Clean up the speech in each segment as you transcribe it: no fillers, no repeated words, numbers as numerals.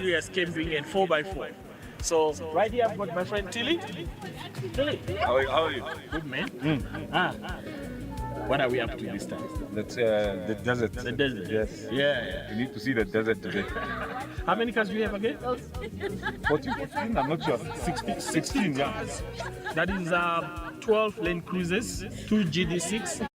serious camping and 4x4. So right here I've got my friend Tilly. Tilly, How are you? good man. What are we up to this time? That's the desert. The desert. Yes. Yeah. You need to see the desert today. How many cars do you have again? 14, 15, I'm not sure. 16, yeah. That is 12 Land Cruisers, 2 GD6.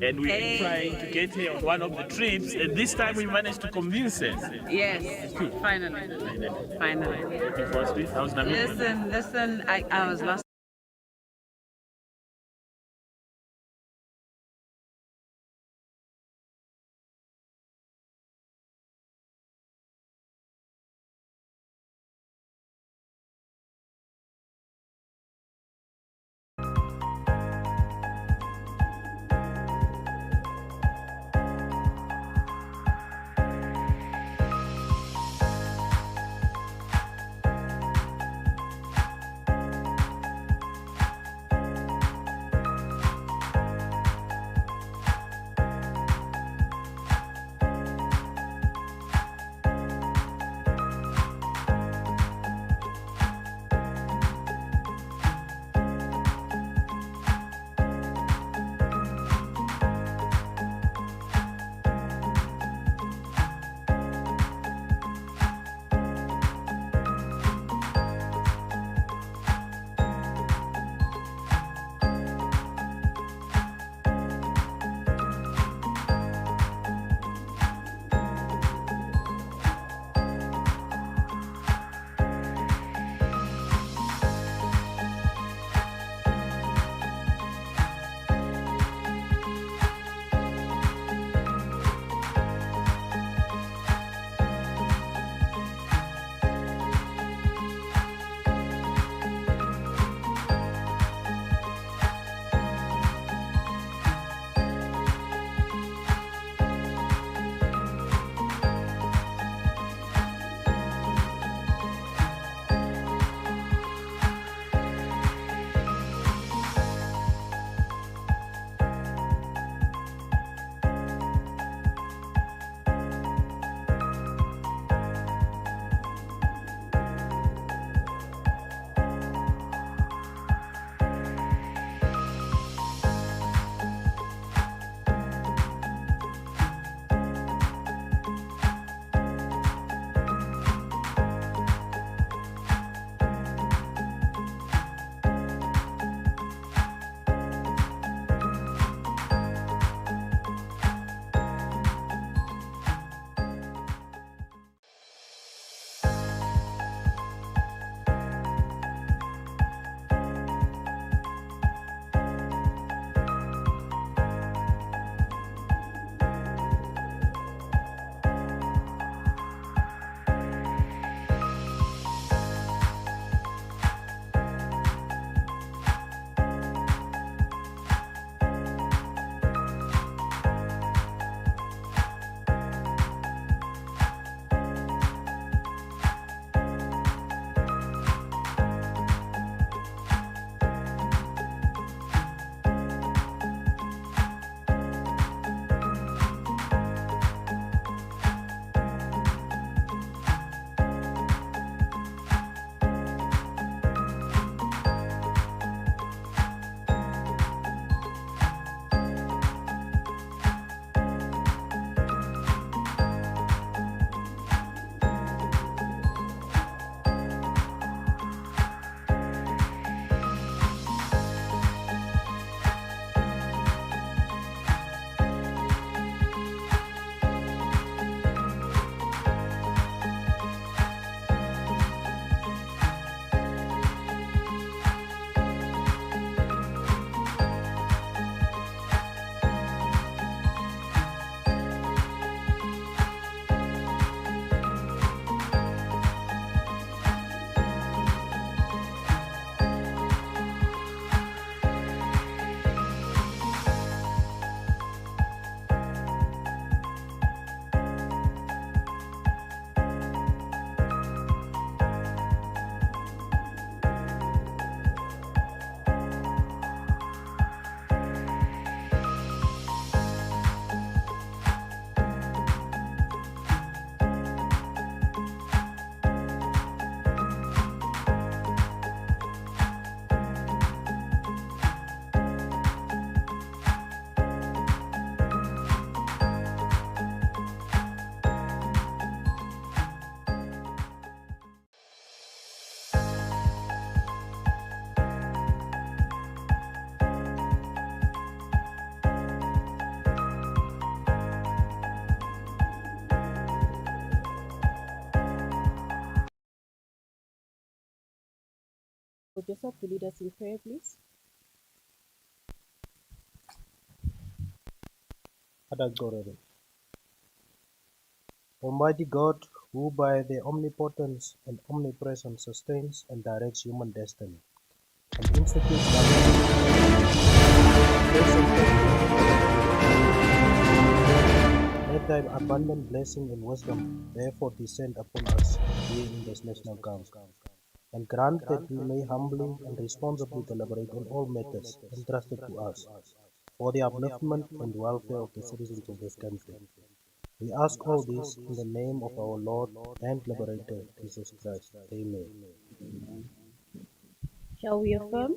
And we've been trying to get her on one of the trips, and this time we managed to convince her. Yes, finally. Before Swift, how's Namibia? Listen, I was lost. Joseph to lead us in prayer, please. Almighty God, who by the omnipotence and omnipresence sustains and directs human destiny, and institutes let thy abundant blessing and wisdom therefore descend upon us here in this national council, and grant that we may humbly and responsibly deliberate on all matters entrusted to us for the upliftment and welfare of the citizens of this country. We ask all this in the name of our Lord and Liberator, Jesus Christ. Amen. Shall we affirm?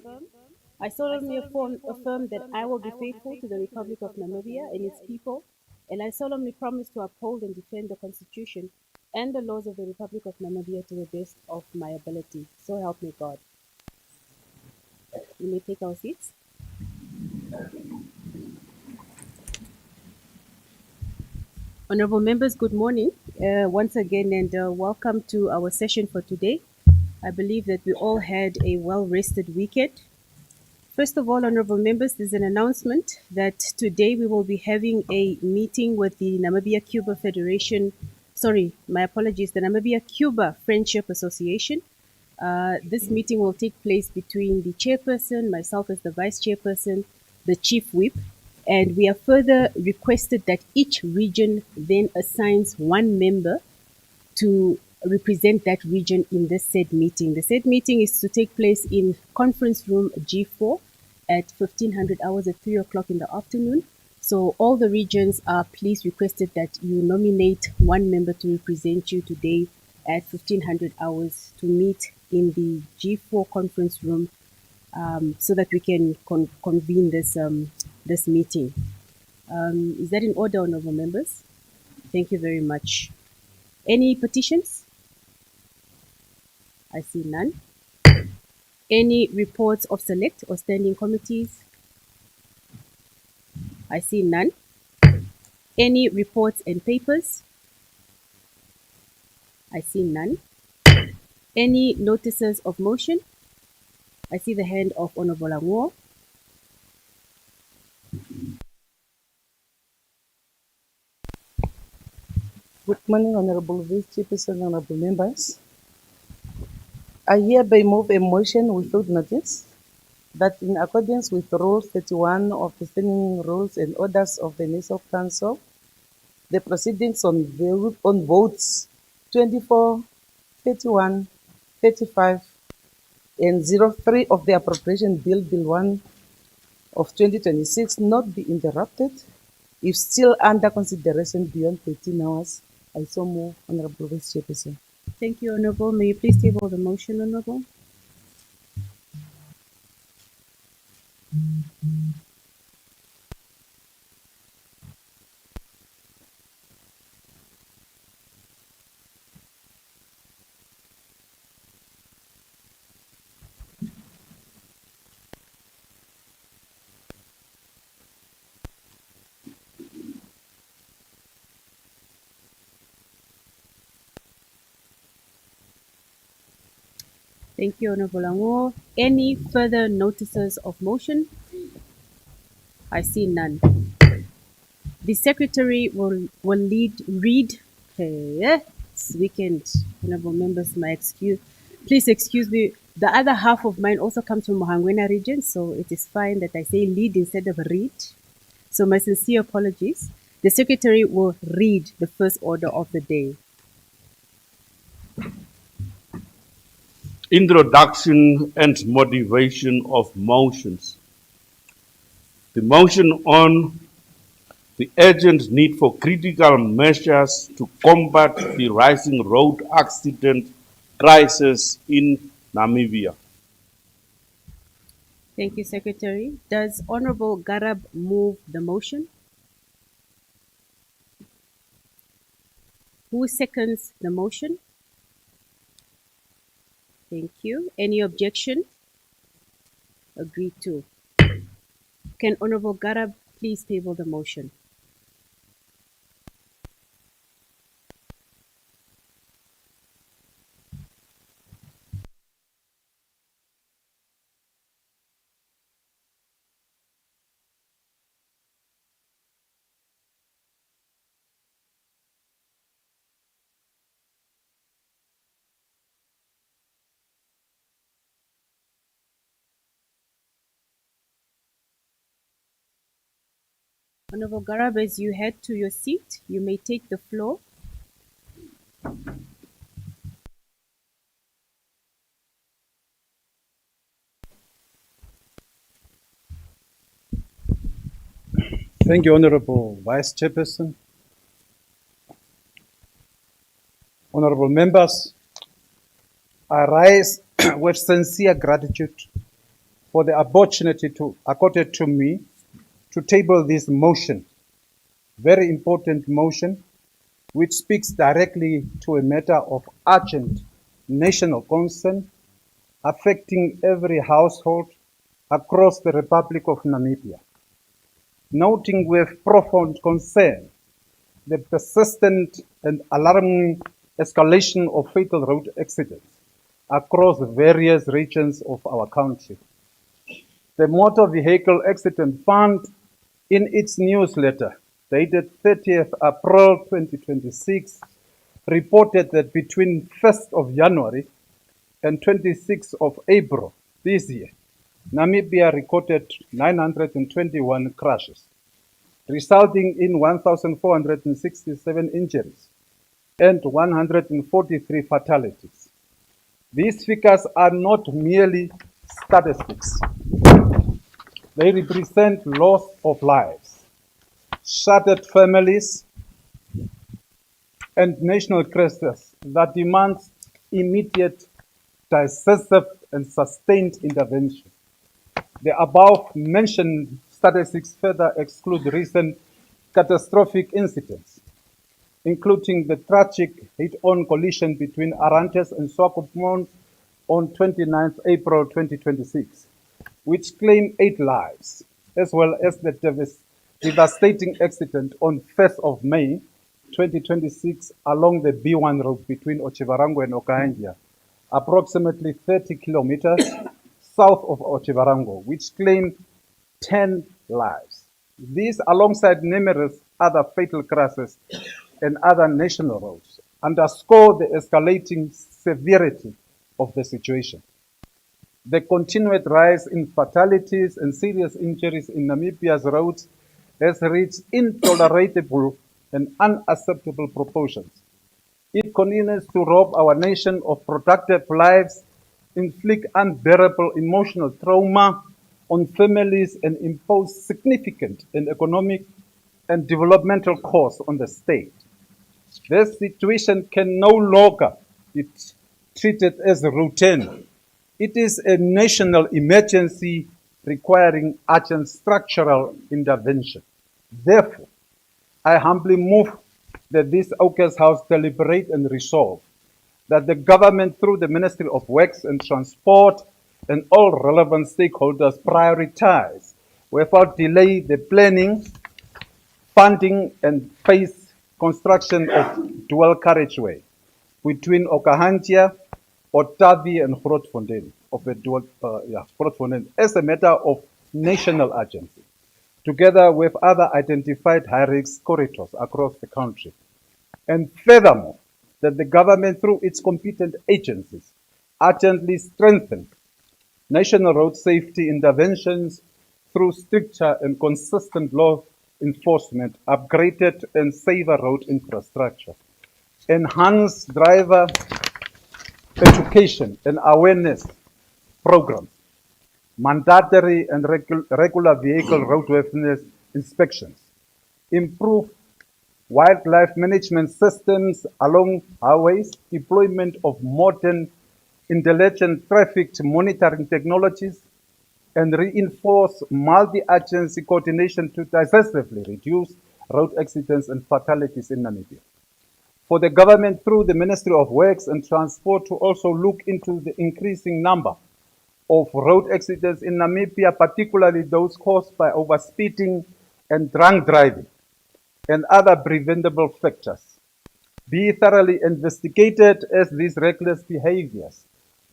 I solemnly affirm that I will be faithful to the Republic of Namibia and its people, and I solemnly promise to uphold and defend the Constitution and the laws of the Republic of Namibia to the best of my ability. So help me God. We may take our seats. Honorable members, good morning once again, and welcome to our session for today. I believe that we all had a well-rested weekend. First of all, honorable members, there's an announcement that today we will be having a meeting with the Namibia-Cuba Federation, sorry, my apologies, the Namibia-Cuba Friendship Association. This meeting will take place between the chairperson, myself as the vice chairperson, the chief whip, and we have further requested that each region then assigns one member to represent that region in this said meeting. The said meeting is to take place in conference room G4 at 1500 hours at 3 o'clock in the afternoon. So all the regions are please requested that you nominate one member to represent you today at 1500 hours to meet in the G4 conference room so that we can convene this meeting. Is that in order, honorable members? Thank you very much. Any petitions? I see none. Any reports of select or standing committees? I see none. Any reports and papers? I see none. Any notices of motion? I see the hand of Honorable Anguo. Good morning, Honorable Vice Chairperson, Honorable Members. I hereby move a motion without notice that in accordance with Rule 31 of the Standing Rules and Orders of the National Council, the proceedings on votes 24, 31, 35, and 03 of the Appropriation Bill 1 of 2026 not be interrupted if still under consideration beyond 13 hours. I so move, Honorable Vice Chairperson. Thank you, Honorable. May you please table the motion, Honorable? Thank you, Honorable Anguo. Any further notices of motion? I see none. The secretary will read. It's weekend, honorable members. Please excuse me. The other half of mine also comes from Mohangwena region, so it is fine that I say lead instead of read. So my sincere apologies. The secretary will read the first order of the day. Introduction and motivation of motions. The motion on the urgent need for critical measures to combat the rising road accident crisis in Namibia. Thank you, Secretary. Does Honorable Garab move the motion? Who seconds the motion? Thank you. Any objection? Agreed to. Can Honorable Garab please table the motion? Honorable Garab, as you head to your seat, you may take the floor. Thank you, Honorable Vice Chairperson. Honorable members, I rise with sincere gratitude for the opportunity accorded to me to table this motion, very important motion, which speaks directly to a matter of urgent national concern affecting every household across the Republic of Namibia. Noting with profound concern the persistent and alarming escalation of fatal road accidents across various regions of our country. The Motor Vehicle Accident Fund, in its newsletter dated 30th April 2026, reported that between 1st of January and 26th of April this year, Namibia recorded 921 crashes, resulting in 1,467 injuries and 143 fatalities. These figures are not merely statistics. They represent loss of lives, shattered families, and national crisis that demands immediate, decisive, and sustained intervention. The above-mentioned statistics further exclude recent catastrophic incidents, including the tragic head-on collision between Arantes and Swakopmund on 29 April 2026, which claimed 8 lives, as well as the devastating accident on 1st of May 2026 along the B1 road between Otjiwarongo and Okahandja, approximately 30 kilometers south of Otjiwarongo, which claimed 10 lives. These, alongside numerous other fatal crashes and other national roads, underscore the escalating severity of the situation. The continued rise in fatalities and serious injuries in Namibia's roads has reached intolerable and unacceptable proportions. It continues to rob our nation of productive lives, inflict unbearable emotional trauma on families, and impose significant economic and developmental costs on the state. This situation can no longer be treated as routine. It is a national emergency requiring urgent structural intervention. Therefore, I humbly move that this August House deliberate and resolve that the government, through the Ministry of Works and Transport and all relevant stakeholders, prioritize without delay the planning, funding, and phase construction of dual carriageway between Okahandja, Otavi, and Grootfontein of the dual, Grootfontein as a matter of national urgency, together with other identified high-risk corridors across the country. And furthermore, that the government, through its competent agencies, urgently strengthen national road safety interventions through stricter and consistent law enforcement, upgraded and safer road infrastructure, enhance driver education and awareness programs, mandatory and regular vehicle roadworthiness inspections, improve wildlife management systems along highways, deployment of modern intelligent traffic monitoring technologies, and reinforce multi-agency coordination to decisively reduce road accidents and fatalities in Namibia. For the government, through the Ministry of Works and Transport, to also look into the increasing number of road accidents in Namibia, particularly those caused by overspeeding and drunk driving and other preventable factors, be thoroughly investigated as these reckless behaviors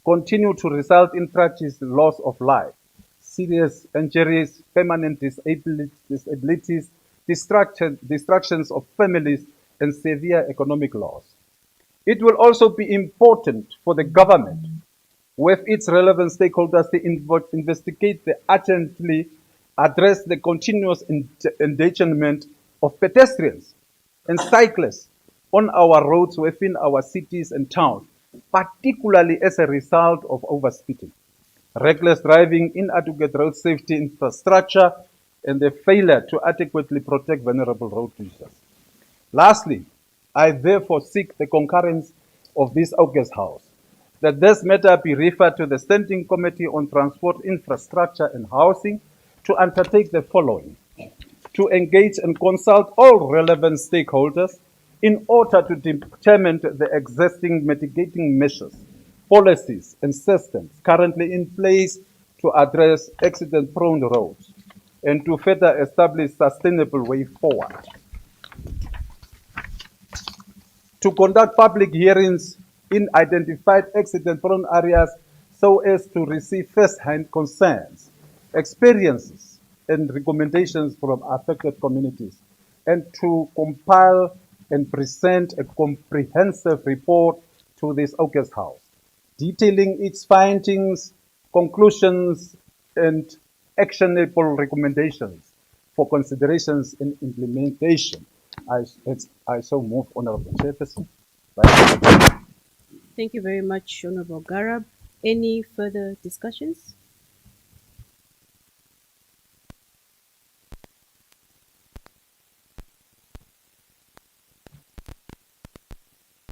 continue to result in tragic loss of life, serious injuries, permanent disabilities, destructions of families, and severe economic loss. It will also be important for the government, with its relevant stakeholders, to investigate the urgently address the continuous endangerment of pedestrians and cyclists on our roads within our cities and towns, particularly as a result of overspeeding, reckless driving, inadequate road safety infrastructure, and the failure to adequately protect vulnerable road users. Lastly, I therefore seek the concurrence of this August House that this matter be referred to the Standing Committee on Transport, Infrastructure and Housing to undertake the following: to engage and consult all relevant stakeholders in order to determine the existing mitigating measures, policies, and systems currently in place to address accident-prone roads and to further establish sustainable way forward. To conduct public hearings in identified accident-prone areas so as to receive first-hand concerns, experiences, and recommendations from affected communities, and to compile and present a comprehensive report to this August House, detailing its findings, conclusions, and actionable recommendations for considerations and implementation. I so move, Honorable Chairperson. Thank you very much, Honorable Garab. Any further discussions?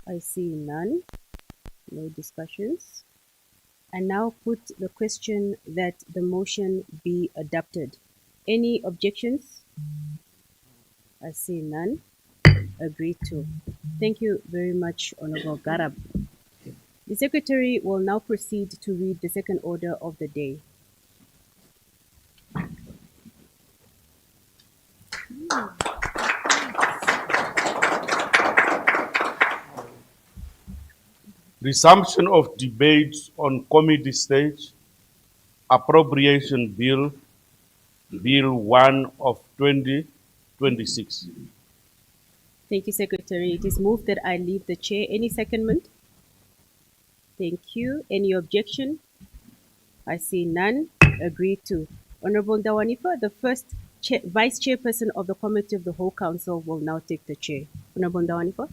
I see none. No discussions. I now put the question that the motion be adopted. Any objections? I see none. Agreed to. Thank you very much, Honorable Garab. The Secretary will now proceed to read the second order of the day. Resumption of debates on committee stage, Appropriation Bill, Bill 1 of 2026. Thank you, Secretary. It is moved that I leave the chair. Any secondment? Thank you. Any objection? I see none. Agreed to. Honorable Ndawanifa, the first Vice Chairperson of the Committee of the Whole Council, will now take the chair. Honorable Ndawanifa.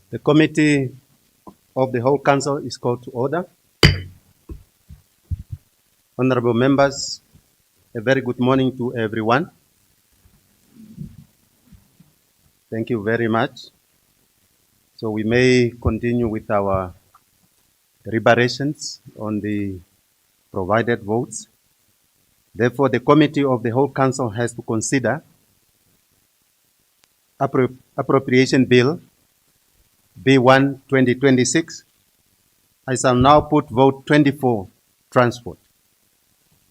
The Committee of the Whole Council is called to order. Honorable members, a very good morning to everyone. Thank you very much. So we may continue with our deliberations on the provided votes. Therefore, the Committee of the Whole Council has to consider Appropriation Bill B1 2026. I shall now put vote 24, transport,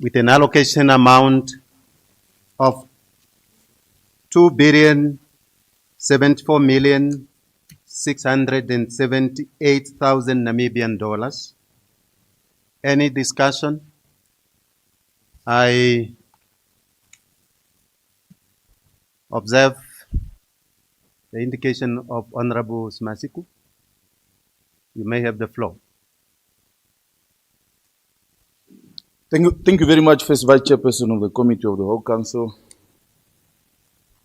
with an allocation amount of 2,074,678,000 Namibian dollars. Any discussion? I observe the indication of Honorable Smasiku. You may have the floor. Thank you very much, First Vice Chairperson of the Committee of the Whole Council.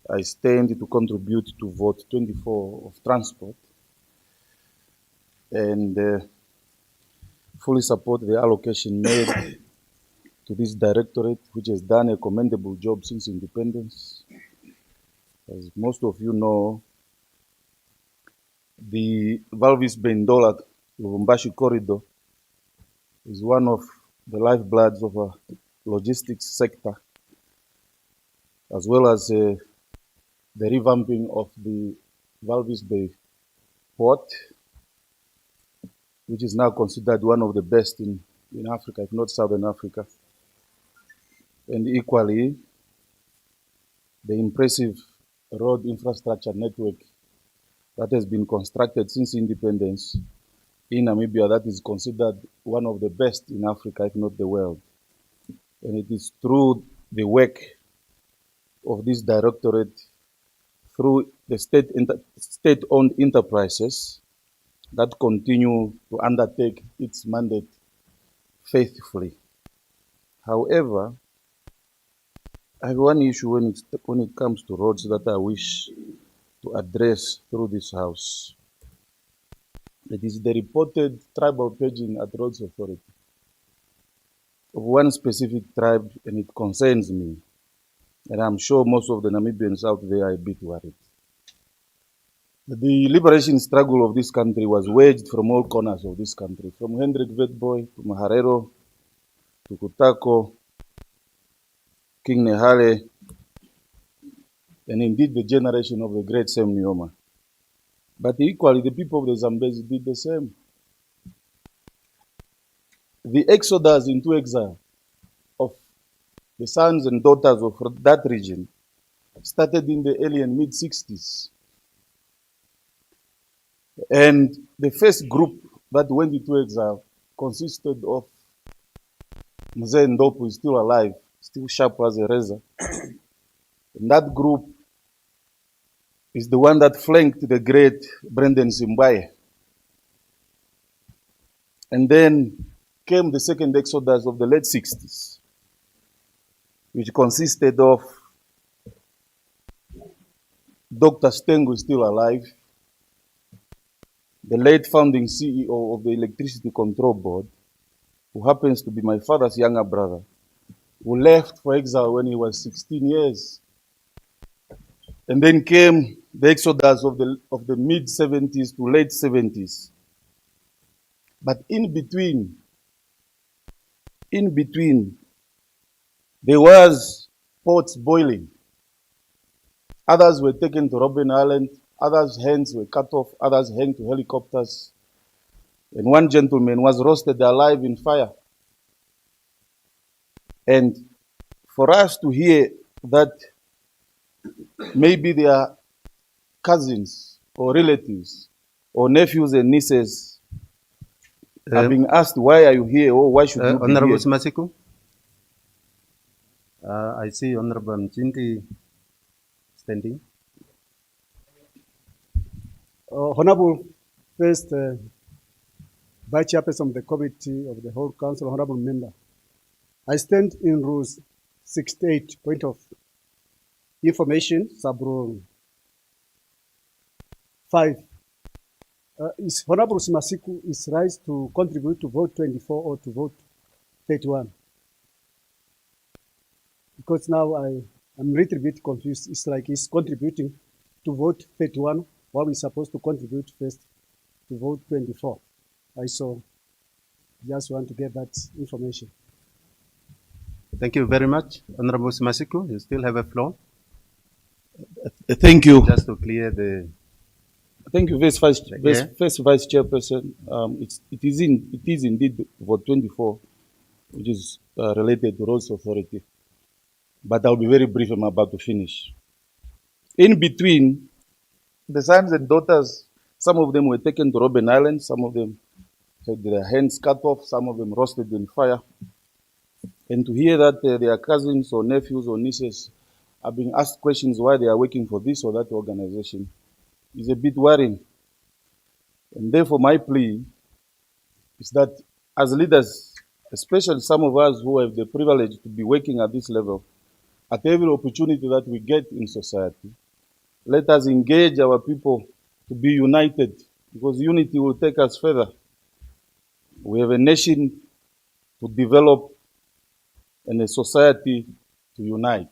I stand to contribute to vote 24 of transport and fully support the allocation made to this directorate, which has done a commendable job since independence. As most of you know, the Valvis-Bendola Lubumbashi corridor is one of the lifebloods of a logistics sector, as well as the revamping of the Valvis Bay port, which is now considered one of the best in Africa, if not Southern Africa. And equally, the impressive road infrastructure network that has been constructed since independence in Namibia that is considered one of the best in Africa, if not the world. And it is through the work of this directorate, through the state-owned enterprises that continue to undertake its mandate faithfully. However, I have one issue when it comes to roads that I wish to address through this House. It is the reported tribal purging at Roads Authority of one specific tribe, and it concerns me. And I'm sure most of the Namibians out there are a bit worried. The liberation struggle of this country was waged from all corners of this country, from Hendrik Witbooi to Maharero to Kutako, King Nehale, and indeed the generation of the great Sam Nujoma. But equally, the people of the Zambezi did the same. The exodus into exile of the sons and daughters of that region started in the early and mid-60s. And the first group that went into exile consisted of Mzee Ndopu, who is still alive, still sharp as a razor. And that group is the one that flanked the great Brendan Simbaye. And then came the second exodus of the late 60s, which consisted of Dr. Stengu, who is still alive, the late founding CEO of the Electricity Control Board, who happens to be my father's younger brother, who left for exile when he was 16 years. And then came the exodus of the mid-70s to late 70s. But in between, there was pots boiling. Others were taken to Robben Island, others' hands were cut off, others hanged to helicopters. And one gentleman was roasted alive in fire. And for us to hear that maybe their cousins or relatives or nephews and nieces are being asked, why are you here, or why should you be Honorable here? Simasiku, I see Honorable Mchinti standing. Honorable First Vice Chairperson of the Committee of the Whole Council, Honorable Member, I stand in rules 68, point of information, sub-rule 5. Is Honorable Simasiku is right to contribute to vote 24 or to vote 31? Because now I'm a little bit confused. It's like he's contributing to vote 31 while we're supposed to contribute first to vote 24. I just want to get that information. Thank you very much. Honorable Simasiku, you still have a floor. Thank you. Just to clear the... Thank you, First Vice Chairperson. It is indeed vote 24, which is related to Roads Authority. But I'll be very brief. I'm about to finish. In between, the sons and daughters, some of them were taken to Robben Island, some of them had their hands cut off, some of them roasted in fire. And to hear that their cousins or nephews or nieces are being asked questions why they are working for this or that organization is a bit worrying. And therefore my plea is that as leaders, especially some of us who have the privilege to be working at this level, at every opportunity that we get in society, let us engage our people to be united, because unity will take us further. We have a nation to develop and a society to unite.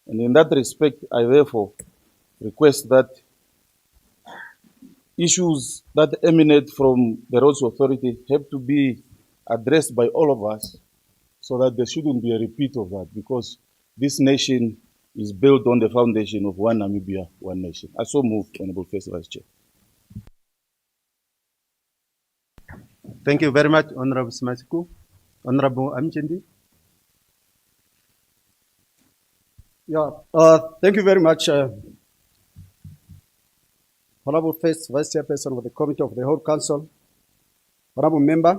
And in that respect, I therefore request that issues that emanate from the Roads Authority have to be addressed by all of us, so that there shouldn't be a repeat of that, because this nation is built on the foundation of one Namibia, one nation. I so move, Honorable First Vice Chair. Thank you very much, Honorable Simasiku. Honorable Amchendi. Thank you very much, Honorable First Vice Chairperson of the Committee of the Whole Council, Honorable Member.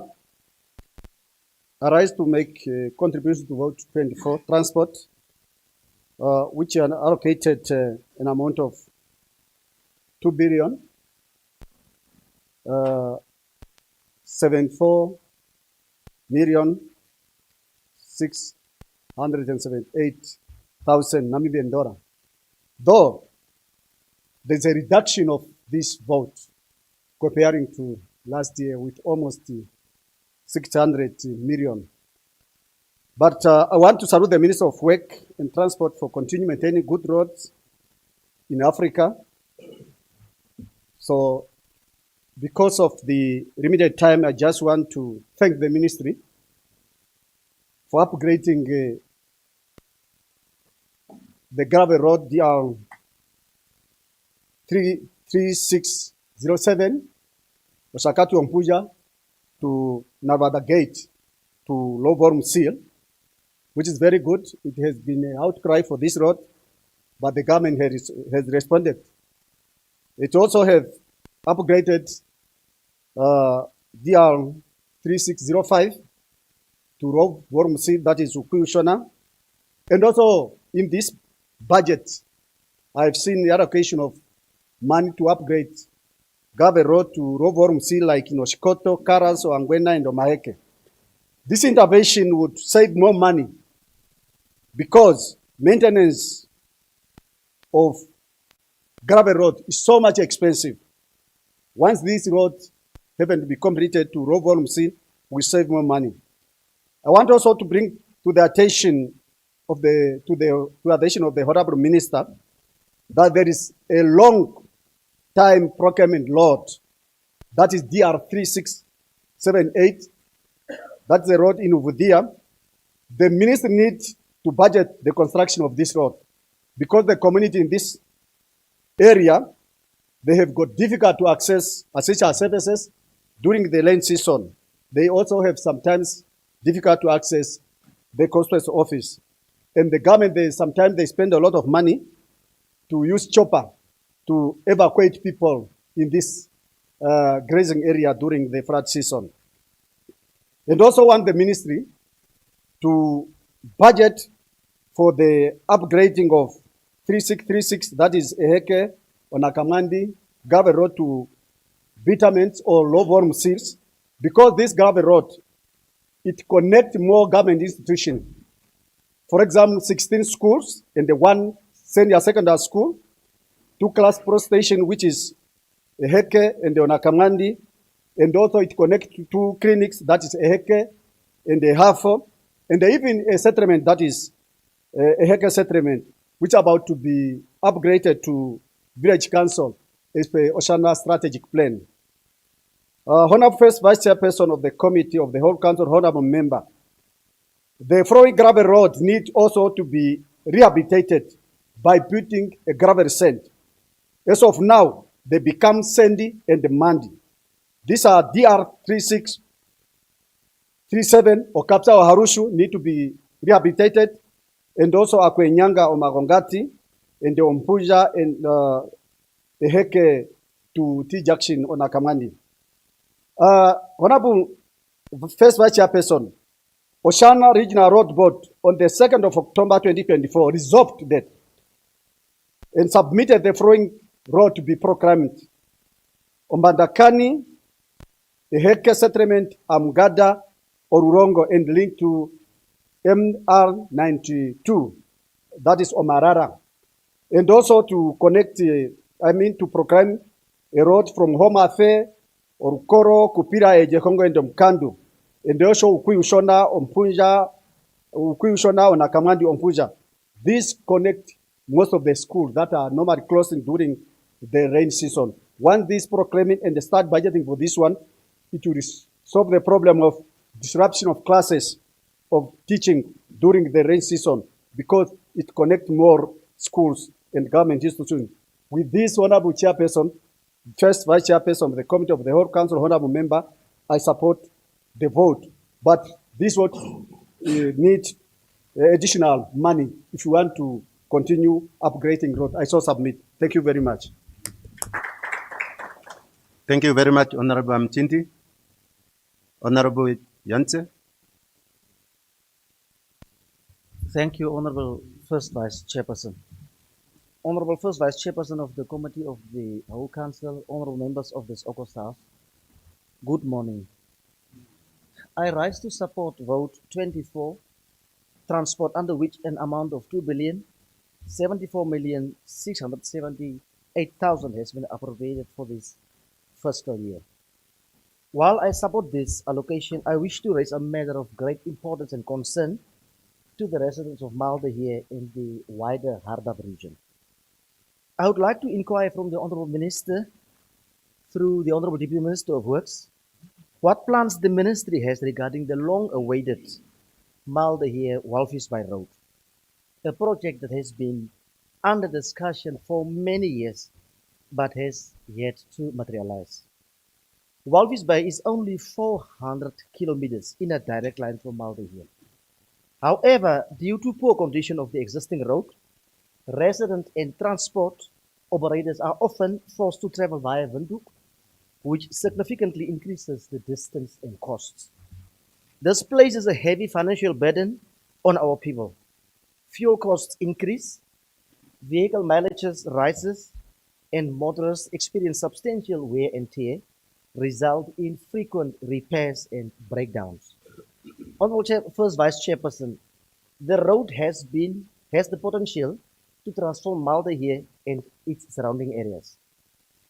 I rise to make a contribution to vote 24, transport, which are allocated an amount of 2 billion, 74 million 678,000 Namibian dollar. Though there's a reduction of this vote comparing to last year with almost 600 million. But I want to salute the Minister of Work and Transport for continuing maintaining good roads in Africa. So because of the limited time, I just want to thank the ministry for upgrading the gravel road DR 3607, Osakati Ompuja to Narvada Gate to Low Volume Seal, which is very good. It has been an outcry for this road, but the government has responded. It also has upgraded DR 3605 to Low Volume Seal, that is Ukushona. And also in this budget, I've seen the allocation of money to upgrade Gave Road to Low Volume Seal like in Oshikoto, Karas, Angwena, and Omaheke. This intervention would save more money because maintenance of gravel road is so much expensive. Once these roads happen to be completed to Low Volume Seal, we save more money. I want also to bring to the attention of the Honorable Minister that there is a long time procurement lot, that is DR 3678. That's the road in Uvudia. The minister needs to budget the construction of this road because the community in this area, they have got difficult to access essential services during the rain season. They also have sometimes difficult to access the constituency office. And the government, sometimes they spend a lot of money to use chopper to evacuate people in this grazing area during the flood season. And also want the ministry to budget for the upgrading of 3636, that is Eheke, Onakamandi, Gave Road to Bitaments or Low Volume Seals, because this Gave Road, it connects more government institutions. For example, 16 schools and the one senior secondary school, 2-class pro station, which is Eheke and the Onakamandi, and also it connects to 2 clinics, that is Eheke and the Hafo, and even a settlement that is Eheke settlement, which is about to be upgraded to village council as per Oshana strategic plan. Honorable First Vice Chairperson of the Committee of the Whole Council, Honorable Member, the flowing gravel road needs also to be rehabilitated by putting a gravel sand. As of now, they become sandy and muddy. These are DR 3637 or Kapsa or Harushu need to be rehabilitated, and also Akwenyanga or Magongati and the Ompuja and the Heke to T Junction on Akamandi. Honorable First Vice Chairperson, Oshana Regional Road Board on the 2nd of October 2024 resolved that and submitted the following road to be proclaimed. Ombandakani, the Heke settlement, Amgada, Orurongo, and linked to MR92, that is Omarara. And also to connect, to proclaim a road from Homa Fe, Orukoro, Kupira, Ejekongo, and Mkandu. And also Ukuyushona, Ompunja, Ukuyushona, Onakamandi, Ompuja. These connect most of the schools that are normally closing during the rain season. Once this proclaiming and start budgeting for this one, it will solve the problem of disruption of classes of teaching during the rain season because it connects more schools and government institutions. With this Honorable Chairperson, First Vice Chairperson of the Committee of the Whole Council, Honorable Member, I support the vote. But this vote needs additional money if you want to continue upgrading road. I so submit. Thank you very much. Thank you very much, Honorable Mchinti. Honorable Yance. Thank you, Honorable First Vice Chairperson. Honorable First Vice Chairperson of the Committee of the Whole Council, honorable members of this August House, good morning. I rise to support vote 24, transport, under which an amount of 2,074,678,000 has been appropriated for this fiscal year. While I support this allocation, I wish to raise a matter of great importance and concern to the residents of Malda here in the wider Hardap region. I would like to inquire from the Honorable Minister, through the Honorable Deputy Minister of Works, what plans the Ministry has regarding the long-awaited Malda here Walvis Bay Road, a project that has been under discussion for many years but has yet to materialize. Walvis Bay is only 400 kilometers in a direct line from Malda here. However, due to poor condition of the existing road, resident and transport operators are often forced to travel via Windhoek, which significantly increases the distance and costs. This places a heavy financial burden on our people. Fuel costs increase, vehicle mileages rises, and motorists experience substantial wear and tear, result in frequent repairs and breakdowns. Honorable First Vice Chairperson, the road has the potential to transform Malda here and its surrounding areas.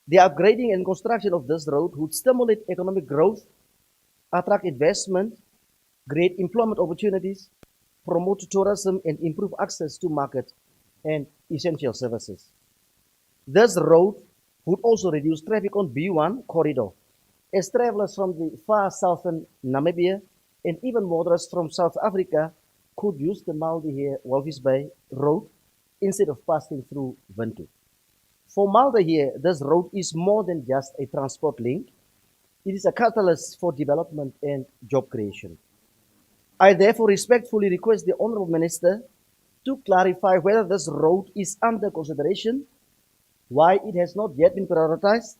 The upgrading and construction of this road would stimulate economic growth, attract investment, create employment opportunities, promote tourism, and improve access to market and essential services. This road would also reduce traffic on B1 corridor, as travelers from the far southern Namibia and even motorists from South Africa could use the Malda here Walvis Bay road instead of passing through Windhoek. For Malda here, this road is more than just a transport link. It is a catalyst for development and job creation. I therefore respectfully request the Honorable Minister to clarify whether this road is under consideration, why it has not yet been prioritized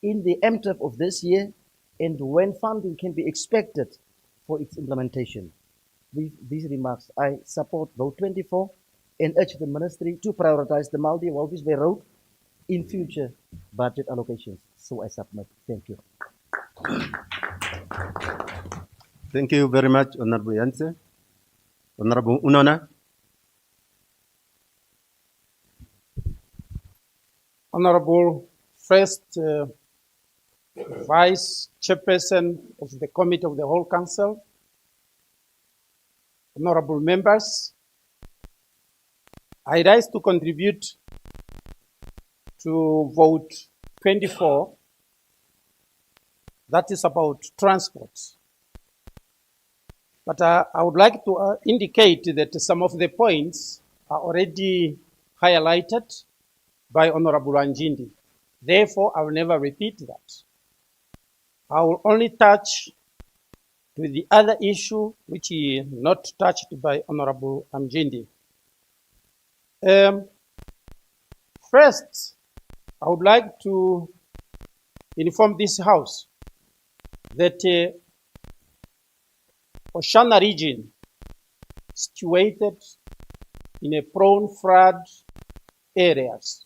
in the MTF of this year, and when funding can be expected for its implementation. With these remarks, I support vote 24 and urge the Ministry to prioritize the Malda Walvis Bay Road in future budget allocations. So I submit. Thank you. Thank you very much, Honorable Yance. Honorable Unona. Honorable First Vice Chairperson of the Committee of the Whole Council, honorable members, I rise to contribute to vote 24, that is about transport. But I would like to indicate that some of the points are already highlighted by Honorable Anjindi. Therefore, I will never repeat that. I will only touch to the other issue which is not touched by Honorable Anjindi. First, I would like to inform this House that Oshana region, situated in a prone flood areas,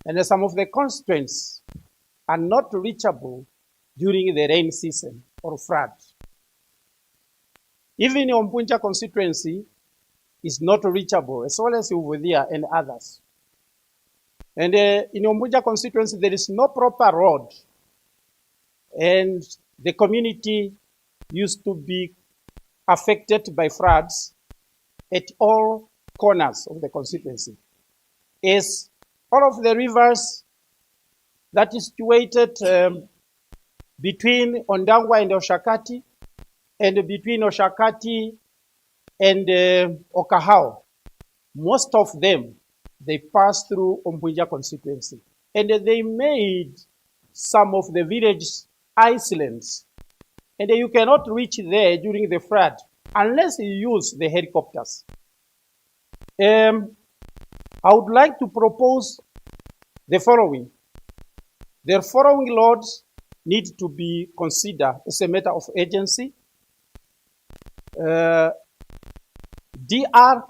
and some of the constituents are not reachable during the rain season or flood. Even Ompunja constituency is not reachable, as well as Uvudia and others. And in Ompunja constituency, there is no proper road, and the community used to be affected by floods at all corners of the constituency. As all of the rivers that is situated between Ondangwa and Oshakati, and between Oshakati and Okahao, most of them, they pass through Ompunja constituency. And they made some of the villages islands. And you cannot reach there during the flood unless you use the helicopters. I would like to propose the following. The following roads need to be considered as a matter of urgency. DR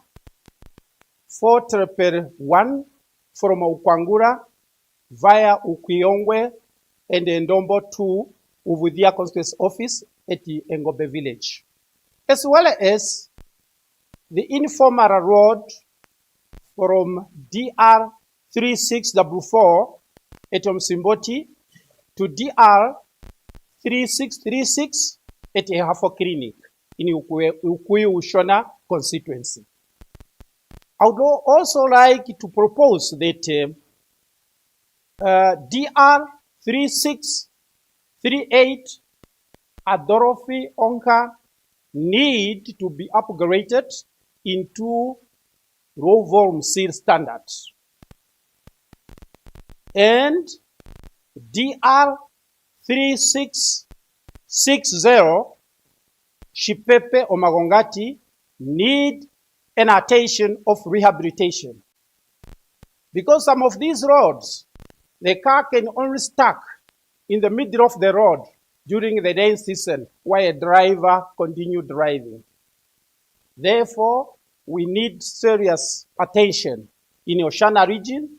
4 from Ukwangura via Ukwiyongwe and Ndombo to Uvudia Constituency Office at the Engobe village, as well as the informal road from DR 3644 at Msimboti to DR 3636 at Ehafo Clinic in Ukuyu Ushona constituency. I would also like to propose that DR 3638 Adorofi Onka need to be upgraded into low volume seal standards. And DR 3660 Shipepe Omagongati need an attention of rehabilitation. Because some of these roads, the car can only stuck in the middle of the road during the rain season while a driver continue driving. Therefore, we need serious attention in Oshana region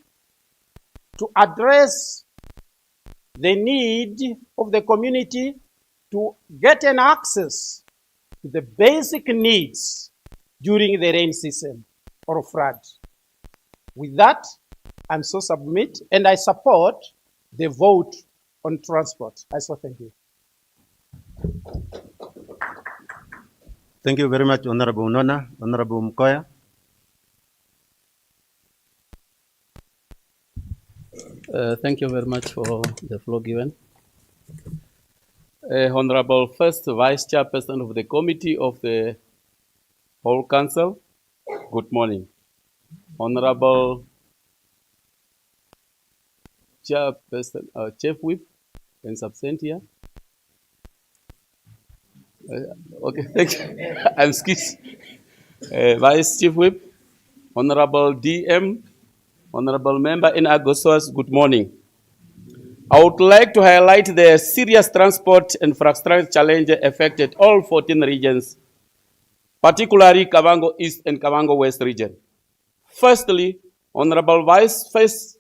to address the need of the community to get an access to the basic needs during the rain season or flood. With that, I'm so submit and I support the vote on transport. I so thank you. Thank you very much, Honorable Nona. Honorable Mkoya. Thank you very much for the floor given. Honorable First Vice Chairperson of the Committee of the Whole Council, good morning. Honorable Chairperson, Chief Whip and Substantia. Okay, thank you. I'm skis. Vice Chief Whip, Honorable DM, Honorable Member in Agoswas, good morning. I would like to highlight the serious transport infrastructure challenges affected all 14 regions, particularly Kavango East and Kavango West region. Firstly, Honorable First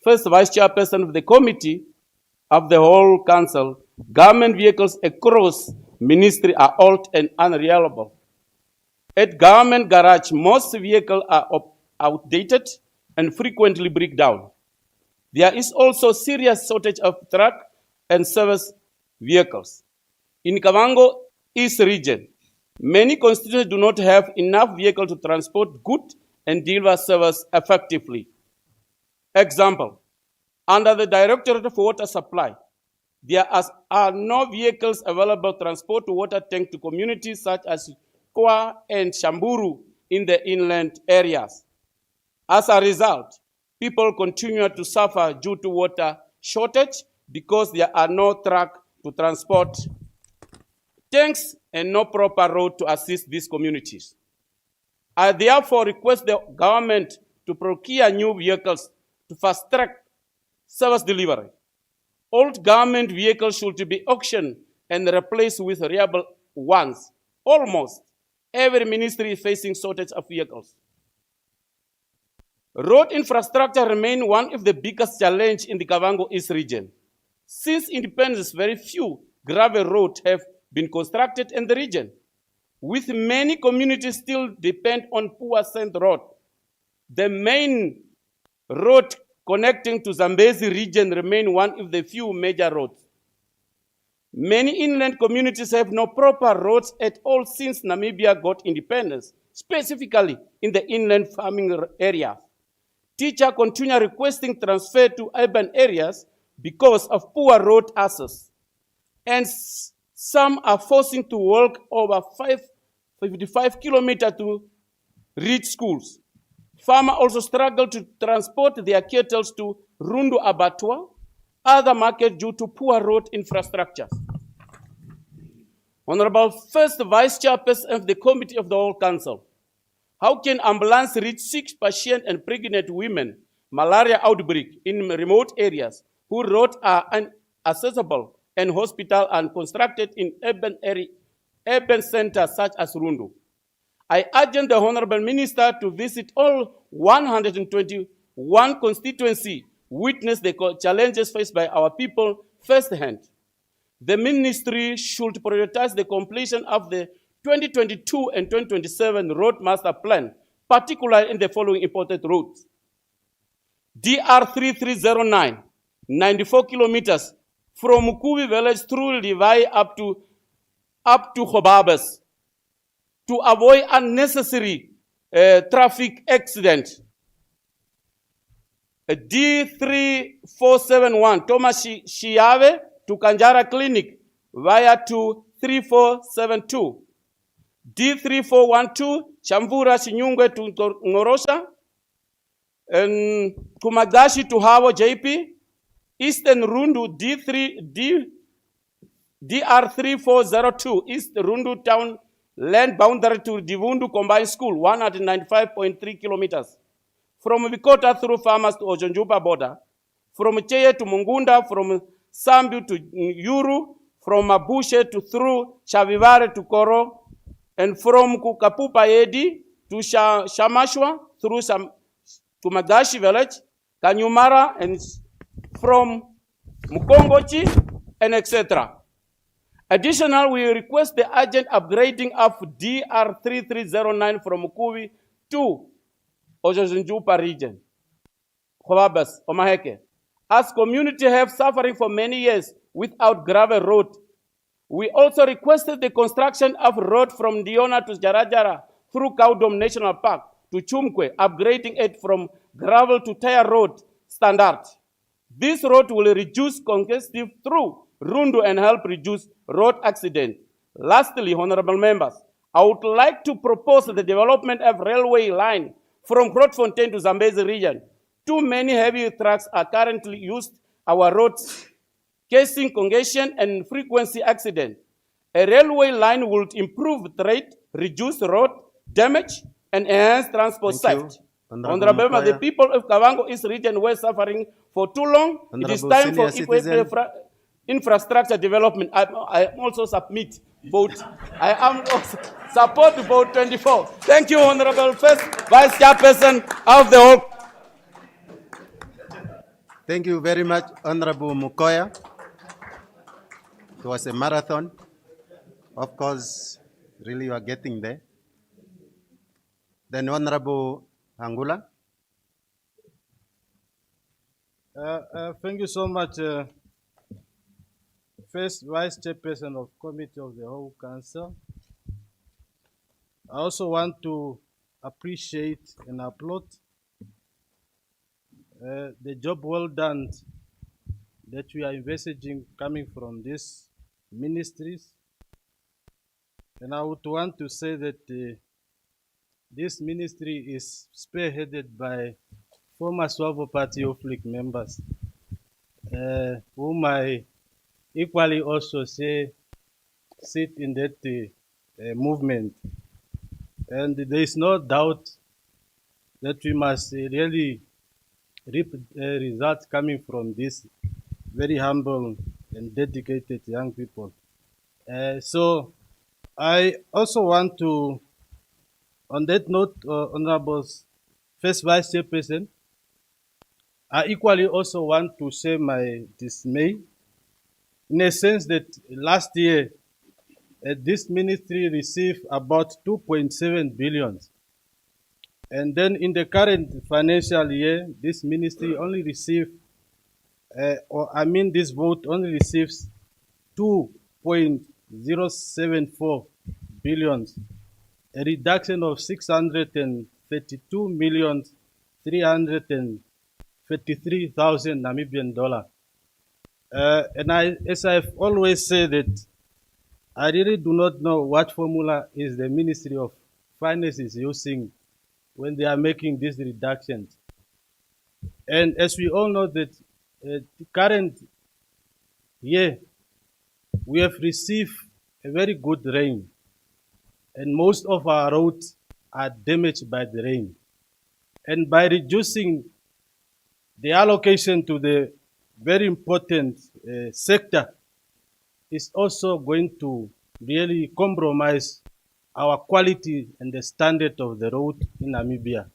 Vice Chairperson of the Committee of the Whole Council, government vehicles across ministry are old and unreliable. At government garage, most vehicles are outdated and frequently break down. There is also serious shortage of truck and service vehicles. In Kavango East region, many constituencies do not have enough vehicles to transport goods and deliver service effectively. Example, under the Directorate of Water Supply, there are no vehicles available to transport water tank to communities such as Kwa and Shamburu in the inland areas. As a result, people continue to suffer due to water shortage because there are no trucks to transport tanks and no proper road to assist these communities. I therefore request the government to procure new vehicles to fast-track service delivery. Old government vehicles should be auctioned and replaced with reliable ones. Almost every ministry is facing shortage of vehicles. Road infrastructure remains one of the biggest challenges in the Kavango East region. Since independence, very few gravel roads have been constructed in the region, with many communities still depend on poor sand road. The main road connecting to Zambezi region remain one of the few major roads. Many inland communities have no proper roads at all since Namibia got independence, specifically in the inland farming area. Teachers continue requesting transfer to urban areas because of poor road access. And some are forcing to walk over 55 kilometers to reach schools. Farmers also struggle to transport their cattle to Rundu Abattoir, other markets due to poor road infrastructure. Honorable First Vice Chairperson of the Committee of the Whole Council, How can ambulance reach sick patients and pregnant women? Malaria outbreak in remote areas whose roads are inaccessible and hospitals are constructed in urban centers such as Rundu. I urge the Honorable Minister to visit all 121 constituencies, witness the challenges faced by our people firsthand. The ministry should prioritize the completion of the 2022 and 2027 Road Master Plan, particularly in the following important routes. DR 3309, 94 kilometers from Mukubi village through Levi up to Hobabas to avoid unnecessary traffic accident. D3471, Thomas Shiave to Kanjara Clinic via to 3472. D3412, Chamvura Shinyungwe to Ngorosha. And Kumagashi to Hawa JP. Eastern Rundu DR3402, East Rundu Town land boundary to Divundu Combined School, 195.3 kilometers. From Vikota through Farmers to Ojonjupa border. From Cheye to Mungunda, from Sambu to Yuru, from Mabushe to through Chavivare to Koro, and from Kukapupa Edi to Shamashwa, through to Magashi village, Kanyumara, and from Mukongochi, and etc. Additionally, we request the urgent upgrading of DR 3309 from Mukubi to Ojonjupa region. Khobabas, Omaheke. As community have suffering for many years without gravel road, we also requested the construction of road from Diona to Jarajara through Kaudom National Park to Chumkwe, upgrading it from gravel to tire road standard. This road will reduce congestion through Rundu and help reduce road accident. Lastly, honorable members, I would like to propose the development of railway line from Grootfontein to Zambezi region. Too many heavy trucks are currently used our roads, causing congestion and frequency accident. A railway line would improve trade, reduce road damage, and enhance transport safety. Honorable members, the people of Kavango East region were suffering for too long. It is time for infrastructure development. I also submit vote. I am also support vote 24. Thank you, Honorable First Vice Chairperson of the whole. Thank you very much, Honorable Mukoya. It was a marathon. Of course, really you are getting there. Then Honorable Angula. Thank you so much, First Vice Chairperson of Committee of the Whole Council. I also want to appreciate and applaud the job well done that we are envisaging coming from these ministries. And I would want to say that this ministry is spearheaded by former Swavo Party of League members, whom I equally also say sit in that movement. And there is no doubt that we must really reap results coming from these very humble and dedicated young people. So I also want to, on that note, Honorable First Vice Chairperson, I equally also want to share my dismay in a sense that last year this ministry received about 2.7 billion. And then in the current financial year, this ministry only received, this vote only receives 2.074 billion, a reduction of 632,333,000 Namibian dollar. And as I've always said that I really do not know what formula is the Ministry of Finance is using when they are making these reductions. And as we all know that the current year, we have received a very good rain. And most of our roads are damaged by the rain. And by reducing the allocation to the very important sector is also going to really compromise our quality and the standard of the road in Namibia.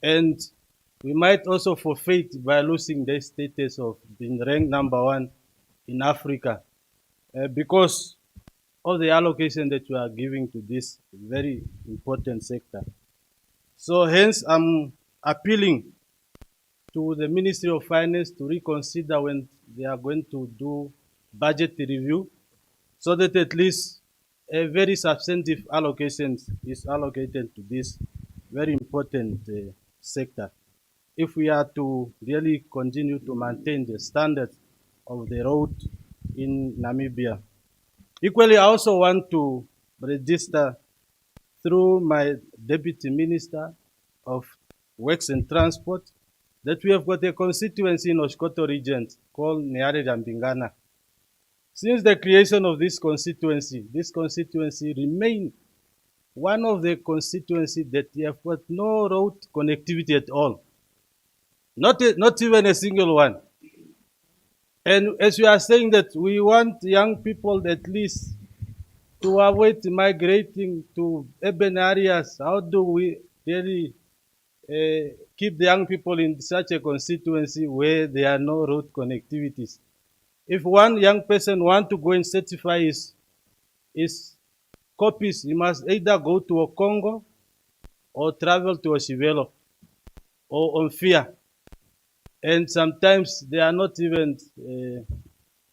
And we might also forfeit by losing the status of being ranked #1 in Africa because of the allocation that we are giving to this very important sector. So hence I'm appealing to the Ministry of Finance to reconsider when they are going to do budget review so that at least a very substantive allocation is allocated to this very important sector. If we are to really continue to maintain the standards of the road in Namibia. Equally, I also want to register through my Deputy Minister of Works and Transport that we have got a constituency in Oshkoto region called Neare Rambingana. Since the creation of this constituency remains one of the constituencies that have got no road connectivity at all. Not even a single one. And as we are saying that we want young people at least to avoid migrating to urban areas, how do we really keep the young people in such a constituency where there are no road connectivities? If one young person wants to go and certify his copies, he must either go to Okongo or travel to Oshivelo or Omfia. And sometimes there are not even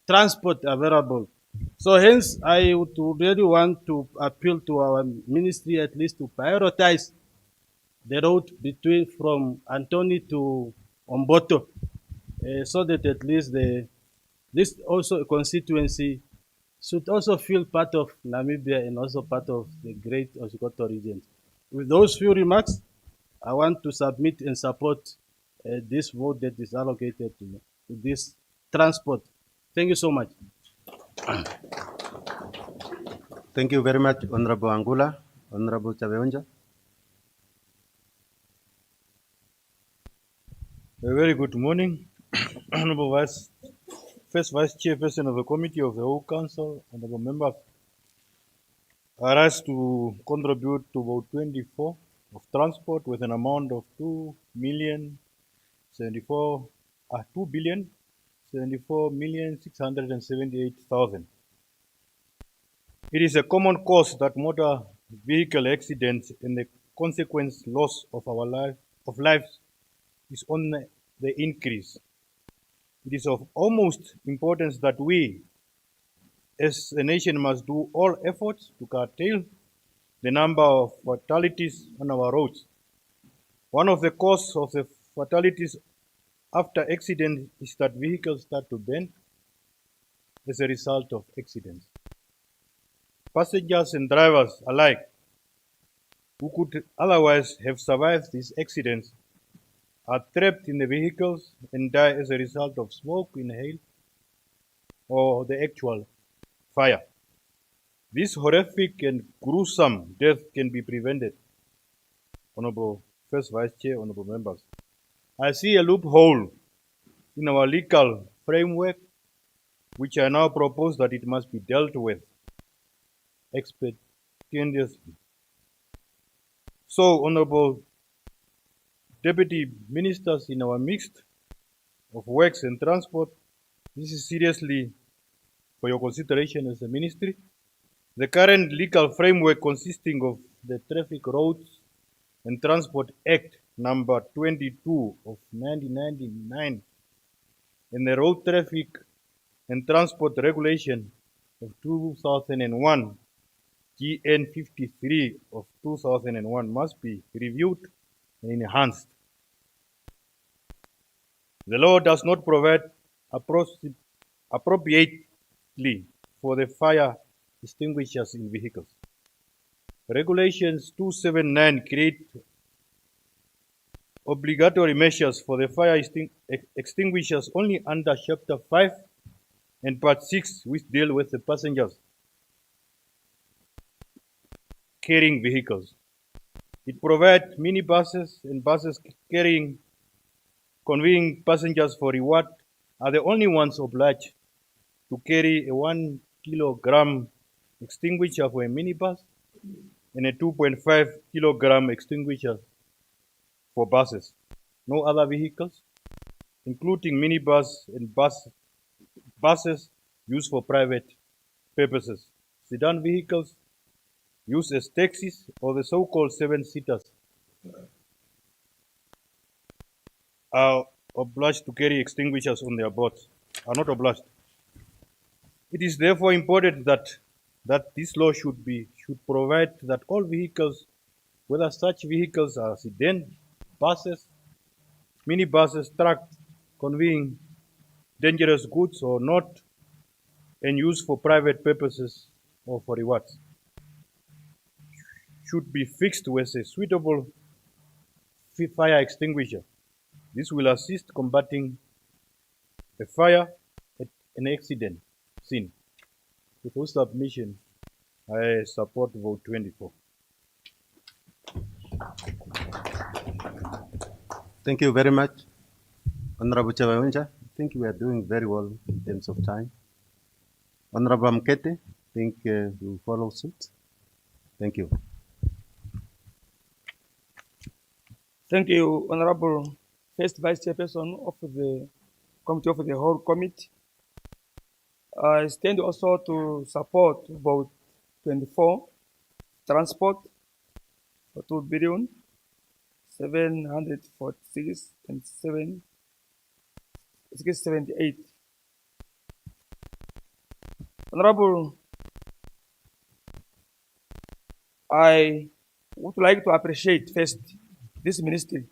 transport available. So hence, I would really want to appeal to our ministry at least to prioritize the road between from Antoni to Omboto, so that at least this also constituency should also feel part of Namibia and also part of the great Oshkoto region. With those few remarks, I want to submit and support this vote that is allocated to this transport. Thank you so much. Thank you very much, Honorable Angula. Honorable Chabeonja. A very good morning, Honorable First Vice Chairperson of the Committee of the Whole Council, Honorable Members. I rise to contribute to vote 24 of transport with an amount of 2,074,678,000. It is a common cause that motor vehicle accidents and the consequent loss of lives is on the increase. It is of utmost importance that we, as a nation, must do all efforts to curtail the number of fatalities on our roads. One of the causes of the fatalities after accident is that vehicles start to bend as a result of accidents. Passengers and drivers alike who could otherwise have survived these accidents are trapped in the vehicles and die as a result of smoke inhaled or the actual fire. This horrific and gruesome death can be prevented. Honorable First Vice Chair, honorable members, I see a loophole in our legal framework which I now propose that it must be dealt with expeditiously. So, honorable Deputy Ministers in our midst of Works and Transport, this is seriously for your consideration as a ministry. The current legal framework consisting of the Traffic Roads and Transport Act number 22 of 1999 and the Road Traffic and Transport Regulation of 2001 GN 53 of 2001 must be reviewed and enhanced. The law does not provide appropriately for the fire extinguishers in vehicles. Regulations 279 create obligatory measures for the fire extinguishers only under Chapter 5 and Part 6, which deal with the passengers carrying vehicles. It provides minibuses and buses conveying passengers for reward are the only ones obliged to carry a 1 kilogram extinguisher for a minibus and a 2.5 kilogram extinguisher for buses. No other vehicles, including minibus and buses used for private purposes. Sedan vehicles used as taxis or the so-called seven-seaters are obliged to carry extinguishers on their boats, are not obliged. It is therefore important that this law should provide that all vehicles, whether such vehicles are sedan, buses, minibuses, trucks conveying dangerous goods or not, and used for private purposes or for rewards, should be fixed with a suitable fire extinguisher. This will assist combating a fire at an accident scene. With those submission, I support vote 24. Thank you very much, Honorable Chabawinja. I think we are doing very well in terms of time. Honorable Mkete, I think you follow suit. Thank you. Thank you, Honorable First Vice Chairperson of the Committee of the Whole Committee. I stand also to support vote 24, transport for 2 billion 746 and 678. Honorable, I would like to appreciate first this ministry,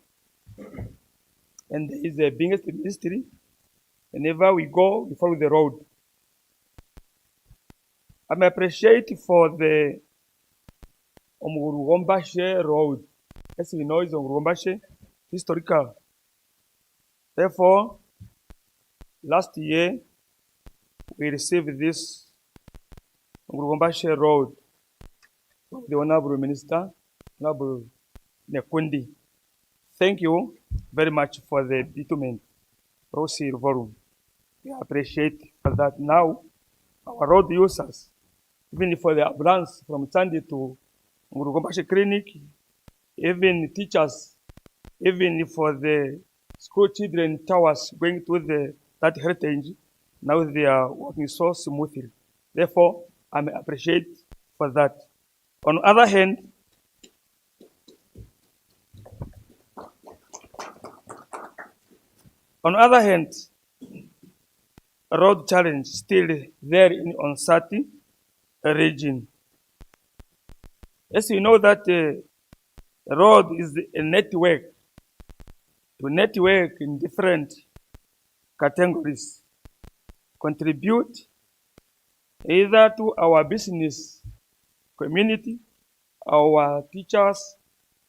and it's the biggest ministry. Whenever we go, we follow the road. I'm appreciative for the Omurugombashe road. As we know, it's Omurugombashe historical. Therefore, last year we received this Omurugombashe road from the Honorable Minister, Honorable Nekundi. Thank you very much for the bitumen proceed volume. We appreciate for that. Now, our road users, even for the ambulance from Chandi to Murugombashe Clinic, even teachers, even for the school children towers going to that heritage, now they are working so smoothly. Therefore, I appreciate for that. On the other hand, road challenge still there in Onsati region. As you know that road is a network in different categories, contribute either to our business community, our teachers,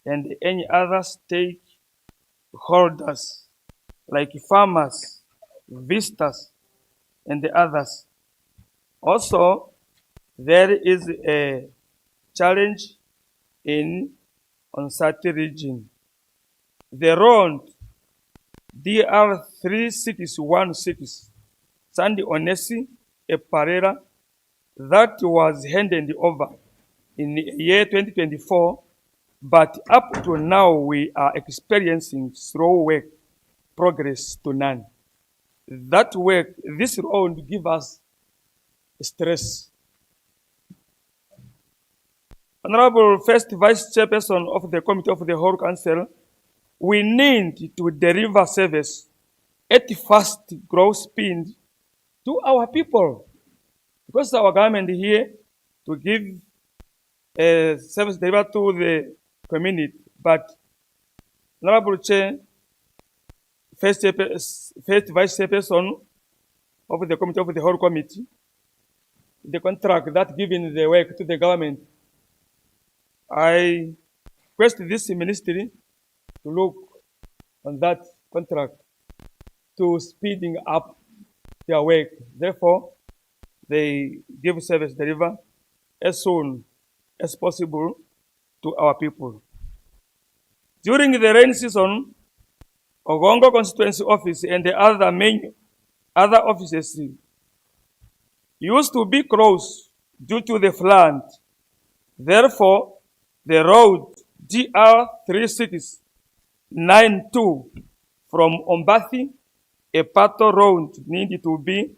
and any other stakeholders like farmers, visitors, and the others. Also, there is a challenge in Onsati region. The road DR 3616 Sandy Onesi Eparera that was handed over in the year 2024, but up to now we are experiencing slow work progress to none. That work, this road give us stress. Honorable First Vice Chairperson of the Committee of the Whole Council, we need to deliver service at fast growth speed to our people. Because our government here to give service delivered to the community, but Honorable Chair, First Vice Chairperson of the Committee of the Whole Committee, the contract that giving the work to the government, I request this ministry to look on that contract to speeding up their work. Therefore, they give service deliver as soon as possible to our people. During the rain season, Ogongo Constituency Office and the other offices used to be closed due to the flood. Therefore, the road DR 3692 from Ombathi, Epato Road needed to be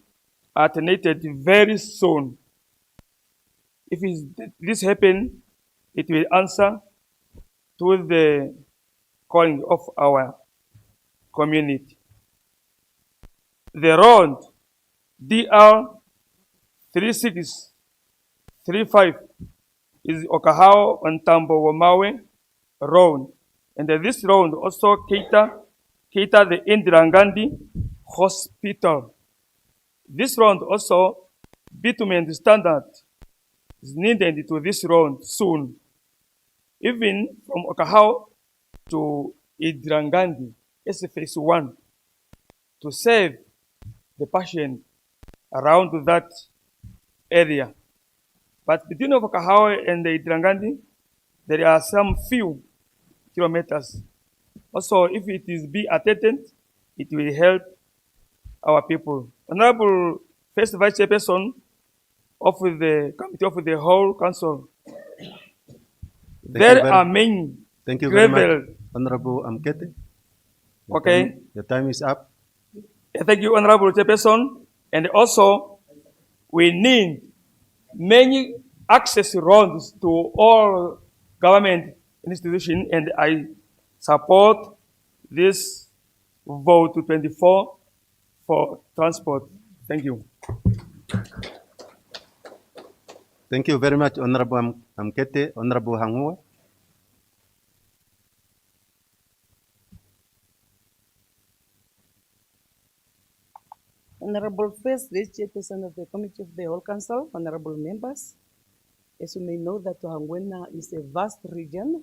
alternated very soon. If this happen, it will answer to the calling of our community. The road DR 3635 is Okahao and Tambo Womawe Road. And this road also cater the Indira Gandhi Hospital. This road also bitumen standard is needed to this road soon. Even from Okahao to Indira Gandhi, it's phase 1 to save the patient around that area. But between Okahao and the Indira Gandhi, there are some few kilometers. Also, if it is be attended, it will help our people. Honorable First Vice Chairperson of the Committee of the whole Council, there are many Thank you very much, gravel. Honorable Amkete. Okay. Your time is up. Thank you, Honorable Chairperson. And also, we need many access roads to all government institutions, and I support this vote to 24 for transport. Thank you. Thank you very much, Honorable Amkete. Honorable Hangua. Honorable First Vice Chairperson of the Committee of the Whole Council, honorable members, as you may know that Hangwena is a vast region,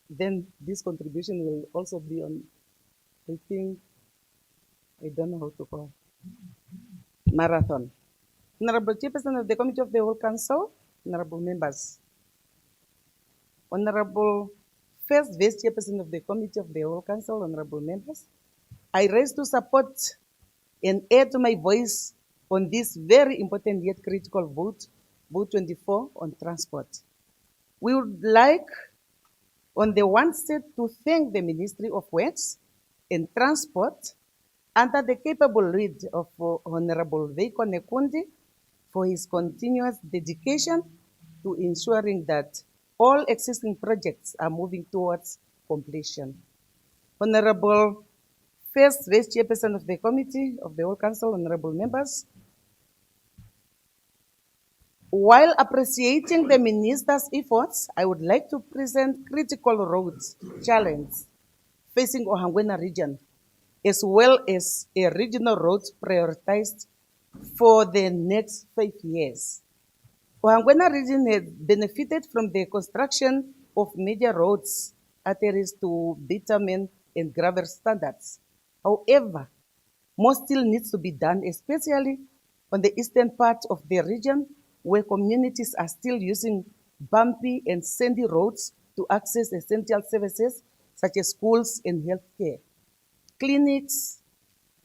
then this contribution will also be on, I think, I don't know how to call, marathon. Honorable Chairperson of the Committee of the Whole Council, honorable members, honorable First Vice Chairperson of the Committee of the Whole Council, honorable members, I rise to support and add to my voice on this very important yet critical vote, vote 24 on transport. We would like, on the one side, to thank the Ministry of Works and Transport under the capable lead of Honorable Veiko Nekundi for his continuous dedication to ensuring that all existing projects are moving towards completion. Honorable First Vice Chairperson of the Committee of the Whole Council, honorable members, while appreciating the Minister's efforts, I would like to present critical roads challenges facing Ohangwena region, as well as a regional roads prioritized for the next 5 years. Ohangwena region has benefited from the construction of major roads, arteries to bitumen and gravel standards. However, more still needs to be done, especially on the eastern part of the region, where communities are still using bumpy and sandy roads to access essential services such as schools and healthcare. Clinics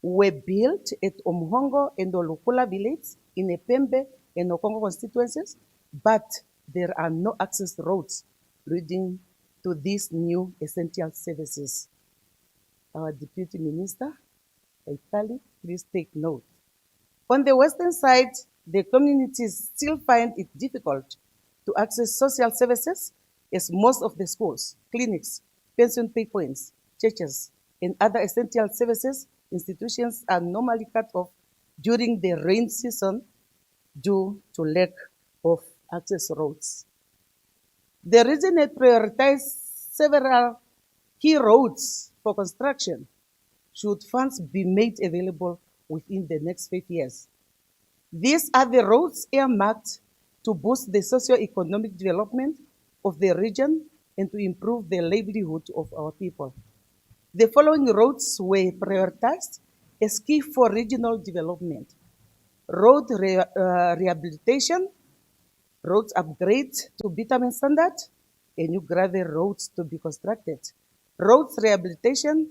were built at Omhongo and Olukula village in Epembe and Okongo constituencies, but there are no access roads leading to these new essential services. Our Deputy Minister, Italy, please take note. On the western side, the communities still find it difficult to access social services, as most of the schools, clinics, pension pay points, churches, and other essential services institutions are normally cut off during the rain season due to lack of access roads. The region had prioritized several key roads for construction should funds be made available within the next 5 years. These are the roads earmarked to boost the socio-economic development of the region and to improve the livelihood of our people. The following roads were prioritized as key for regional development: road rehabilitation, roads upgrade to bitumen standard, a new gravel roads to be constructed. Roads rehabilitation,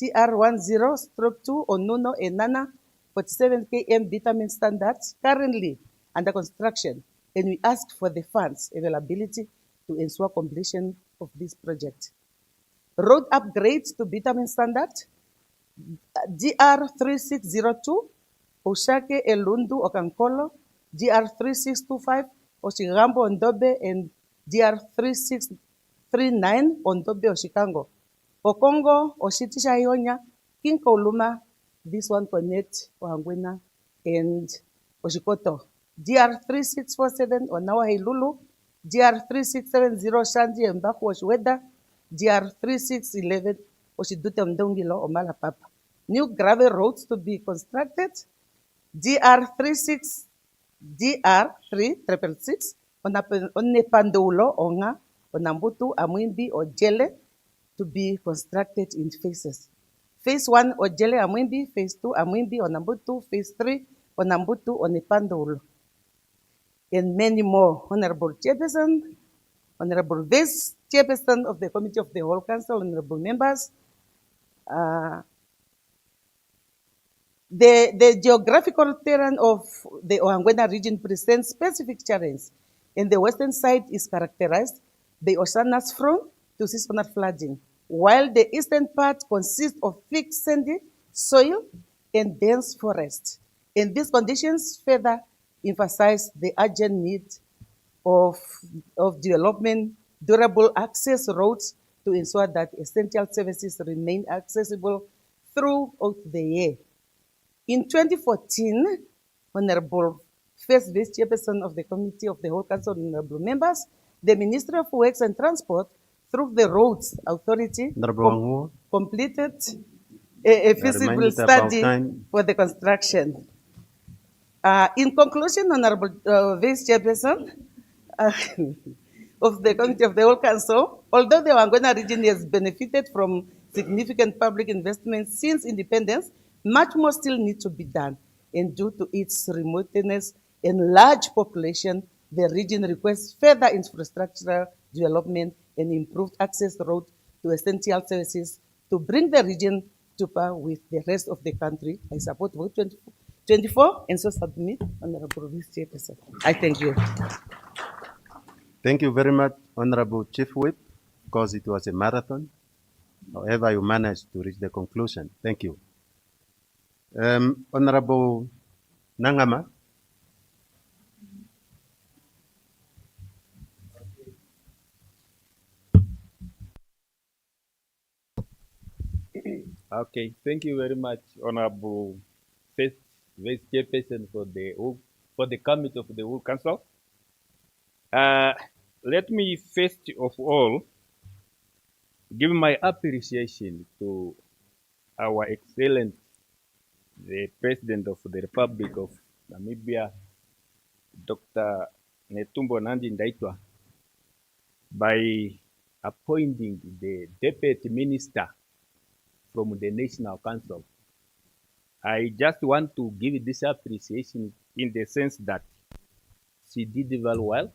TR10/2 Onuno Enana, 47 km vitamin standards, currently under construction, and we ask for the funds availability to ensure completion of this project. Road upgrades to vitamin standard, GR3602, Oshake Elundu Okankolo, GR3625, Oshigambo Ondobe, and GR3639 Ondobe Oshikango. Okongo, Oshitisha Ionya, Kinko Luma, this one connect Ohangwena and Oshikoto. GR3647 Onawa Hilulu, GR3670 Shanji and Baku Oshweda, GR3611 Oshidute Mdongilo Omala Papa. New gravel roads to be constructed, GR36 Onepandoulo Onga Onambutu Amwimbi Ojele to be constructed in phases. Phase 1 Ojele Amwimbi, Phase 2 Amwimbi Onambutu, Phase 3 Onambutu Onepandoulo, and many more. Honorable Chairperson, Honorable Vice Chairperson of the Committee of the Whole Council, honorable members, the geographical terrain of the Ohangwena region presents specific challenges, and the western side is characterized by oceanus front to seasonal flooding, while the eastern part consists of thick sandy soil and dense forest. And these conditions further emphasize the urgent need of development durable access roads to ensure that essential services remain accessible throughout the year. In 2014, Honorable First Vice Chairperson of the Committee of the Whole Council, honorable members, the Ministry of Works and Transport, through the Roads Authority, completed a feasible study for the construction. In conclusion, Honorable Vice Chairperson of the Committee of the Whole Council, although the Ohangwena region has benefited from significant public investment since independence, much more still needs to be done. And due to its remoteness and large population, the region requests further infrastructural development and improved access roads to essential services to bring the region to par with the rest of the country. I support vote 24 and so submit, Honorable Vice Chairperson. I thank you. Thank you very much, Honorable Chief Whip, because it was a marathon. However, you managed to reach the conclusion. Thank you. Honorable Nangama. Okay, thank you very much, Honorable First Vice Chairperson for the Committee of the Whole Council. Let me first of all give my appreciation to our excellent, the President of the Republic of Namibia, Dr. Netumbo Nandi Ndaitwah, by appointing the Deputy Minister from the National Council. I just want to give this appreciation in the sense that she did very well,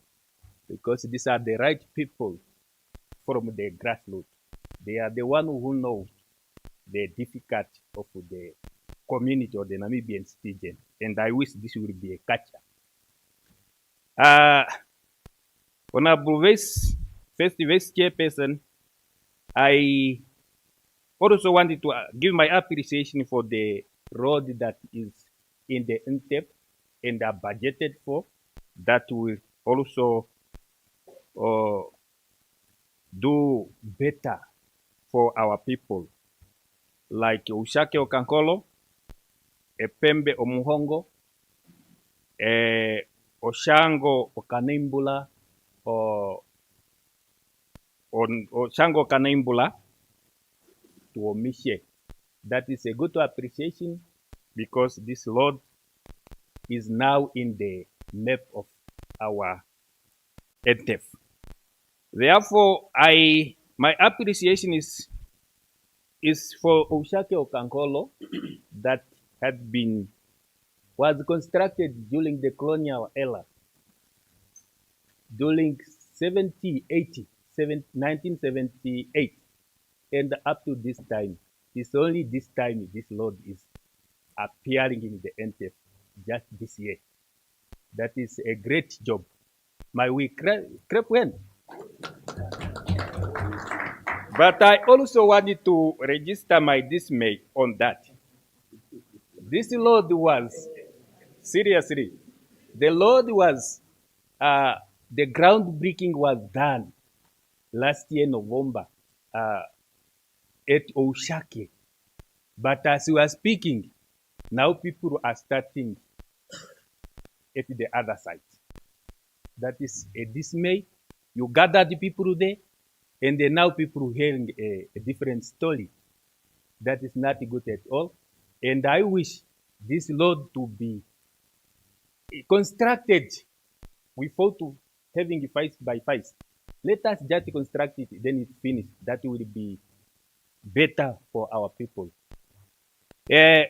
because these are the right people from the grassroots. They are the one who know the difficulty of the community or the Namibian citizen, and I wish this will be a catcher. Honorable First Vice Chairperson, I also wanted to give my appreciation for the road that is in the INTEP and are budgeted for, that will also do better for our people, like Ushake Okankolo, Epembe Omuhongo, Oshango Okanimbula, Oshango Okanimbula to Omishe. That is a good appreciation, because this road is now in the map of our NTF. Therefore, my appreciation is for Oshake Okankolo, that was constructed during the colonial era, during 1780, 1978. And up to this time, it's only this time this road is appearing in the NTF just this year. That is a great job. My we crepe when. But I also wanted to register my dismay on that. This road was, seriously, the road was, the groundbreaking was done last year, November, at Oshake. But as we are speaking, now people are starting at the other side. That is a dismay. You gather the people there, and then now people hearing a different story. That is not good at all. And I wish this road to be constructed without having fights by fights. Let us just construct it, then it's finished. That will be better for our people.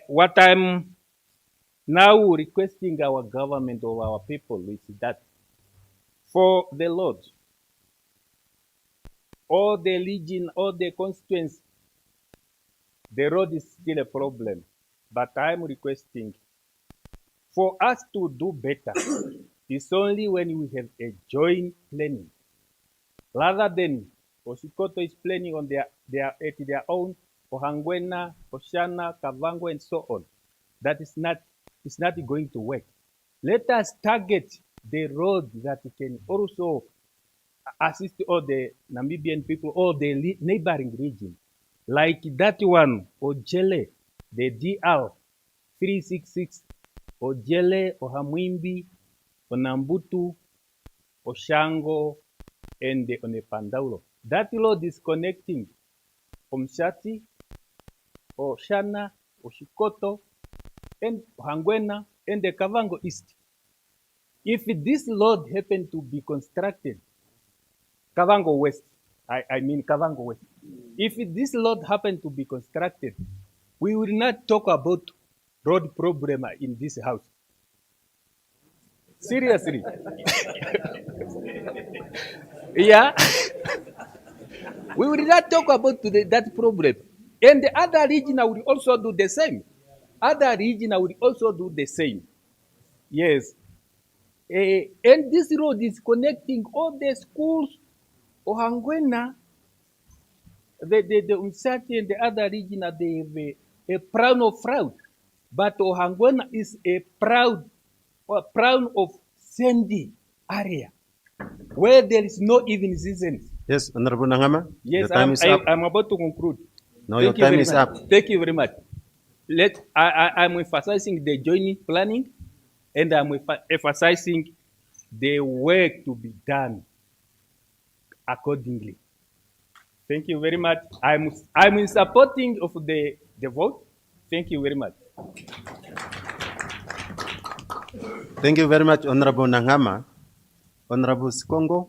What I'm now requesting our government or our people is that for the Lord, all the region, all the constituents, the road is still a problem. But I'm requesting for us to do better. It's only when we have a joint planning, rather than Osikoto is planning on their own, Ohangwena, Oshana, Kavango, and so on. That is not, it's not going to work. Let us target the road that can also assist all the Namibian people, all the neighboring region. Like that one, Ojele, the DR 366, Ojele, Ohamwimbi, Onambutu, Oshango, and the Onepandauro. That road is connecting Omshati, Oshana, Oshikoto, and Ohangwena, and the Kavango East. If this road happened to be constructed, Kavango West, I mean Kavango West. If this road happened to be constructed, we will not talk about road problem in this house. Seriously. Yeah. We will not talk about that problem. And the other region will also do the same. Other region will also do the same. Yes. And this road is connecting all the schools, Ohangwena, the Unsati and the other region, they have a crown of fraud. But Ohangwena is a proud of sandy area where there is no even season. Yes, Honorable Nangama. Yes, your time is up. I'm about to conclude. No, your time is up. Thank you very much. I'm emphasizing the joint planning, and I'm emphasizing the work to be done accordingly. Thank you very much. I'm in supporting of the vote. Thank you very much. Thank you very much, Honorable Nangama. Honorable Sikongo.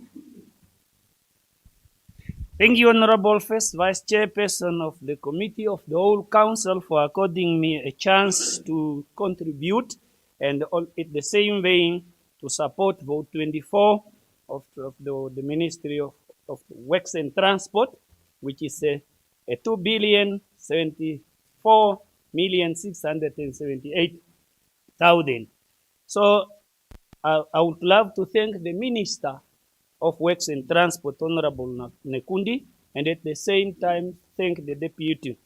Thank you, Honorable First Vice Chairperson of the Committee of the whole Council, for according me a chance to contribute, and at the same vein to support vote 24 of the Ministry of Works and Transport, which is a 2,074,678,000. So I would love to thank the Minister of Works and Transport, Honorable Nekundi, and at the same time thank the Deputy.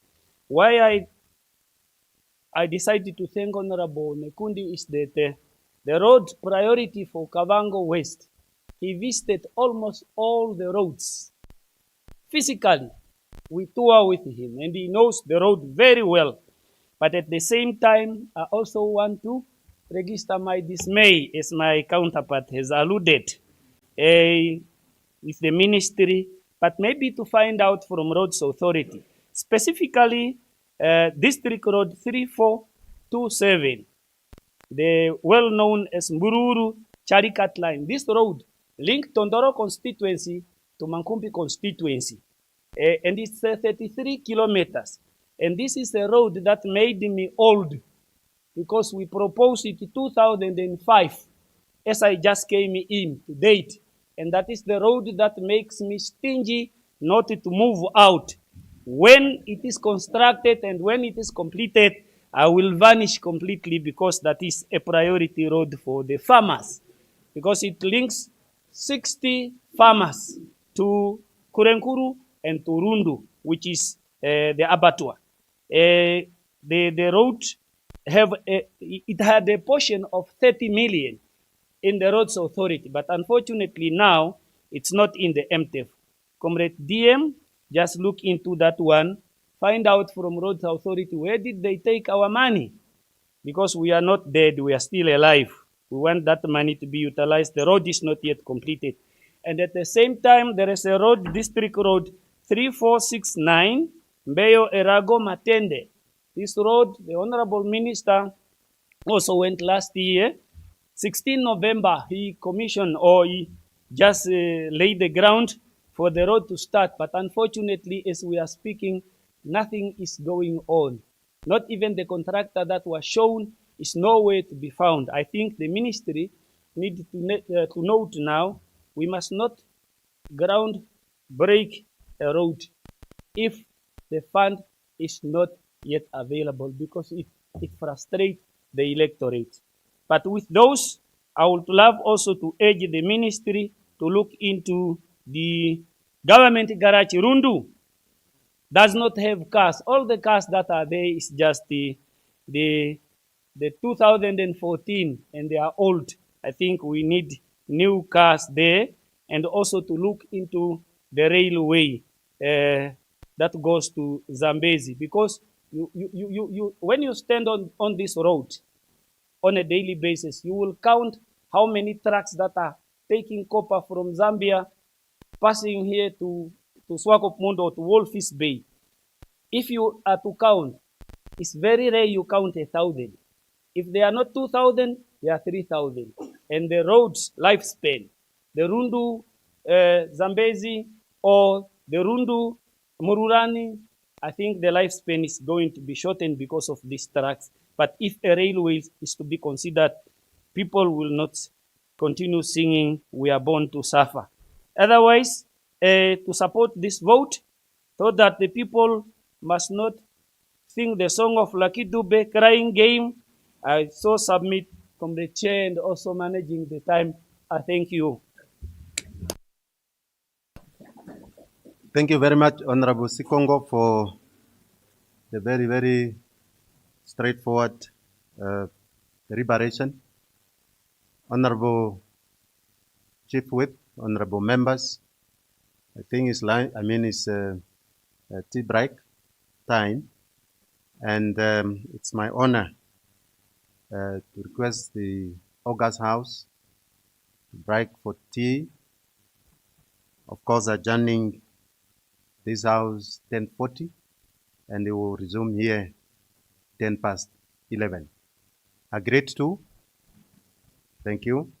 Why I decided to thank Honorable Nekundi is that the road priority for Kavango West, he visited almost all the roads. Physically, we tour with him, and he knows the road very well. But at the same time, I also want to register my dismay, as my counterpart has alluded, with the ministry, but maybe to find out from Roads Authority, specifically District Road 3427, the well-known as Mbururu Charikat line. This road linked Tondoro constituency to Mankumbi constituency, and it's 33 kilometers. And this is a road that made me old, because we proposed it in 2005, as I just came in to date. and that is the road that makes me stingy not to move out. When it is constructed and when it is completed, I will vanish completely because that is a priority road for the farmers, because it links 60 farmers to Kurenkuru and to Rundu, which is the abattoir. The road it had a portion of 30 million in the roads authority, but unfortunately now it's not in the MTF. Comrade DM, just look into that one, find out from roads authority where did they take our money, because we are not dead, we are still alive. We want that money to be utilized. The road is not yet completed. And at the same time, there is a road, District Road 3469, Mbeyo Erago Matende. This road, the Honorable Minister also went last year. 16 November, he commissioned or he just laid the ground for the road to start. But unfortunately, as we are speaking, nothing is going on. Not even the contractor that was shown is nowhere to be found. I think the ministry need to note now, we must not ground break a road if the fund is not yet available, because it frustrates the electorate. But with those, I would love also to urge the ministry to look into the government garage. Rundu does not have cars. All the cars that are there is just the 2014, and they are old. I think we need new cars there, and also to look into the railway that goes to Zambezi, because when you stand on this road on a daily basis, you will count how many trucks that are taking copper from Zambia, passing here to Swakopmund or to Wolfis Bay. If you are to count, it's very rare you count 1,000. If they are not 2,000, they are 3,000. And the road's lifespan, the Rundu Zambezi or the Rundu Mururani, I think the lifespan is going to be shortened because of these trucks. But if a railway is to be considered, people will not continue singing, "We are born to suffer." Otherwise, to support this vote, so that the people must not sing the song of Lucky Dube, crying game, I so submit from the chair and also managing the time. I thank you. Thank you very much, Honorable Sikongo, for the very, very straightforward deliberation. Honorable Chief Whip, honorable members, I think it's tea break time, and it's my honor to request the August House to break for tea. Of course, adjourning this house 10:40, and they will resume here 11:10. Agreed to? Thank you.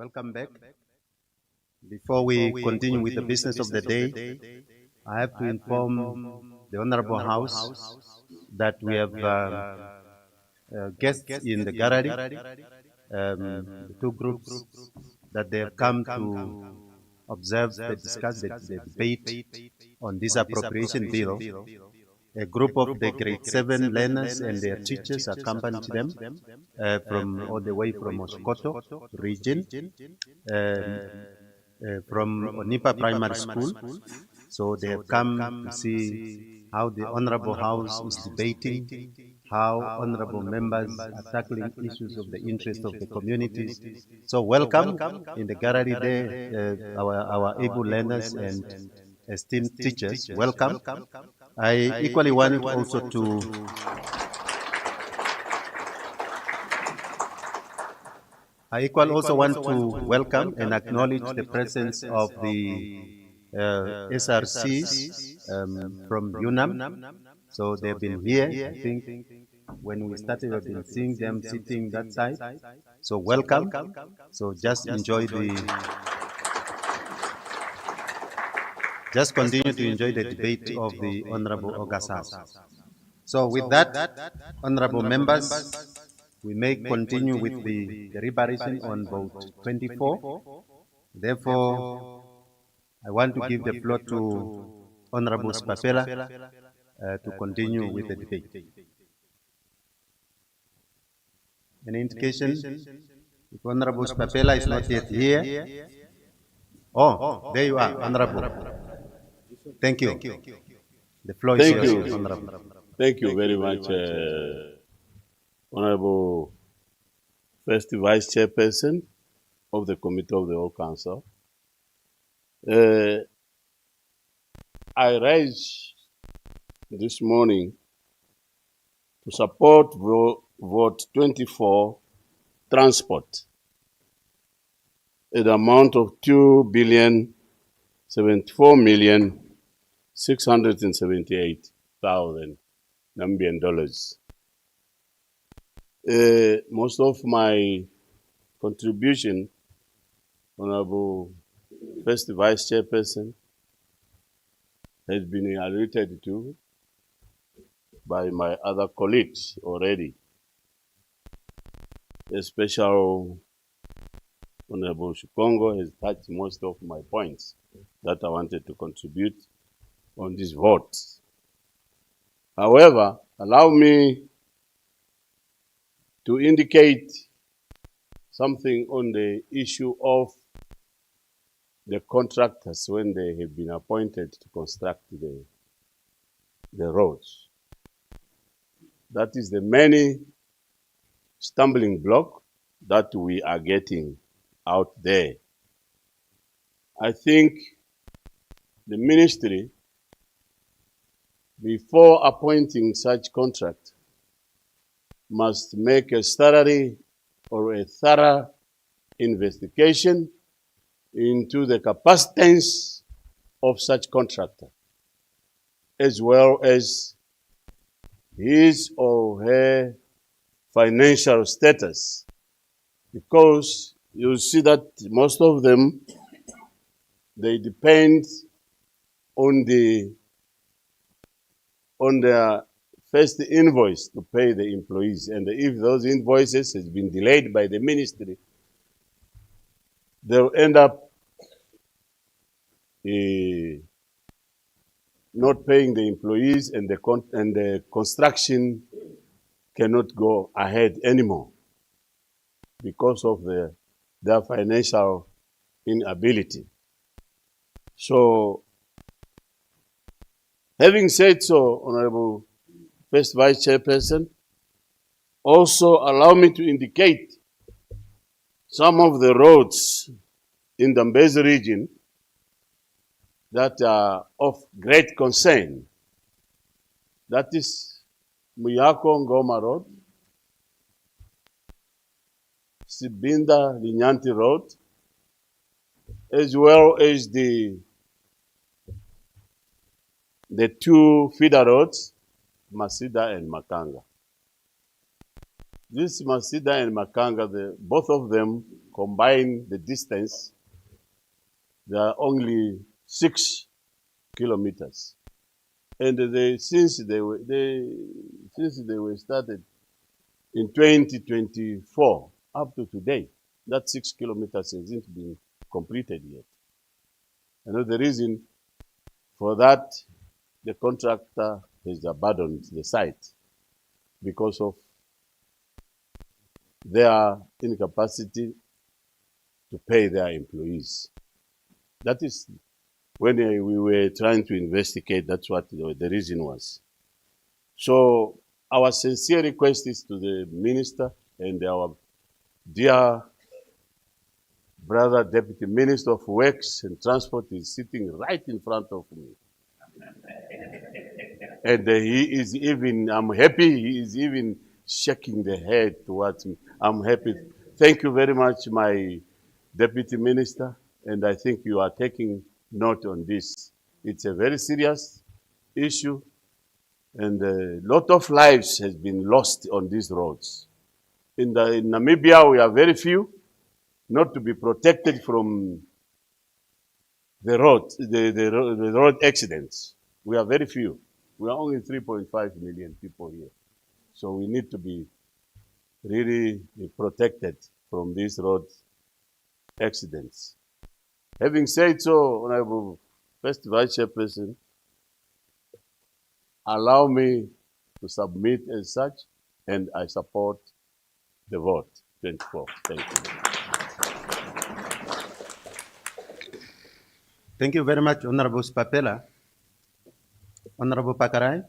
welcome back. Before we continue with the business of the day, I have to inform the Honorable House that we have guests in the gallery, the two groups that they have come to observe, discuss the debate on this appropriation bill. A group of the grade 7 learners and their teachers accompanied them from all the way from Oskoto region, from Onipa Primary School. So they have come to see how the Honorable House is debating, how honorable members are tackling issues of the interest of the communities. So welcome in the gallery there, our able learners and esteemed teachers. Welcome. I equally want also to want to welcome and acknowledge the presence of the SRCs from UNAM. So they've been here. I think when we started, we've been seeing them sitting that side. So welcome. So just enjoy just continue to enjoy the debate of the Honorable August House. So with that, honorable members, we may continue with the deliberation on vote 24. Therefore, I want to give the floor to Honorable Spapela to continue with the debate. Any indication? If Honorable Spapela is not yet here. Oh, there you are, Honorable. Thank you. The floor is yours, Honorable. Thank you very much, Honorable First Vice Chairperson of the Committee of the Whole Council. I rise this morning to support vote 24, transport, an amount of 2,074,678,000 Nambian dollars. Most of my contribution, Honorable First Vice Chairperson, has been alluded to by my other colleagues already. A special Honorable Shukongo has touched most of my points that I wanted to contribute on this vote. However, allow me to indicate something on the issue of the contractors when they have been appointed to construct the roads. That is the many stumbling block that we are getting out there. I think the ministry, before appointing such contract, must make a thorough investigation into the capacities of such contractor, as well as his or her financial status, because you see that most of them, they depend on their first invoice to pay the employees, and if those invoices has been delayed by the ministry, they'll end up not paying the employees, and the construction cannot go ahead anymore because of their financial inability. So, having said so, Honorable First Vice Chairperson, also allow me to indicate some of the roads in the Mbezi region that are of great concern. That is Muyako Ngoma Road, Sibinda Linyanti Road, as well as the two feeder roads, Masida and Makanga. This Masida and Makanga, both of them combine the distance. They are only 6 kilometers, and since they were started in 2024 up to today, that 6 kilometers hasn't been completed yet. I know the reason for that, the contractor has abandoned the site because of their incapacity to pay their employees. That is when we were trying to investigate, that's what the reason was. So our sincere request is to the minister and our dear brother Deputy Minister of Works and Transport is sitting right in front of me. And he is even, I'm happy, he is even shaking the head towards me. I'm happy. Thank you very much, my Deputy Minister, and I think you are taking note on this. It's a very serious issue, and a lot of lives has been lost on these roads. In Namibia, we are very few, not to be protected from the road accidents. We are very few. We are only 3.5 million people here. So we need to be really protected from these road accidents. Having said so, Honorable First Vice Chairperson, allow me to submit as such, and I support the vote. 24. Thank you. Thank you very much, Honorable Papela. Honorable Pakarai.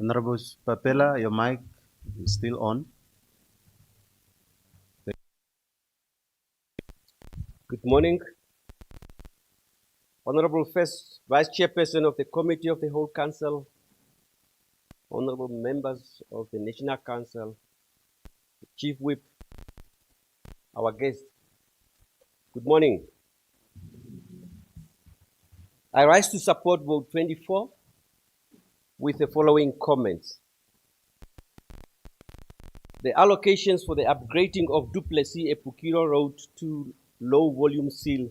Honorable Papela, your mic is still on. Good morning. Honorable First Vice Chairperson of the Committee of the Whole Council, honorable members of the National Council, Chief Whip, our guest. Good morning. I rise to support vote 24 with the following comments. The allocations for the upgrading of Du Plessis-Epukiro Road to low volume seal,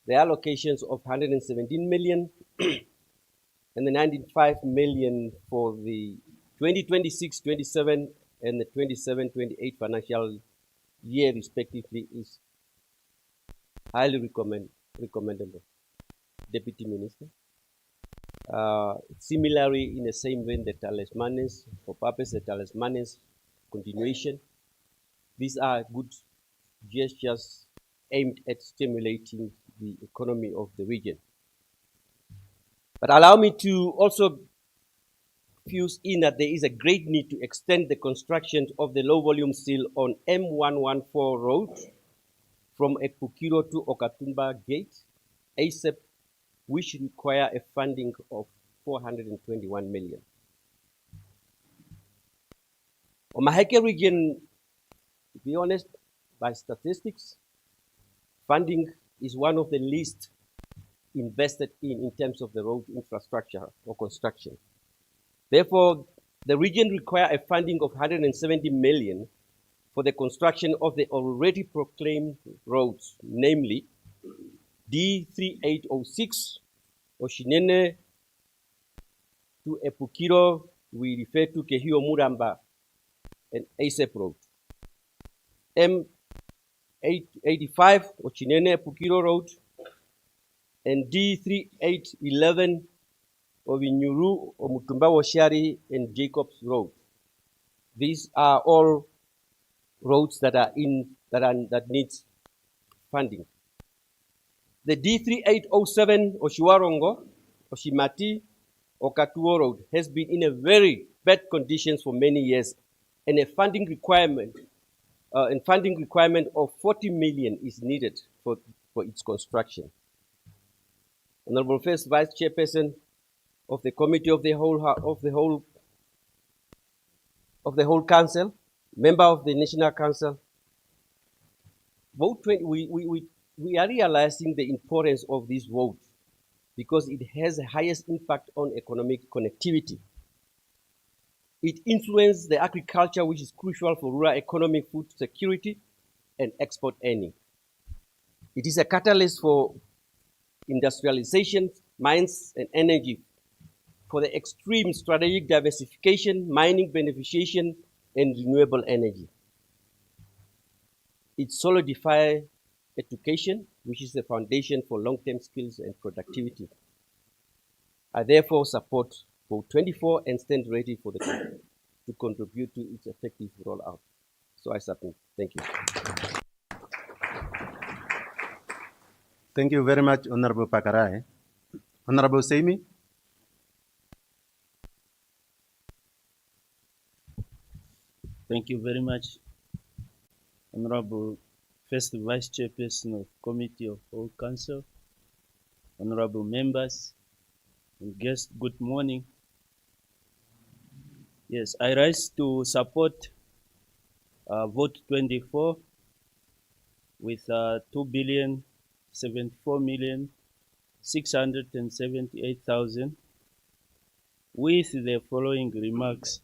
the allocations of 117 million and the 95 million for the 2026-27 and the 27-28 financial year respectively is highly recommendable. Deputy Minister. Similarly, in the same vein, the talismans, for purpose the talismans continuation, these are good gestures aimed at stimulating the economy of the region. But allow me to also fuse in that there is a great need to extend the construction of the low volume seal on M114 road from Epukiro to Okatumba Gate, ASAP, which require a funding of 421 million. On Maheke region, to be honest, by statistics, funding is one of the least invested in terms of the road infrastructure or construction. Therefore, the region requires a funding of 170 million for the construction of the already proclaimed roads, namely D3806, Oshinene to Epukiro, we refer to Kehio Muramba and ASAP Road. M885, Oshinene Epukiro Road, and D3811, Ovinyuru, Omutumba Washari, and Jacobs Road. These are all roads that are that needs funding. The D3807 Oshiwarongo, Oshimati, Okatuo Road has been in a very bad conditions for many years, and a funding requirement of 40 million is needed for its construction. Honorable First Vice Chairperson of the Committee of the Whole Council, member of the National Council, vote 20, we are realizing the importance of this vote because it has the highest impact on economic connectivity. It influences the agriculture, which is crucial for rural economic food security and export earning. It is a catalyst for industrialization, mines, and energy, for the extreme strategic diversification, mining beneficiation, and renewable energy. It solidifies education, which is the foundation for long-term skills and productivity. I therefore support Vote 24 and stand ready for to contribute to its effective rollout. So I submit. Thank you. Thank you very much, Honorable Pakarai. Honorable Seimi. Thank you very much, Honorable First Vice Chairperson of Committee of Whole Council, honorable members and guests, good morning. Yes, I rise to support Vote 24 with 2,074,678,000 with the following remarks.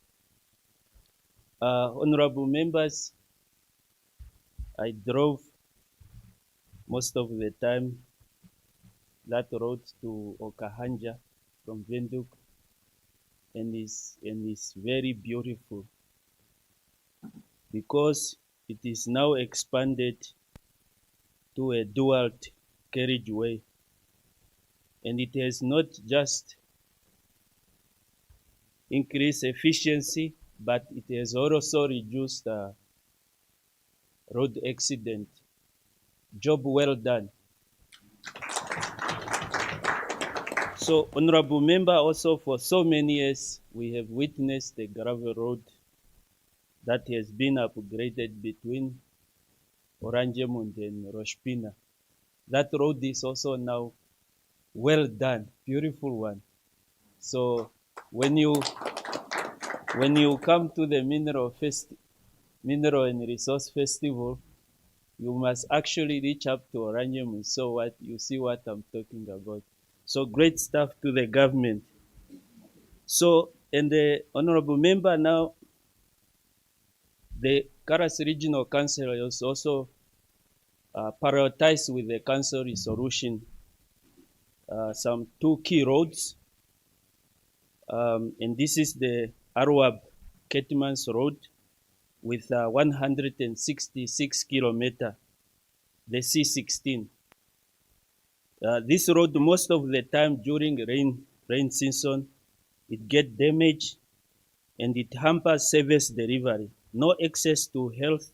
Honorable members, I drove most of the time that road to Okahanja from Windhoek, and is very beautiful because it is now expanded to a dual carriageway, and it has not just increased efficiency, but it has also reduced road accident. Job well done. So, honorable member, also for so many years, we have witnessed the gravel road that has been upgraded between Oranjemund and Roshpina. That road is also now well done, beautiful one. So when you come to the Mineral and Resource Festival, you must actually reach up to Oranjemund, so you see what I'm talking about. So great stuff to the government. So, and the honorable member now, the Karas Regional Council is also prioritized with the council resolution some 2 key roads. And this is the Arwab Ketmans Road with 166 kilometers, the C16. This road, most of the time during rain season, it gets damaged and it hampers service delivery. No access to health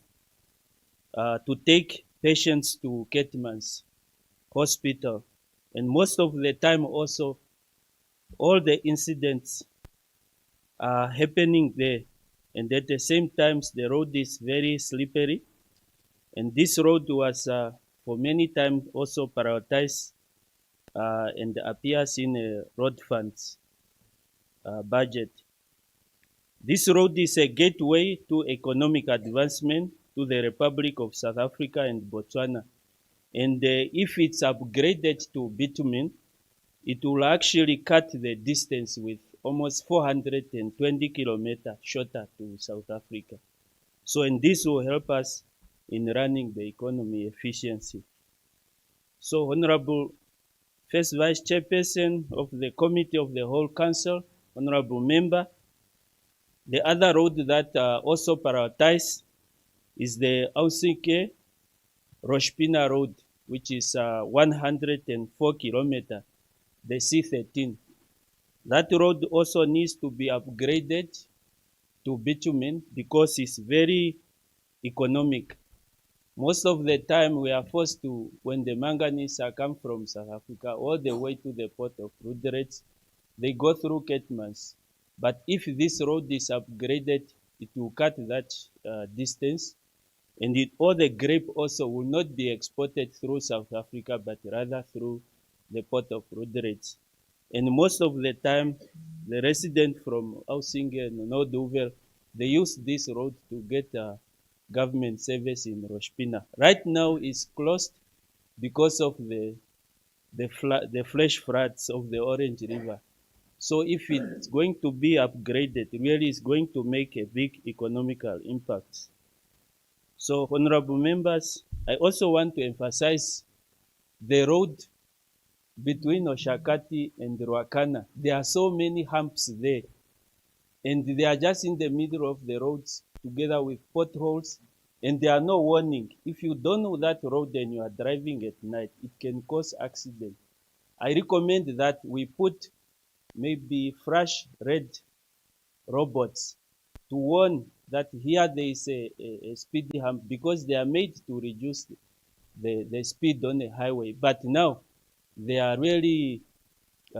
to take patients to Ketmans Hospital. And most of the time also, all the incidents are happening there. And at the same time, the road is very slippery. And this road was for many times also prioritized and appears in a road funds budget. This road is a gateway to economic advancement to the Republic of South Africa and Botswana. And if it's upgraded to bitumen, it will actually cut the distance with almost 420 kilometers shorter to South Africa. So, and this will help us in running the economy efficiency. So, Honorable First Vice Chairperson of the Committee of the Whole Council, Honorable Member, the other road that also prioritized is the Ausike Roshpina Road, which is 104 kilometers, the C13. That road also needs to be upgraded to bitumen because it's very economic. Most of the time we are forced to, when the manganese come from South Africa all the way to the port of Rudrets, they go through Ketmans. But if this road is upgraded, it will cut that distance, and all the grape also will not be exported through South Africa, but rather through the port of Rudrets. And most of the time, the residents from Ausinge and Noduvel, they use this road to get government service in Roshpina. Right now, it's closed because of the the flash floods of the Orange River. So if it's going to be upgraded, really it's going to make a big economical impact. So honorable members, I also want to emphasize the road between Oshakati and Ruakana. There are so many humps there, and they are just in the middle of the roads together with potholes, and there are no warning. If you don't know that road and you are driving at night, it can cause accident. I recommend that we put maybe fresh red robots to warn that here there is a speed hump, because they are made to reduce the speed on the highway. But now they are really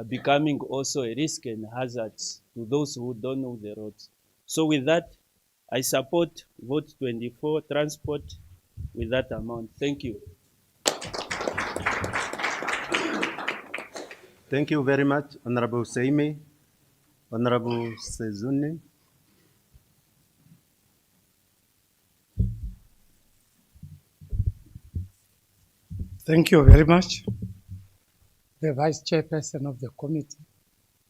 becoming also a risk and hazards to those who don't know the roads. So with that, I support vote 24 transport with that amount. Thank you. Thank you very much, Honorable Seime. Honorable Sezuni. Thank you very much. The Vice Chairperson of the Committee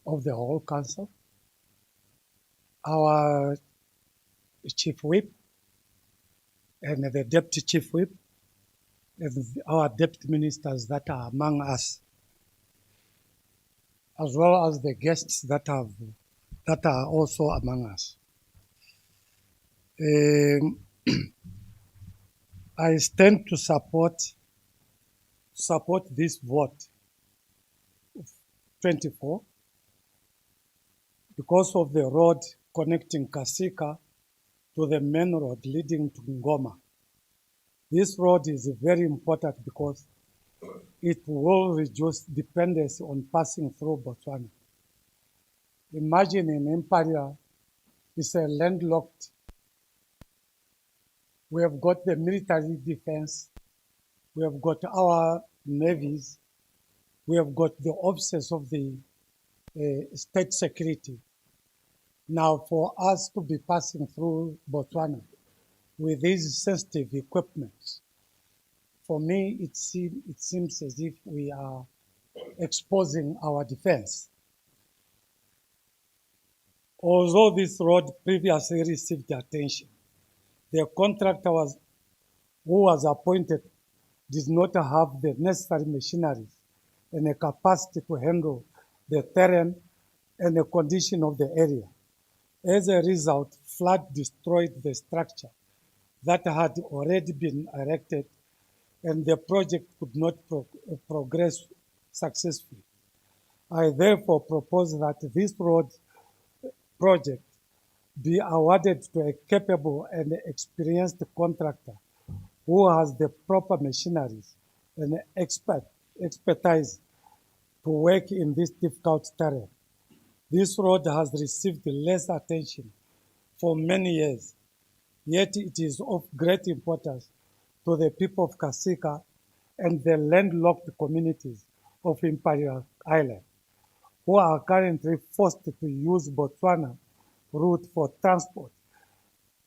of the whole Council, our Chief Whip, and the Deputy Chief Whip, and our Deputy Ministers that are among us, as well as the guests that are also among us. I stand to support this vote of 24 because of the road connecting Kasika to the main road leading to Ngoma. This road is very important because it will reduce dependency on passing through Botswana. Imagine in Empire is a landlocked. We have got the military defense, we have got our navies, we have got the officers of the state security. Now for us to be passing through Botswana with these sensitive equipment, for me it seems as if we are exposing our defense. Although this road previously received attention, the contractor who was appointed did not have the necessary machineries and the capacity to handle the terrain and the condition of the area. As a result, flood destroyed the structure that had already been erected, and the project could not progress successfully. I therefore propose that this road project be awarded to a capable and experienced contractor who has the proper machineries and expertise to work in this difficult terrain. This road has received less attention for many years, yet it is of great importance to the people of Kasika and the landlocked communities of Imperial Island, who are currently forced to use Botswana route for transport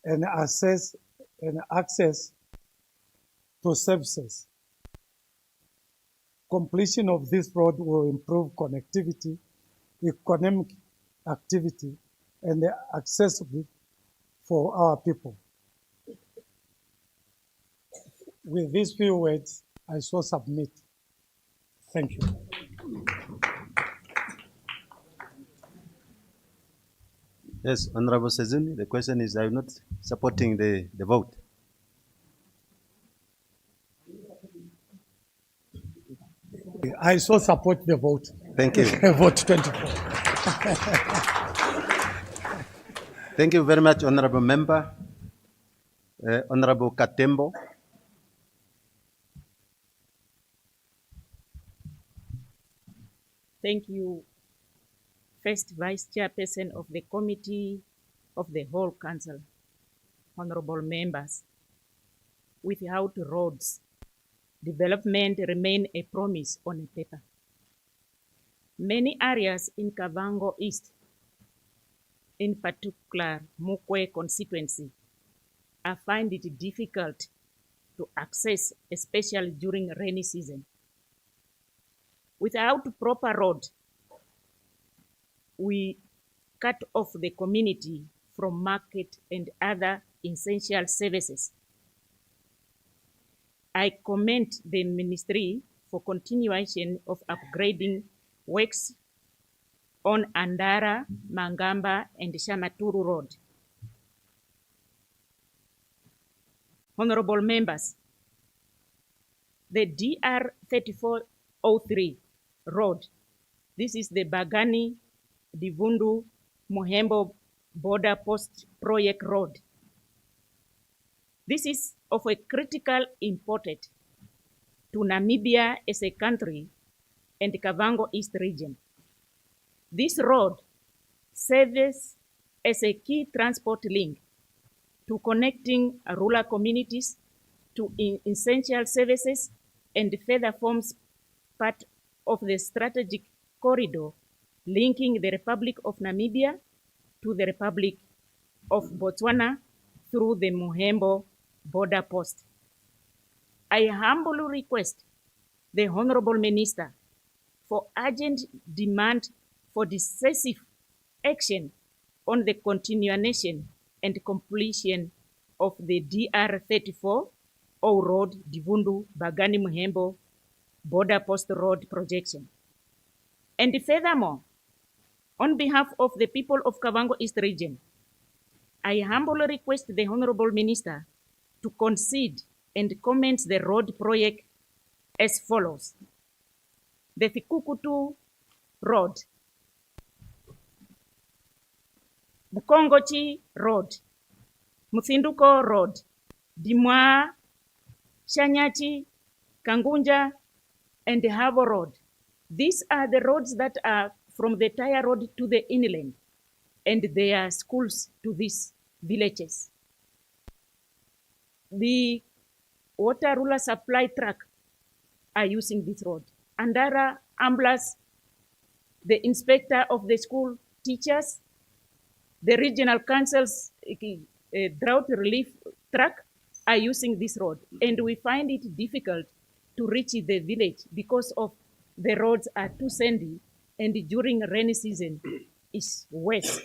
and access to services. Completion of this road will improve connectivity, economic activity, and accessibility for our people. With these few words, I so submit. Thank you. Yes, Honorable Sezuni, the question is, are you not supporting the vote? I so support the vote. Thank you. Vote 24. Thank you very much, Honorable Member. Honorable Katembo. Thank you, First Vice Chairperson of the Committee of the whole Council, honorable members. Without roads, development remains a promise on a paper. Many areas in Kavango East, in particular Mukwe constituency, I find it difficult to access, especially during rainy season. Without proper road, we cut off the community from market and other essential services. I commend the ministry for continuation of upgrading works on Andara, Mangamba, and Shamaturu Road. Honorable members, the DR 3403 road, this is the Bagani, Divundu, Muhembo border post project road. This is of a critical importance to Namibia as a country and Kavango East region. This road serves as a key transport link to connecting rural communities to essential services and further forms part of the strategic corridor linking the Republic of Namibia to the Republic of Botswana through the Muhembo border post. I humbly request the Honorable Minister for urgent demand for decisive action on the continuation and completion of the DR 34 O Road Divundu Bagani Muhembo border post road projection. And furthermore, on behalf of the people of Kavango East region, I humbly request the Honorable Minister to concede and comment the road project as follows. The Fikukutu Road, Mkongochi Road, Muthinduko Road, Dimwa, Shanyachi, Kangunja, and Havo Road. These are the roads that are from the Tire Road to the inland, and there are schools to these villages. The water ruler supply truck are using this road. Andara, Amblas, the inspector of the school teachers, the regional council's drought relief truck are using this road. And we find it difficult to reach the village because of the roads are too sandy, and during rainy season is worse.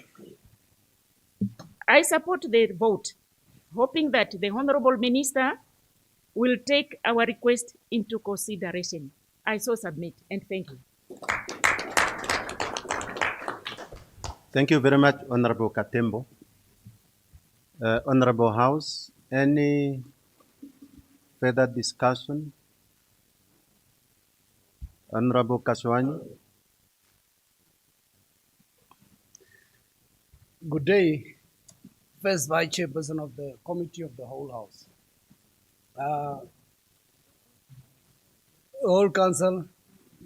I support the vote, hoping that the Honorable Minister will take our request into consideration. I so submit, and thank you. Thank you very much, Honorable Katembo. Honorable House, any further discussion? Honorable Kaswani. Good day, first Vice Chairperson of the Committee of the Whole House. Whole Council,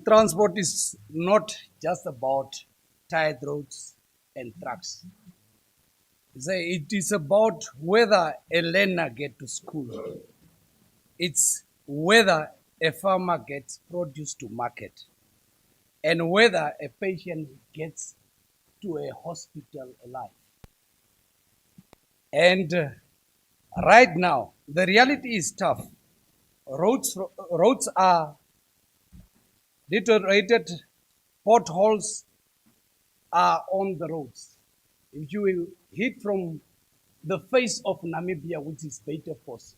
transport is not just about tired roads and trucks. It is about whether a learner gets to school. It's whether a farmer gets produce to market, and whether a patient gets to a hospital alive. And right now, the reality is tough. Roads are deteriorated, potholes are on the roads. If you will hit from the face of Namibia, which is Beitefos,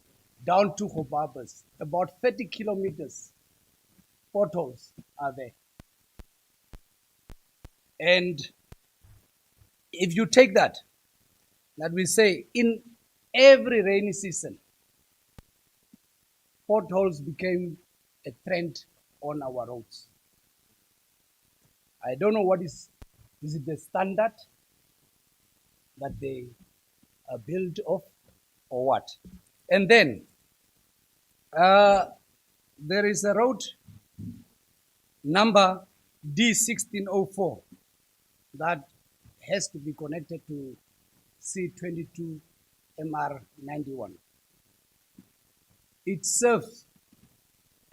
down to Hobabas, about 30 kilometers, potholes are there. And if you take that we say in every rainy season, potholes became a trend on our roads. I don't know what is it the standard that they are built of or what? And then there is a road number D1604 that has to be connected to C22 MR91. It serves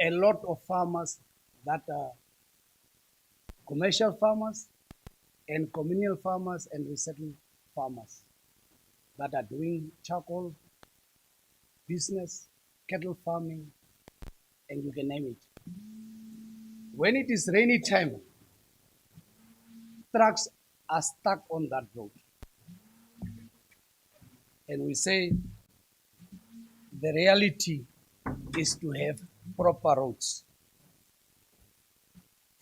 a lot of farmers that are commercial farmers and communal farmers and resettled farmers that are doing charcoal business, cattle farming, and you can name it. When it is rainy time, trucks are stuck on that road. And we say the reality is to have proper roads.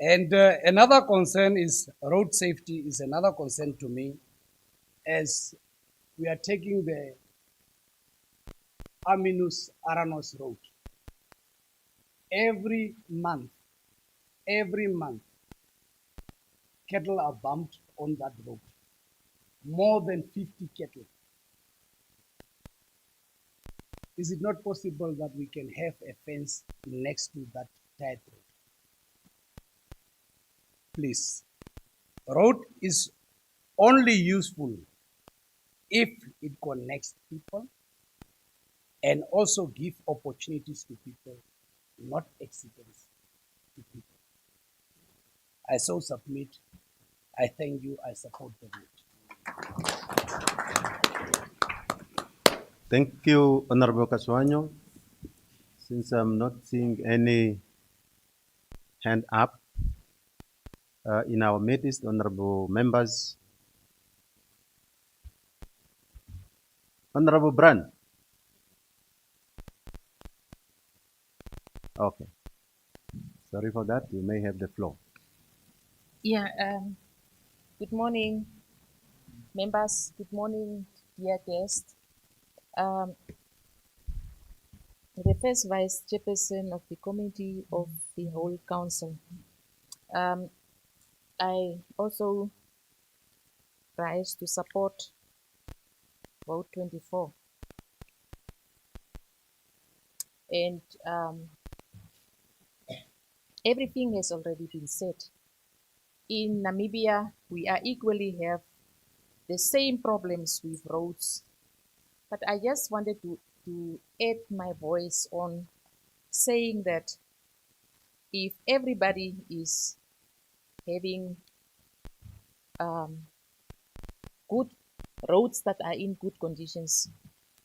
And another concern is road safety is another concern to me, as we are taking the Aminus Aranos road. Every month, cattle are bumped on that road. More than 50 cattle. Is it not possible that we can have a fence next to that tight road? Please. Road is only useful if it connects people and also give opportunities to people, not accidents to people. I so submit. I thank you. I support the vote. Thank you, Honorable Kaswanyo. Since I'm not seeing any hand up in our midst, honorable members, Honorable Brand. Okay. Sorry for that. You may have the floor. Yeah, good morning, members. Good morning, dear guests. The first vice chairperson of the committee of the whole council. I also rise to support vote 24. And everything has already been said. In Namibia, we are equally have the same problems with roads. But I just wanted to add my voice on saying that if everybody is having good roads that are in good conditions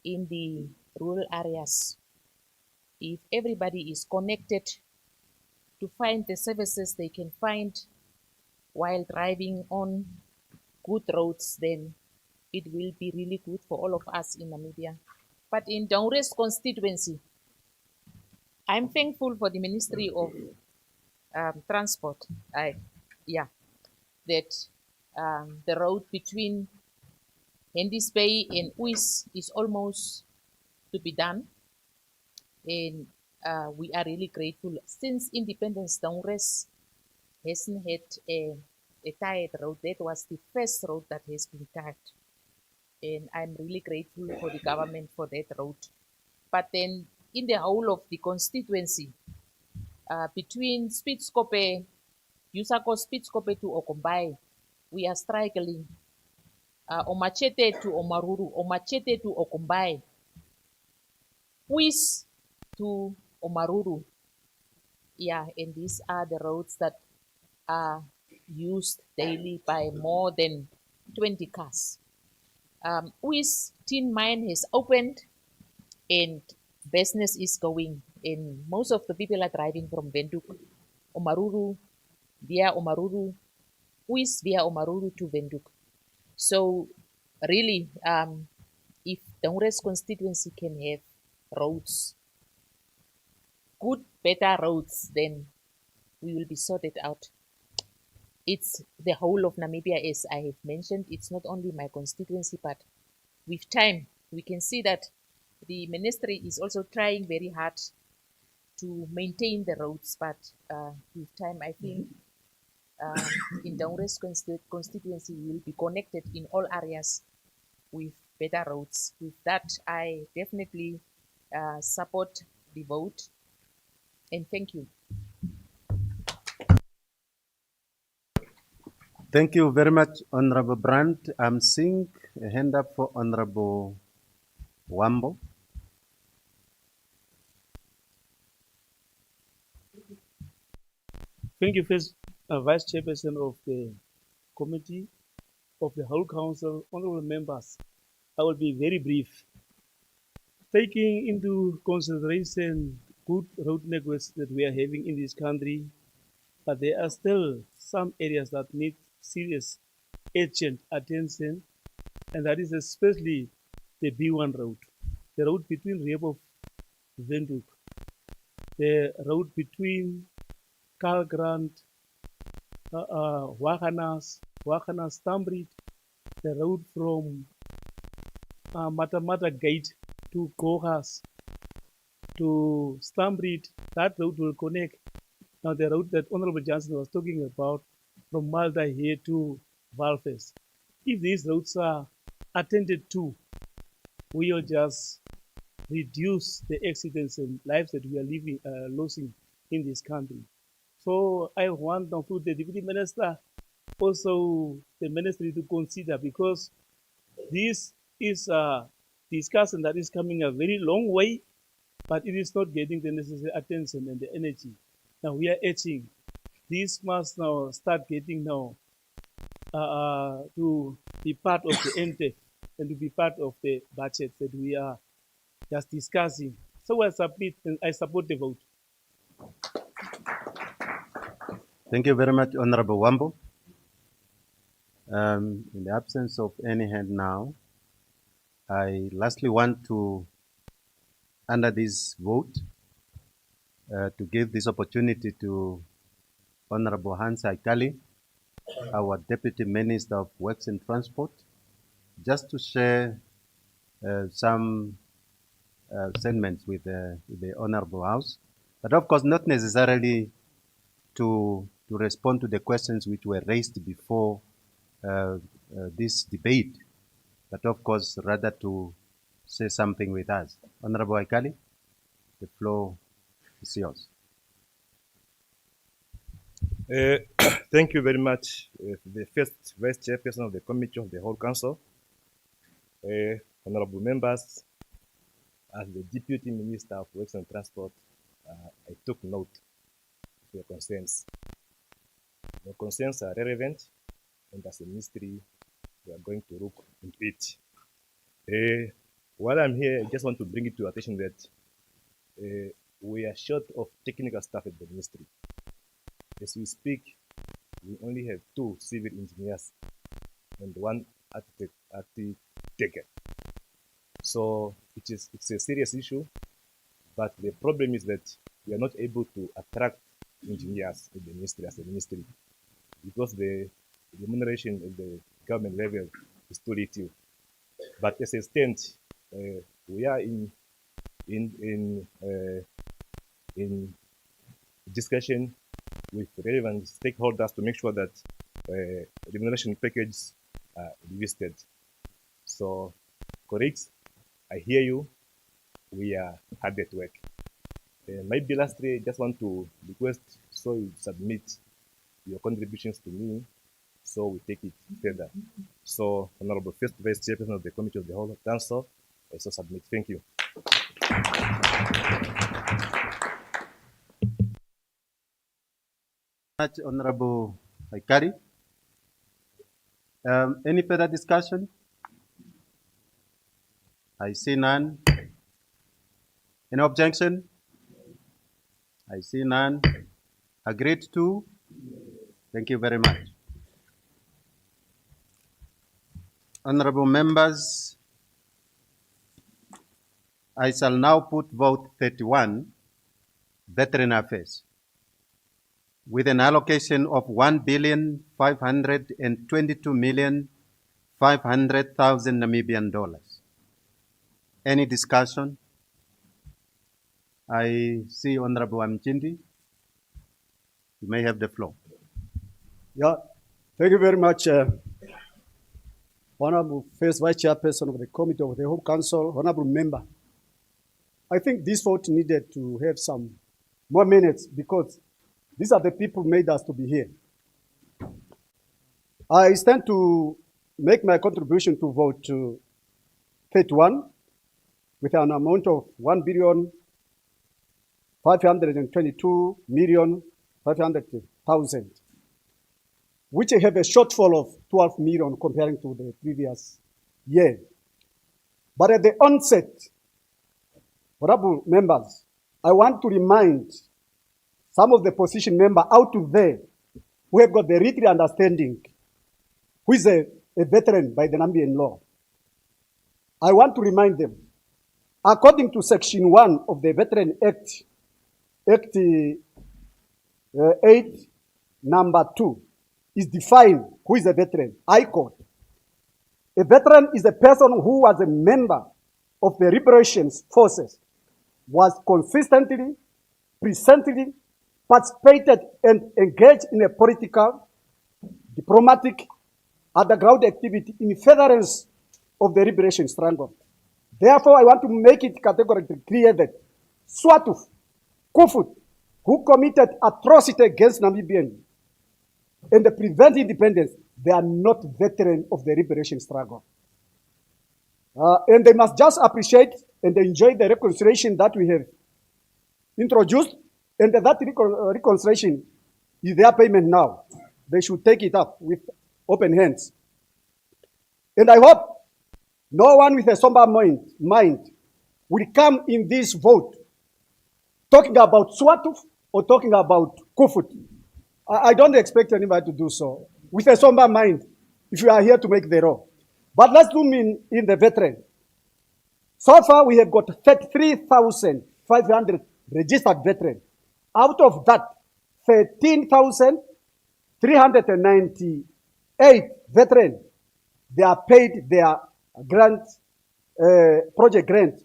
in the rural areas, if everybody is connected to find the services they can find while driving on good roads, then it will be really good for all of us in Namibia. But in Daunre's constituency, I'm thankful for the Ministry of Transport. That the road between Hendy's Bay and Uis is almost to be done. And we are really grateful. Since independence, Daunres hasn't had a tired road. That was the first road that has been tired. And I'm really grateful for the government for that road. But then in the whole of the constituency, between Spitskope, Yusako Spitskope to Okombai, we are struggling. Omachete to Omaruru, Omachete to Okombai, Puis to Omaruru. Yeah, and these are the roads that are used daily by more than 20 cars. Puis Tin Mine has opened and business is going, and most of the people are driving from Windhoek, Omaruru, via Omaruru, Puis via Omaruru to Windhoek. So really, if Daunre's constituency can have roads, good, better roads, then we will be sorted out. It's the whole of Namibia, as I have mentioned. It's not only my constituency, but with time, we can see that the ministry is also trying very hard to maintain the roads, but with time, I think in Daunre's constituency, we will be connected in all areas with better roads. With that, I definitely support the vote, and thank you. Thank you very much, Honorable Brandt. I'm seeing a hand up for Honorable Wambo. Thank you, First Vice Chairperson of the Committee of the whole Council, honorable members. I will be very brief. Taking into consideration good road networks that we are having in this country, but there are still some areas that need serious, urgent attention, and that is especially the B1 road, the road between Rebo Windhoek, the road between Kalgrand, Waganas, Stambridge, the road from Matamata Gate to Gogas to Stambridge. That road will connect. Now the road that Honorable Johnson was talking about from Malta here to Valfes. If these roads are attended to, we will just reduce the accidents and lives that we are losing in this country. So I want to put the Deputy Minister, also the Ministry to consider, because this is a discussion that is coming a very long way, but it is not getting the necessary attention and the energy. Now we are urging this must now start getting now to be part of the NTEF and to be part of the budget that we are just discussing. So I submit and I support the vote. Thank you very much, Honorable Wambo. In the absence of any hand now, I lastly want to, under this vote, to give this opportunity to Honorable Hans Aikali, our Deputy Minister of Works and Transport, just to share some sentiments with the Honorable House, but of course not necessarily to respond to the questions which were raised before this debate, but of course rather to say something with us. Honorable Aikali, the floor is yours. Thank you very much, the first Vice Chairperson of the Committee of the Whole Council, honorable members. As the Deputy Minister of Works and Transport, I took note of your concerns. Your concerns are relevant, and as a ministry, we are going to look into it. While I'm here, I just want to bring it to your attention that we are short of technical staff at the ministry. As we speak, we only have 2 civil engineers and 1 architect. So it's a serious issue, but the problem is that we are not able to attract engineers at the ministry as a ministry because the remuneration at the government level is too little. But as a stand, we are in discussion with relevant stakeholders to make sure that remuneration packages are listed. So, colleagues, I hear you. We are hard at work. Maybe lastly, I just want to request so you submit your contributions to me so we take it further. So, Honorable First Vice Chairperson of the Committee of the Whole Council, I so submit. Thank you. Much, Honorable Aikari. Any further discussion? I see none. Any objection? I see none. Agreed to? Thank you very much. Honorable members, I shall now put vote 31, Veteran Affairs, with an allocation of 1,522,500,000 Namibian dollars. Any discussion? I see Honorable Amchindi. You may have the floor. Yeah, thank you very much, Honorable First Vice Chairperson of the Committee of the Whole Council, Honorable Member. I think this vote needed to have some more minutes because these are the people who made us to be here. I stand to make my contribution to vote 31 with an amount of 1,522,500,000, which have a shortfall of 12 million comparing to the previous year. But at the onset, honorable members, I want to remind some of the position member out there who have got the written understanding, who is a veteran by the Nambian law. I want to remind them, according to Section 1 of the Veteran Act, Act 8, number 2, is defined who is a veteran. I quote, a veteran is a person who was a member of the liberation forces, was consistently, presently participated and engaged in a political, diplomatic, underground activity in furtherance of the liberation struggle. Therefore, I want to make it categorically clear that Swatuf, Kufut, who committed atrocity against Namibian and the prevent independence, they are not veterans of the liberation struggle. And they must just appreciate and enjoy the reconciliation that we have introduced, and that reconciliation is their payment now. They should take it up with open hands. And I hope no one with a somber mind will come in this vote talking about Swatuf or talking about Kufut. I don't expect anybody to do so with a somber mind if you are here to make the law. But let's zoom in the veteran. So far, we have got 33,500 registered veterans. Out of that, 13,398 veterans, they are paid their grant, project grant,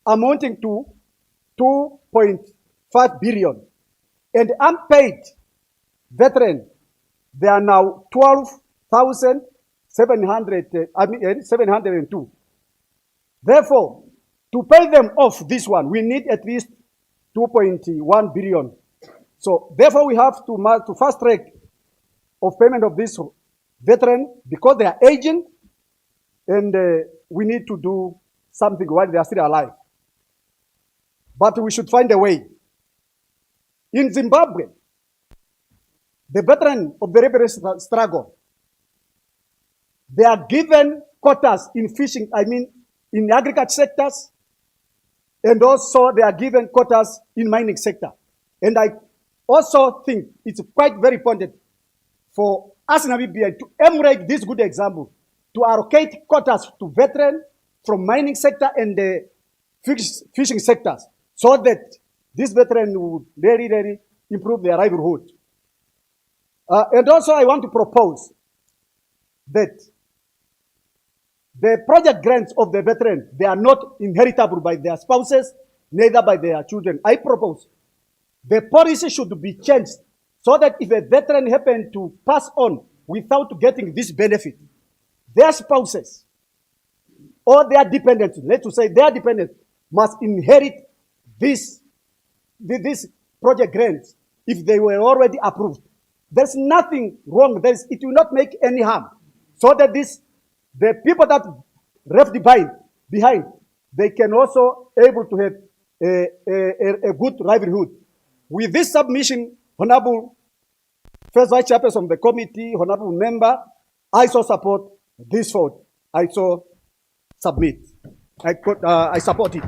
amounting to 2.5 billion. And unpaid veterans, they are now 12,702. Therefore, to pay them off this one, we need at least 2.1 billion. So therefore, we have to fast track of payment of this veteran because they are aging, and we need to do something while they are still alive. But we should find a way. In Zimbabwe, the veteran of the liberation struggle, they are given quotas in fishing, in agriculture sectors, and also they are given quotas in mining sector. And I also think it's quite very important for us in Namibia to emulate this good example, to allocate quotas to veterans from mining sector and the fishing sectors, so that this veteran would really improve their livelihood. And also I want to propose that the project grants of the veteran, they are not inheritable by their spouses, neither by their children. I propose the policy should be changed so that if a veteran happens to pass on without getting this benefit, their spouses or their dependents, let's say their dependents, must inherit this project grants if they were already approved. There's nothing wrong. It will not make any harm. So that the people that left behind, they can also able to have a good livelihood. With this submission, Honorable First Vice Chairperson of the committee, Honorable Member, I so support this vote. I so submit. I support it.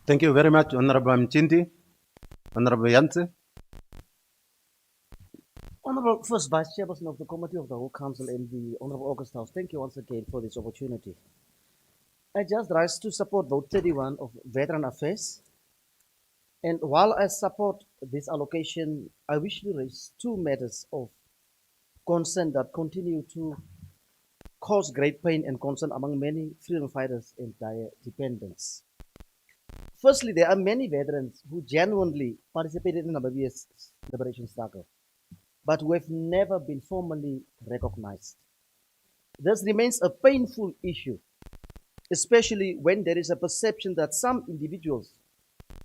Thank you very much, Honorable Mchindi. Honorable Yance. Honorable First Vice Chairperson of the Committee of the Whole Council and the Honorable August House, thank you once again for this opportunity. I just rise to support vote 31 of Veteran Affairs. And while I support this allocation, I wish to raise two matters of concern that continue to cause great pain and concern among many freedom fighters and their dependents. Firstly, there are many veterans who genuinely participated in Namibia's liberation struggle, but who have never been formally recognized. This remains a painful issue, especially when there is a perception that some individuals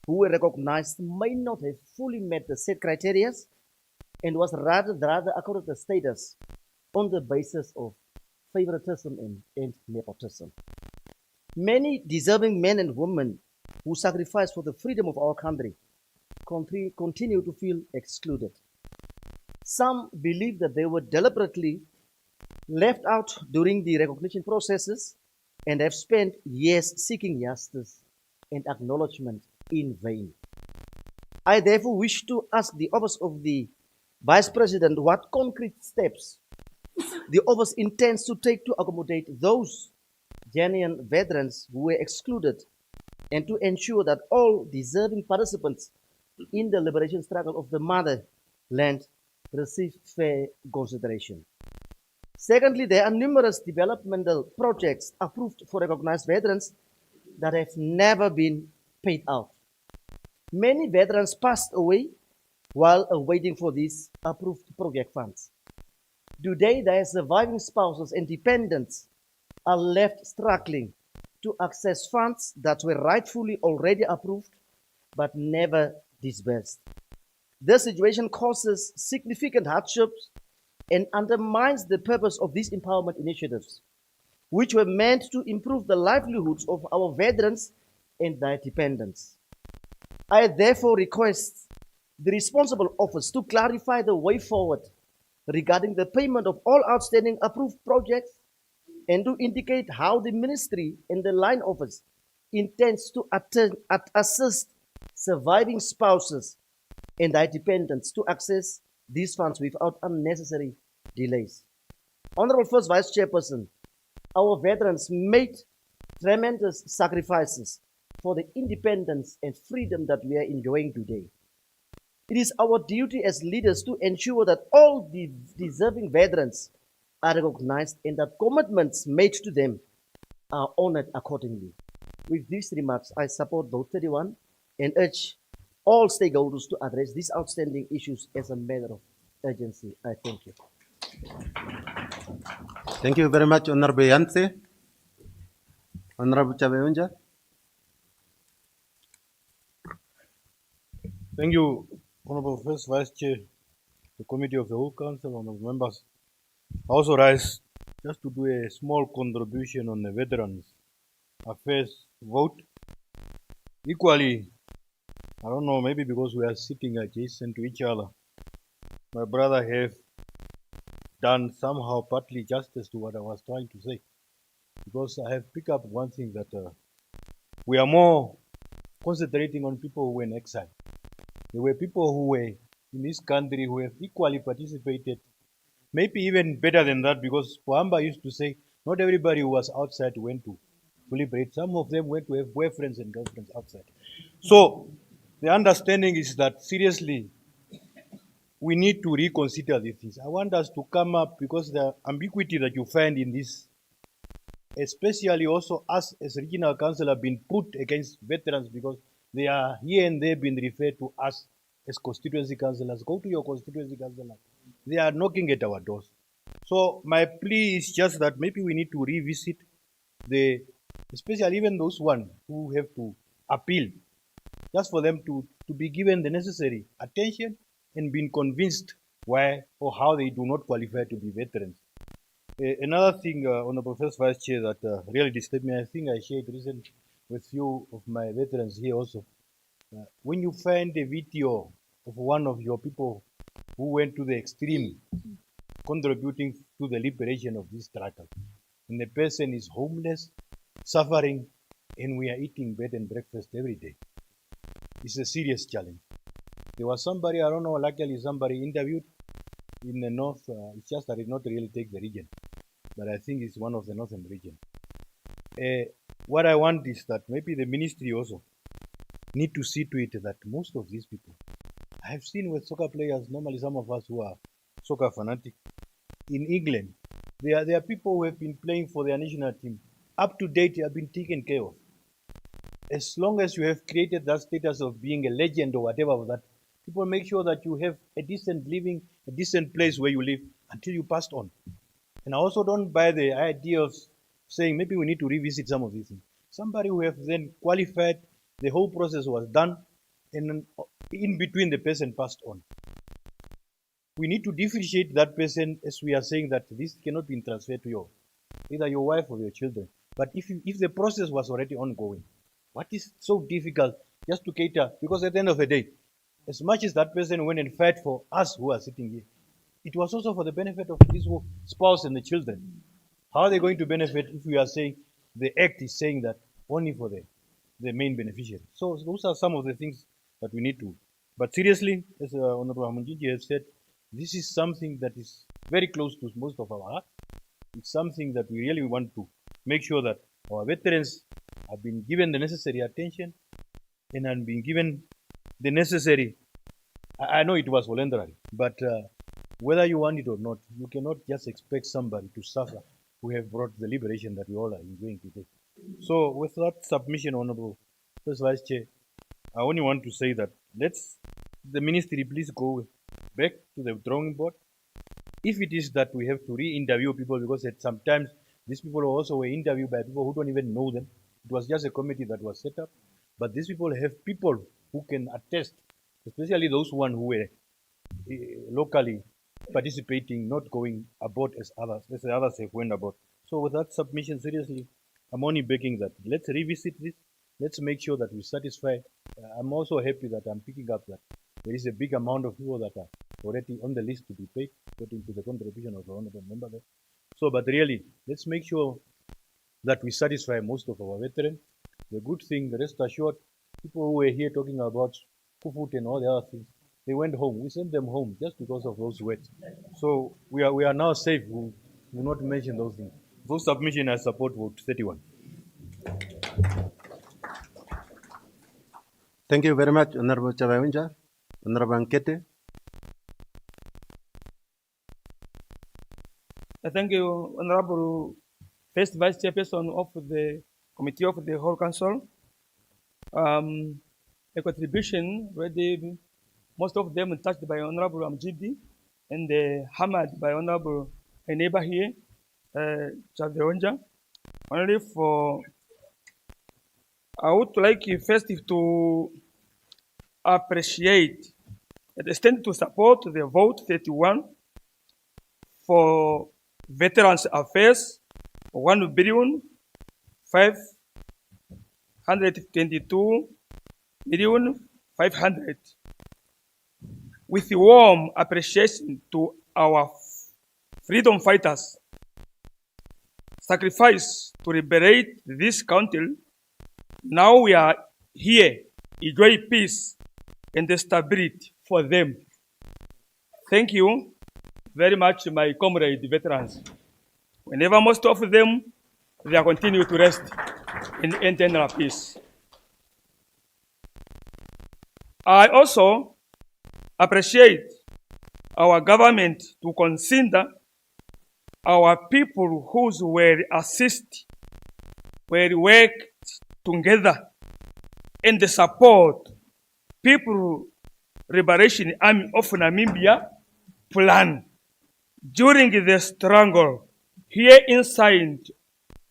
who were recognized may not have fully met the set criteria and was rather accorded the status on the basis of favoritism and nepotism. Many deserving men and women who sacrificed for the freedom of our country continue to feel excluded. Some believe that they were deliberately left out during the recognition processes and have spent years seeking justice and acknowledgement in vain. I therefore wish to ask the office of the Vice President what concrete steps the office intends to take to accommodate those genuine veterans who were excluded and to ensure that all deserving participants in the liberation struggle of the motherland receive fair consideration. Secondly, there are numerous developmental projects approved for recognized veterans that have never been paid out. Many veterans passed away while awaiting for these approved project funds. Today, their surviving spouses and dependents are left struggling to access funds that were rightfully already approved but never disbursed. This situation causes significant hardships and undermines the purpose of these empowerment initiatives, which were meant to improve the livelihoods of our veterans and their dependents. I therefore request the responsible office to clarify the way forward regarding the payment of all outstanding approved projects and to indicate how the ministry and the line office intends to assist surviving spouses and their dependents to access these funds without unnecessary delays. Honorable First Vice Chairperson, our veterans made tremendous sacrifices for the independence and freedom that we are enjoying today. It is our duty as leaders to ensure that all the deserving veterans are recognized and that commitments made to them are honored accordingly. With these remarks, I support Vote 31 and urge all stakeholders to address these outstanding issues as a matter of urgency. I thank you. Thank you very much, Honorable Yantse. Honorable Chabeunja. Thank you, Honorable First Vice Chair, the Committee of the Whole Council, honorable members. I also rise just to do a small contribution on the Veterans Affairs vote. Equally, I don't know, maybe because we are sitting adjacent to each other, my brother have done somehow partly justice to what I was trying to say. Because I have picked up one thing that we are more concentrating on people who were in exile. There were people who were in this country who have equally participated, maybe even better than that, because Pohamba used to say, not everybody who was outside went to liberate. Some of them went to have boyfriends and girlfriends outside. So the understanding is that seriously, we need to reconsider these things. I want us to come up, because the ambiguity that you find in this, especially also us as regional council have been put against veterans because they are here and there been referred to us as constituency councillors. Go to your constituency councillor. They are knocking at our doors. So my plea is just that maybe we need to revisit especially even those ones who have to appeal, just for them to be given the necessary attention and being convinced why or how they do not qualify to be veterans. Another thing, Honorable First Vice Chair, that really disturbed me, I think I shared recently with few of my veterans here also. When you find a video of one of your people who went to the extreme, contributing to the liberation of this struggle, and the person is homeless, suffering, and we are eating bed and breakfast every day, it's a serious challenge. There was somebody, I don't know, luckily somebody interviewed in the north. It's just that it did not really take the region, but I think it's one of the northern region. What I want is that maybe the ministry also need to see to it that most of these people, I have seen with soccer players, normally some of us who are soccer fanatics, in England, there are people who have been playing for their national team. Up to date, they have been taken care of. As long as you have created that status of being a legend or whatever of that, people make sure that you have a decent living, a decent place where you live until you passed on. And I also don't buy the idea of saying maybe we need to revisit some of these things. Somebody who have then qualified, the whole process was done, and in between the person passed on. We need to differentiate that person, as we are saying that this cannot be transferred to either your wife or your children. But if the process was already ongoing, what is so difficult just to cater? Because at the end of the day, as much as that person went and fought for us who are sitting here, it was also for the benefit of his spouse and the children. How are they going to benefit if we are saying the act is saying that only for the main beneficiary? So those are some of the things that we need to But seriously, as Honorable Hamunjiji has said, this is something that is very close to most of our heart. It's something that we really want to make sure that our veterans have been given the necessary attention and have been given the necessary. I know it was voluntary, but whether you want it or not, you cannot just expect somebody to suffer who have brought the liberation that we all are enjoying today. So, with that submission, Honorable First Vice Chair, I only want to say that let's the ministry please go back to the drawing board. If it is that we have to re-interview people, because at sometimes these people also were interviewed by people who don't even know them. It was just a committee that was set up, but these people have people who can attest, especially those who were locally participating, not going about as the others have went about. So with that submission, seriously, I'm only begging that let's revisit this. Let's make sure that we satisfy. I'm also happy that I'm picking up that there is a big amount of people that are already on the list to be paid, according to the contribution of the honorable member there. So, but really, let's make sure that we satisfy most of our veterans. The good thing, rest assured, people who were here talking about Kufut and all the other things, they went home. We sent them home just because of those words. So we are now safe. We will not mention those things. Those submission I support vote 31. Thank you very much, Honorable Chavawinja. Honorable Nkete. Thank you, Honorable First Vice Chairperson of the Committee of the Whole Council. A contribution already, most of them touched by Honorable Amjidi and hammered by Honorable a neighbor here, Chavionja. Only for, I would like first to appreciate and extend to support the vote 31 for Veterans Affairs, 1,522,500,000, with warm appreciation to our freedom fighters' sacrifice to liberate this country. Now we are here, enjoy peace and stability for them. Thank you very much, my comrade veterans. Whenever most of them, they continue to rest in internal peace. I also appreciate our government to consider our people who were assist, were worked together and support People Liberation Army of Namibia plan during the struggle here inside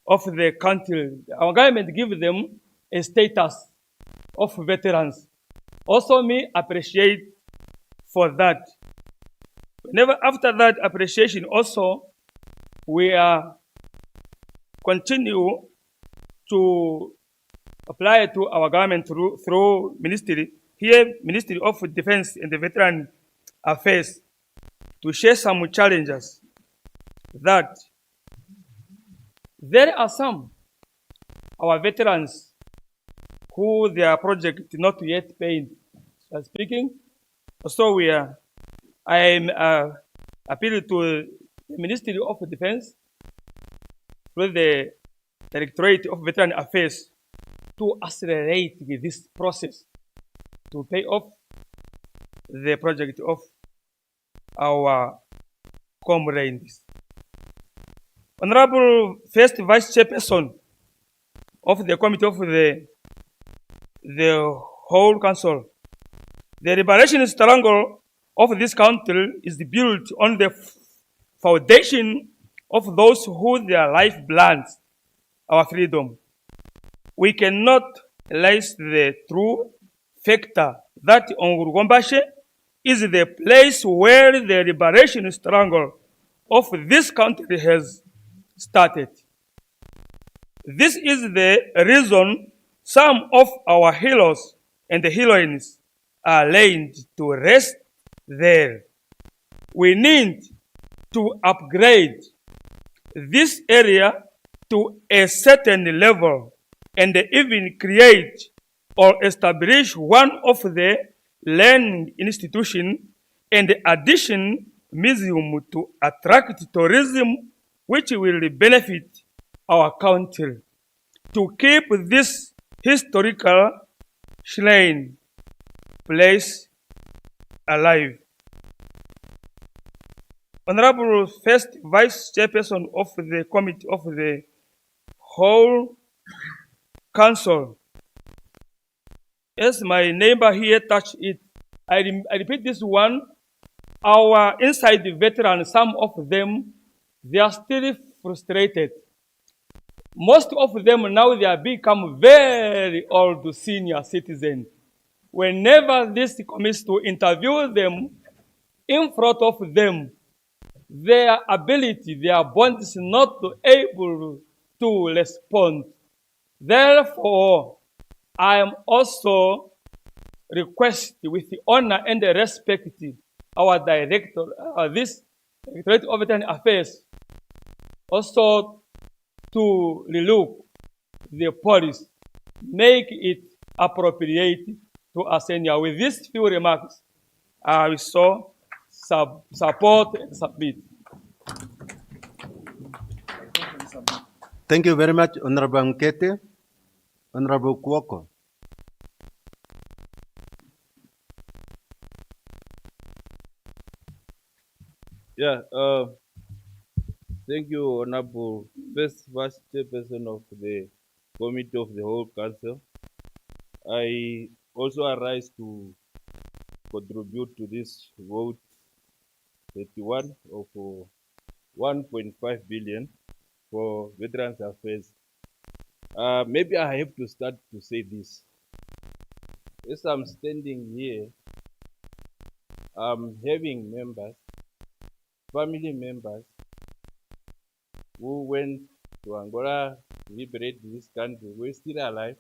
of the country. Our government give them a status of veterans. Also me appreciate for that. Whenever after that appreciation also, we are continue to apply to our government through ministry, here Ministry of Defense and the Veteran Affairs, to share some challenges that there are some our veterans who their project not yet paid. Speaking, so I am appealing to the Ministry of Defense with the Directorate of Veteran Affairs to accelerate this process to pay off the project of our comrades. Honorable First Vice Chairperson of the Committee of the Whole Council, the liberation struggle of this country is built on the foundation of those who their lifeblood, our freedom. We cannot realize the true factor that Ongurugombashe is the place where the liberation struggle of this country has started. This is the reason some of our heroes and heroines are laid to rest there. We need to upgrade this area to a certain level and even create or establish one of the learning institution, and addition museum to attract tourism, which will benefit our country. To keep this historical shrine place alive. Honorable First Vice Chairperson of the Committee of the whole Council, as my neighbor here touched it, I repeat this one. Our inside veterans, some of them, they are still frustrated. Most of them now they have become very old senior citizens. Whenever this comes to interview them, in front of them, their ability, their bond is not able to respond. Therefore, I am also request with the honor and the respect our director, this Directorate of Veteran Affairs, also to relook the policy, make it appropriate to our senior. With these few remarks, I will so support and submit. Thank you very much, Honorable Nkete. Honorable Kuoko. Yeah, thank you, Honorable First Vice Chairperson of the Committee of the Whole Council. I also arise to contribute to this vote 31 of 1.5 billion for Veterans Affairs. Maybe I have to start to say this. As I'm standing here, I'm having members, family members, who went to Angola to liberate this country, who are still alive,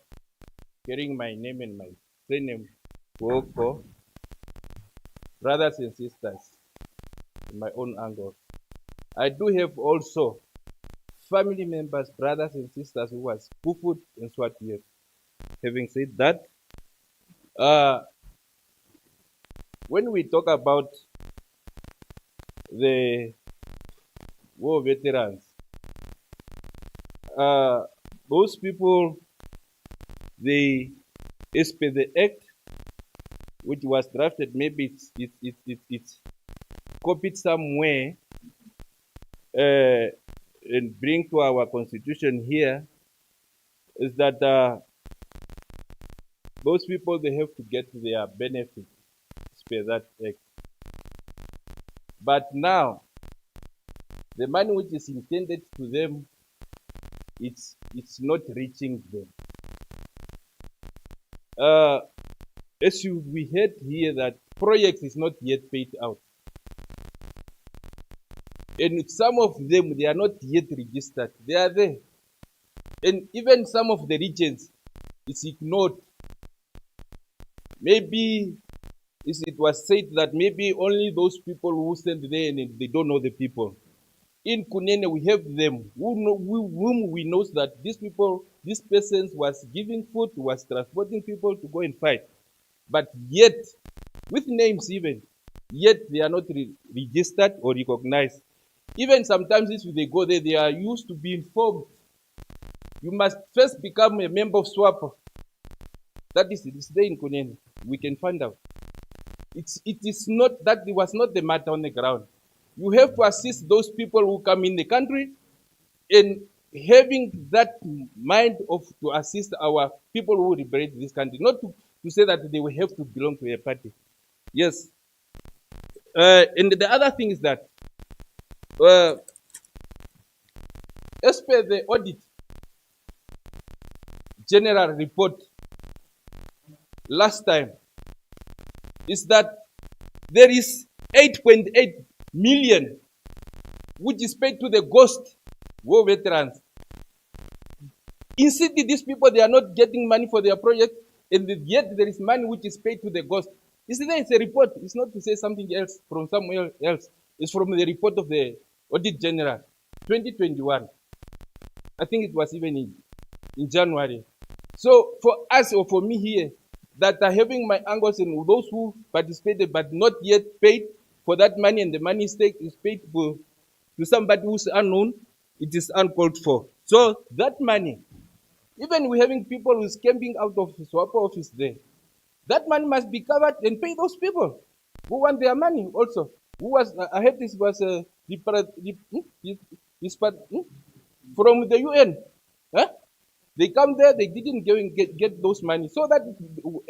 carrying my name and my surname, Woko, brothers and sisters, in my own angle. I do have also family members, brothers and sisters who was Pufut and Swatiyef. Having said that, when we talk about the war veterans, those people, they, as per the act which was drafted, maybe it's copied somewhere and bring to our constitution here, is that those people, they have to get their benefit as per that act. But now, the money which is intended to them, it's not reaching them. As we heard here, that project is not yet paid out. And some of them, they are not yet registered. They are there. And even some of the regions, it's ignored. Maybe it was said that maybe only those people who stand there and they don't know the people. In Kunene, we have them whom we know that these people, these persons was giving food, was transporting people to go and fight. But yet, with names even, yet they are not registered or recognized. Even sometimes if they go there, they are used to be informed. You must first become a member of SWAP. That is, it is there in Kunene. We can find out. It is not, that it was not the matter on the ground. You have to assist those people who come in the country, and having that mind of to assist our people who liberate this country, not to say that they will have to belong to a party. Yes. And the other thing is that, as per the audit general report last time, is that there is 8.8 million which is paid to the ghost war veterans. In city, these people, they are not getting money for their project, and yet there is money which is paid to the ghost. It's a report. It's not to say something else from somewhere else. It's from the report of the Audit General, 2021. I think it was even in January. So for us, or for me here, that are having my uncles and those who participated but not yet paid for that money, and the money is paid to somebody who's unknown, it is uncalled for. So that money, even we're having people who's camping out of swap office there, that money must be covered and pay those people who want their money also. Who was, I heard this was from the UN. Huh? They come there, they didn't get those money. So that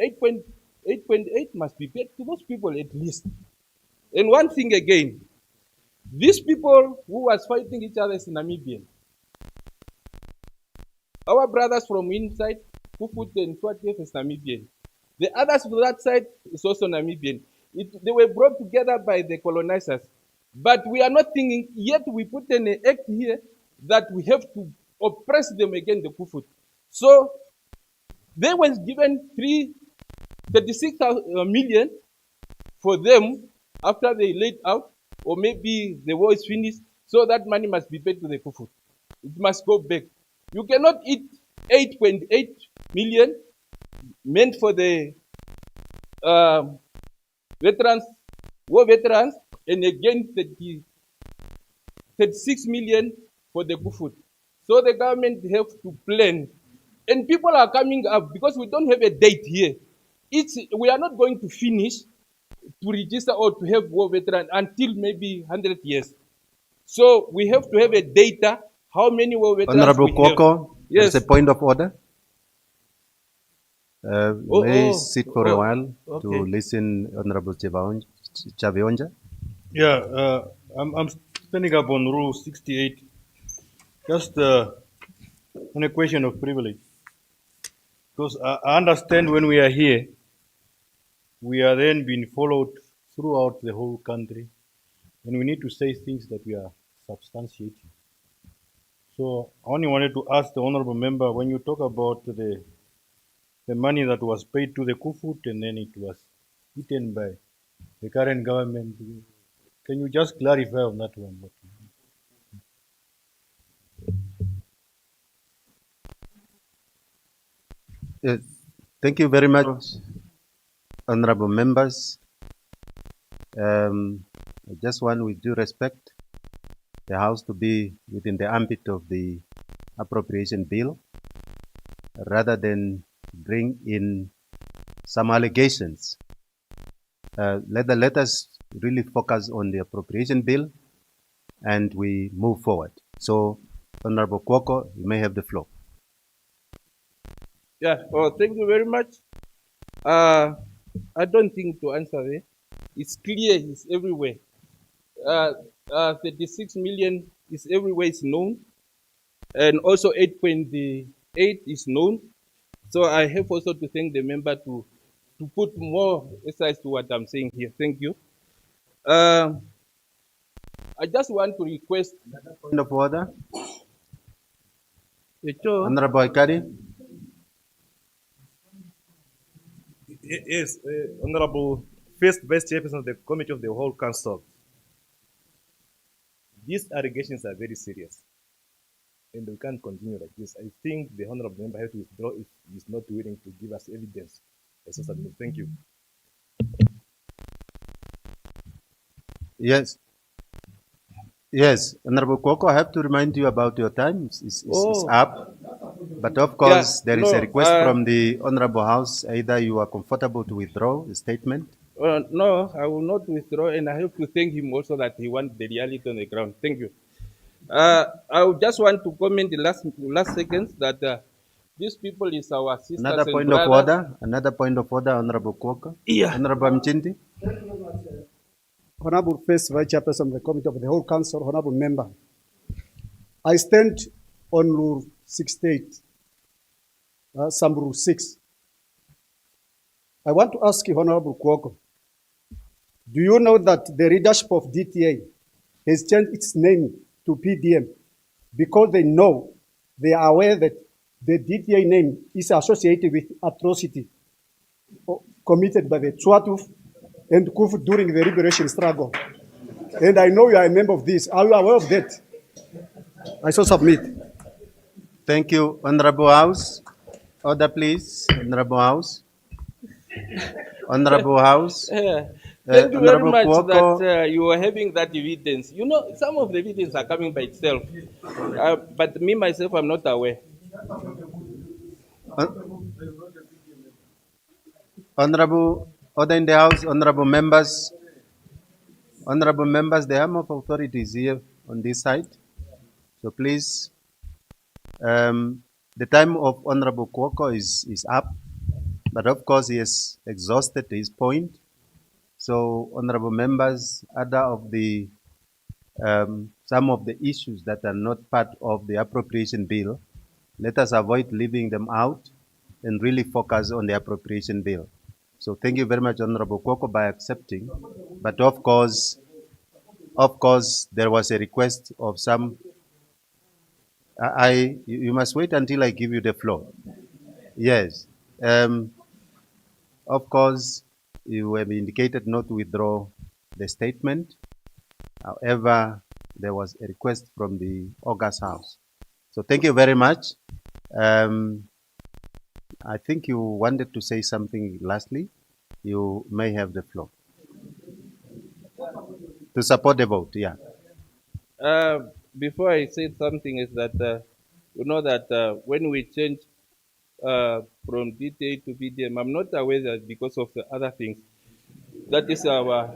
8.8 must be paid to those people at least. And one thing again, these people who was fighting each other is Namibian. Our brothers from inside, Kufut and Swatef is Namibian. The others from that side is also Namibian. They were brought together by the colonizers. But we are not thinking, yet we put in an act here that we have to oppress them again, the Kufut. So they were given 36 million for them after they laid out, or maybe the war is finished, so that money must be paid to the Kufut. It must go back. You cannot eat 8.8 million meant for the veterans, war veterans, and again 36 million for the Kufut. So the government have to plan. And people are coming up because we don't have a date here. We are not going to finish to register or to have war veteran until maybe 100 years. So we have to have a data, how many war veterans Honorable we have. Kwoko, Yes. there's a point of order. May I sit for a while to okay. listen, Honorable Chavionja? Yeah, I'm standing up on Rule 68, just on a question of privilege. Because I understand when we are here, we are then being followed throughout the whole country, and we need to say things that we are substantiating. So I only wanted to ask the honorable member, when you talk about the money that was paid to the Kufut and then it was eaten by the current government, can you just clarify on that one? Yes. Thank you very much, honorable members. I just want, with due respect, the House to be within the ambit of the appropriation bill, rather than bring in some allegations. Let us really focus on the appropriation bill and we move forward. So, Honorable Kwoko, you may have the floor. Yeah, thank you very much. I don't think to answer there. It's clear, it's everywhere. 36 million is everywhere, it's known. And also 8.8 is known. So I have also to thank the member to put more emphasis to what I'm saying here. Thank you. I just want to request. Point of order. Honorable Ikari. Yes, Honorable First Vice Chairperson of the Committee of the Whole Council. These allegations are very serious, and we can't continue like this. I think the Honorable Member has to withdraw if he is not willing to give us evidence. Thank you. Yes. Yes, Honorable Kwoko, I have to remind you about your time. It's up. But of course, there is a request from the Honorable House. Either you are comfortable to withdraw the statement. No, I will not withdraw, and I have to thank him also that he wants the reality on the ground. Thank you. I would just want to comment the last seconds that these people is our sisters Another and point brothers. of order. Another point of order, Honorable Kwoko. Yeah. Honorable Mchindi. Honorable First Vice Chairperson of the Committee of the Whole Council, Honorable Member, I stand on Rule 68, some Rule 6. I want to ask you, Honorable Kwoko, do you know that the leadership of DTA has changed its name to PDM because they are aware that the DTA name is associated with atrocity committed by the Tswatuf and Kufu during the liberation struggle. And I know you are a member of this. Are you aware of that? I so submit. Thank you, Honorable House. Order, please, Honorable House. Honorable House. Thank you very Honorable much that Kuoko. you are having that evidence. You know, some of the evidence are coming by itself. But me, myself, I'm not aware. Honorable, order in the House, honorable members. Honorable members, the arm of authority is here on this side. So please, the time of Honorable Kuoko is up, but of course he has exhausted his point. So, honorable members, other of the some of the issues that are not part of the appropriation bill, let us avoid leaving them out and really focus on the appropriation bill. So thank you very much, Honorable Kwoko, by accepting. But of course, there was a request of some. You must wait until I give you the floor. Yes. Of course, you have indicated not to withdraw the statement. However, there was a request from the August House. So thank you very much. I think you wanted to say something lastly. You may have the floor. To support the vote, yeah. Before I say something is that, you know that when we change from DTA to BDM, I'm not aware that because of the other things, that is our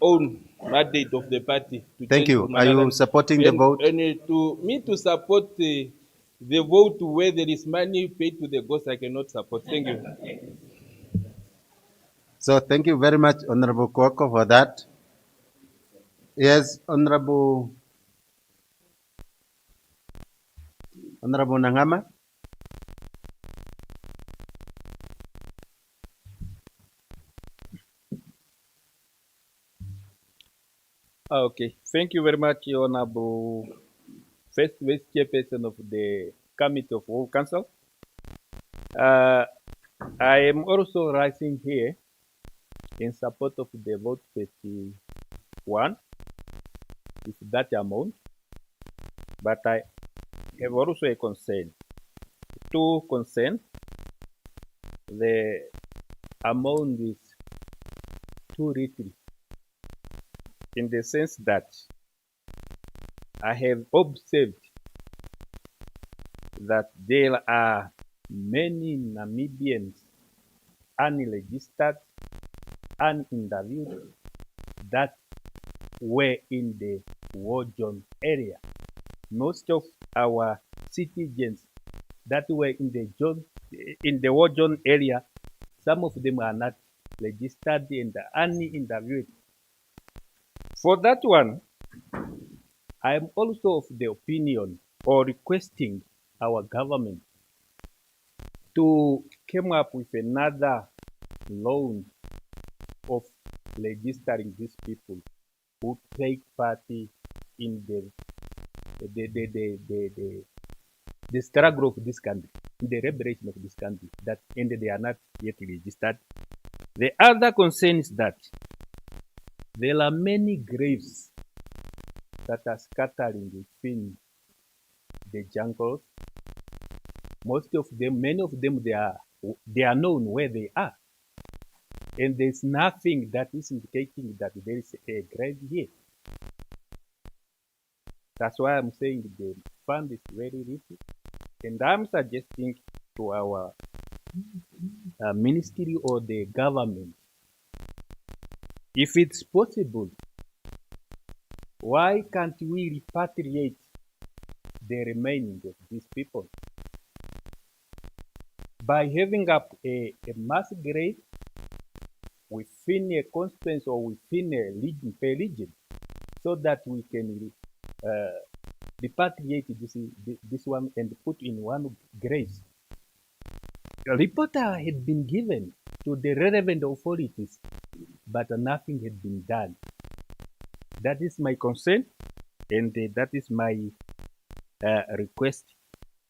own mandate of the party to Thank change you. from Are you another. supporting the vote? And to support the vote where there is money paid to the ghost, I cannot support. Thank you. So thank you very much, Honorable Kwako, for that. Yes, Honorable Nangama. Okay, thank you very much, Honorable First Vice Chairperson of the Committee of Whole Council. I am also rising here in support of the vote 51 with that amount, but I have also a concern. Two concern, the amount is too little in the sense that I have observed that there are many Namibians unregistered, uninterviewed that were in the war zone area. Most of our citizens that were in the war zone area, some of them are not registered and uninterviewed. For that one, I am also of the opinion or requesting our government to come up with another loan of registering these people who take part in the struggle of this country, in the liberation of this country, that and they are not yet registered. The other concern is that there are many graves that are scattering within the jungles. Most of them, many of them, they are known where they are. And there's nothing that is indicating that there is a grave here. That's why I'm saying the fund is very little. And I'm suggesting to our ministry or the government, if it's possible, why can't we repatriate the remaining of these people by having up a mass grave within a constituency or within a region, per region, so that we can repatriate this one and put in one grave. A report had been given to the relevant authorities, but nothing had been done. That is my concern, and that is my request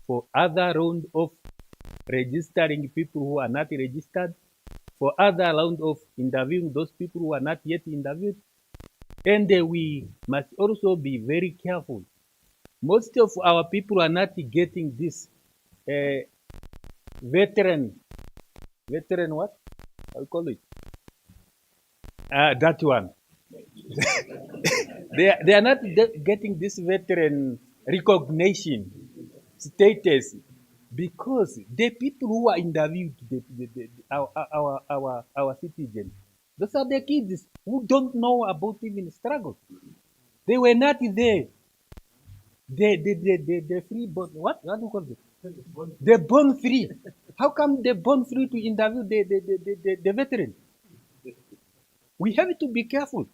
for other round of registering people who are not registered, for other round of interviewing those people who are not yet interviewed. And we must also be very careful. Most of our people are not getting this veteran veteran what? I call it. That one. They are not getting this veteran recognition status because the people who are interviewed, our citizens, those are the kids who don't know about even struggle. They were not there. The free born, what do you call it? They're born free. How come they're born free to interview the veteran? We have to be careful.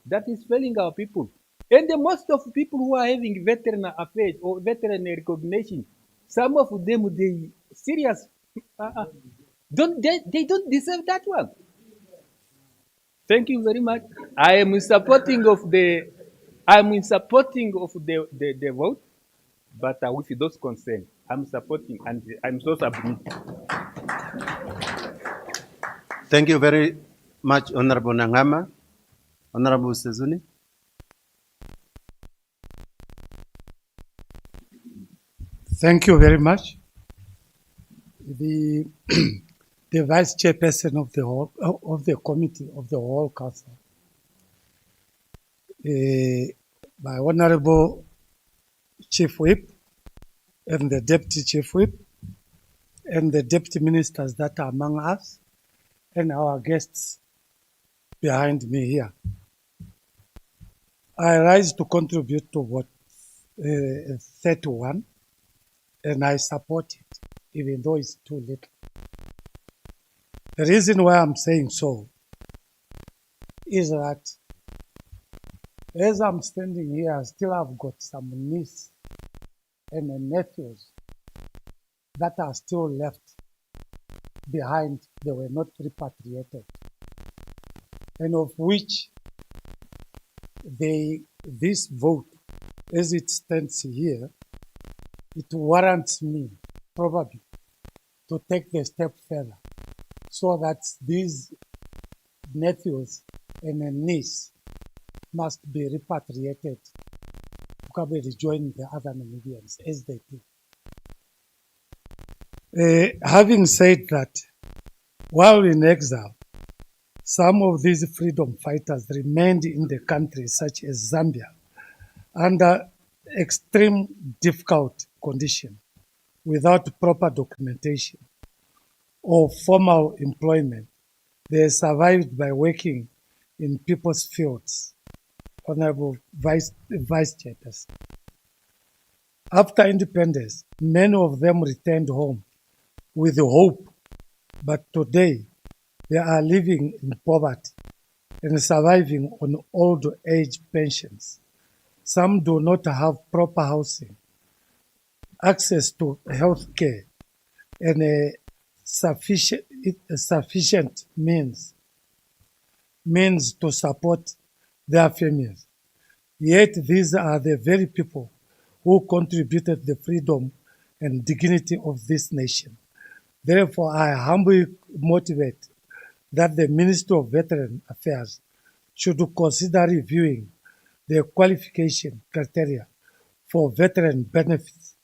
That is failing our people. And the most of people who are having veteran affairs or veteran recognition, some of them they serious they don't deserve that one. Thank you very much. I am in supporting of the vote, but with those concerns, I'm supporting and I'm so submitting. Thank you very much, Honorable Nangama. Honorable Sezuni. Thank you very much. The the vice chairperson of the committee of the whole council, my honorable chief whip, and the deputy chief whip, and the deputy ministers that are among us, and our guests behind me here. I rise to contribute to what 31, and I support it, even though it's too little. The reason why I'm saying so is that as I'm standing here, I still have got some nieces and nephews that are still left behind. They were not repatriated, and of which this vote, as it stands here, it warrants me probably to take the step further so that these nephews and a niece must be repatriated to come and rejoin the other Namibians as they do. Having said that, while in exile, some of these freedom fighters remained in the country, such as Zambia, under extreme difficult conditions, without proper documentation or formal employment. They survived by working in people's fields. Honorable Vice Chairperson. After independence, many of them returned home with hope, but today they are living in poverty and surviving on old age pensions. Some do not have proper housing, access to health care, and a sufficient means to support their families. Yet these are the very people who contributed the freedom and dignity of this nation. Therefore, I humbly motivate that the Ministry of Veteran Affairs should consider reviewing the qualification criteria for veteran benefits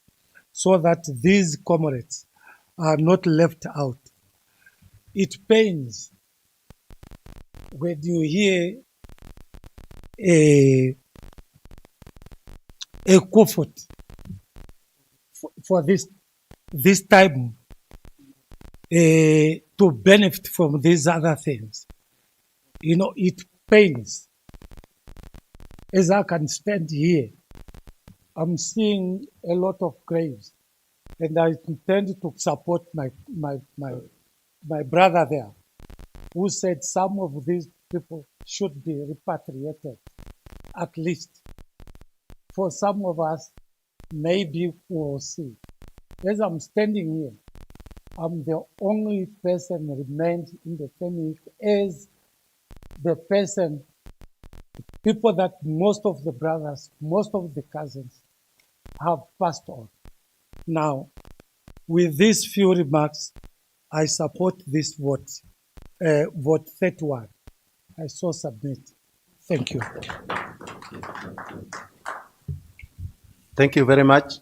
so that these comrades are not left out. It pains when you hear a comfort for this time to benefit from these other things. You know, it pains. As I can stand here, I'm seeing a lot of graves, and I intend to support my brother there, who said some of these people should be repatriated, at least. For some of us, maybe we'll see. As I'm standing here, I'm the only person remained in the family as the person, people that most of the brothers, most of the cousins have passed on. Now, with these few remarks, I support this vote, vote 31. I so submit. Thank you. Thank you very much.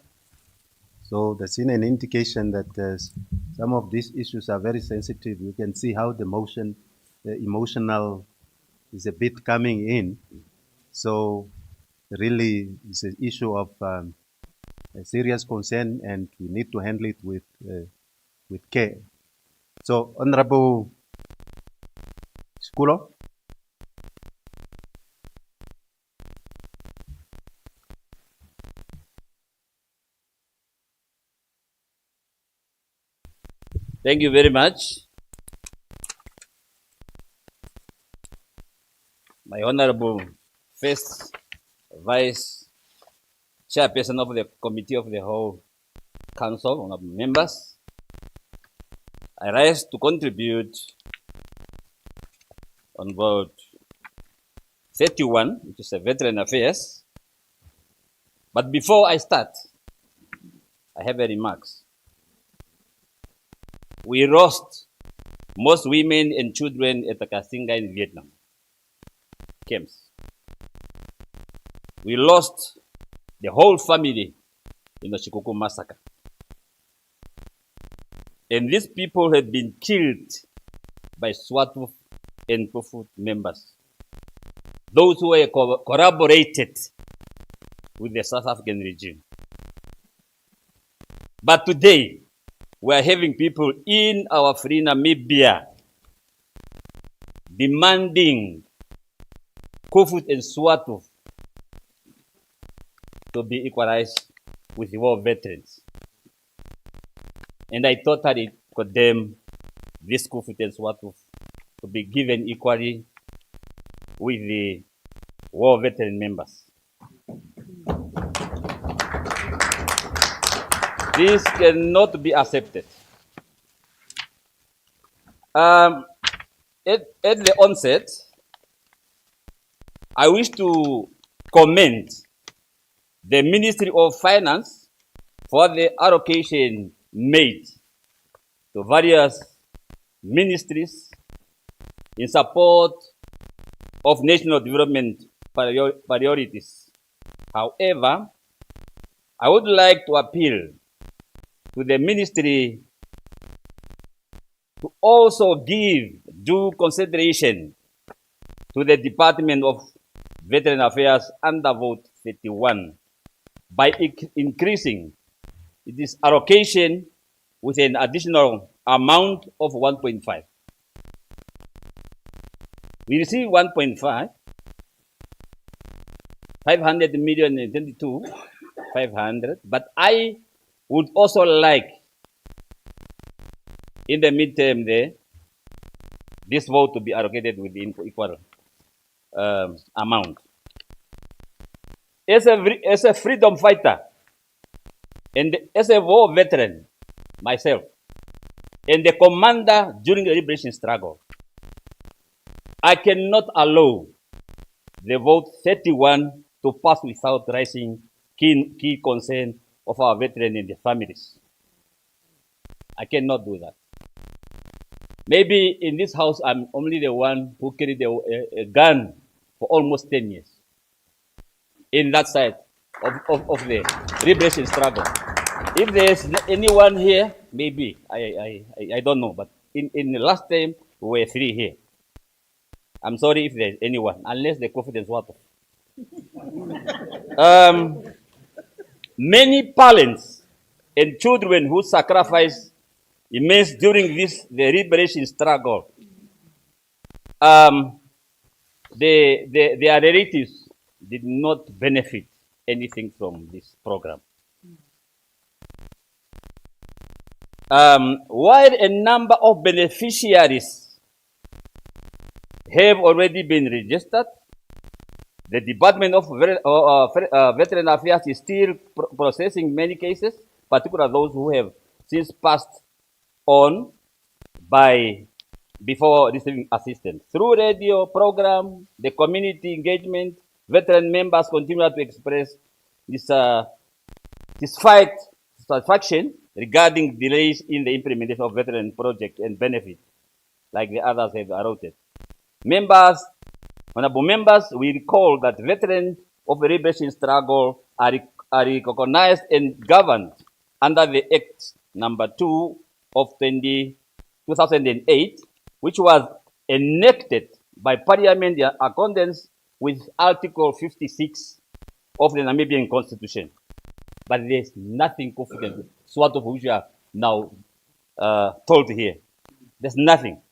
So there's been an indication that some of these issues are very sensitive. You can see how the emotional is a bit coming in. So really, it's an issue of a serious concern, and we need to handle it with care. So, Honorable Skulo. Thank you very much. My Honorable First Vice Chairperson of the Committee of the Whole Council, honorable members, I rise to contribute on vote 31, which is a Veteran Affairs. But before I start, I have a remarks. We lost most women and children at the Kasinga in Vietnam camps. We lost the whole family in the Shikoku massacre. And these people had been killed by SWAT and POFUT members. Those who were collaborated with the South African regime. But today, we are having people in our free Namibia demanding POFUT and SWAT to be equalized with the war veterans. And I totally condemn this POFUT and SWAT to be given equally with the war veteran members. This cannot be accepted. At the onset, I wish to commend the Ministry of Finance for the allocation made to various ministries in support of national development priorities. However, I would like to appeal to the ministry to also give due consideration to the Department of Veteran Affairs under Vote 31 by increasing its allocation with an additional amount of 1.5. We received 1.5, 500 million in 22, 500, but I would also like in the midterm there, this vote to be allocated with the equal amount. As a freedom fighter and as a war veteran myself, and the commander during the liberation struggle, I cannot allow the vote 31 to pass without raising key concern of our veterans and their families. I cannot do that. Maybe in this house, I'm only the one who carried a gun for almost 10 years in that side of the liberation struggle. If there's anyone here, maybe, I don't know, but in the last time, we were 3 here. I'm sorry if there's anyone, unless the confidence water. Many parents and children who sacrificed immense during the liberation struggle, their relatives did not benefit anything from this program. While a number of beneficiaries have already been registered, the Department of Veteran Affairs is still processing many cases, particularly those who have since passed on before receiving assistance. Through radio program, the community engagement, veteran members continue to express this satisfaction regarding delays in the implementation of veteran project and benefit, like the others have allotted. Honorable members, we recall that veterans of the liberation struggle are recognized and governed under the Act number 2 of 2008, which was enacted by Parliament in accordance with Article 56 of the Namibian Constitution. But there's nothing confident, sort of which we are now told here. There's nothing.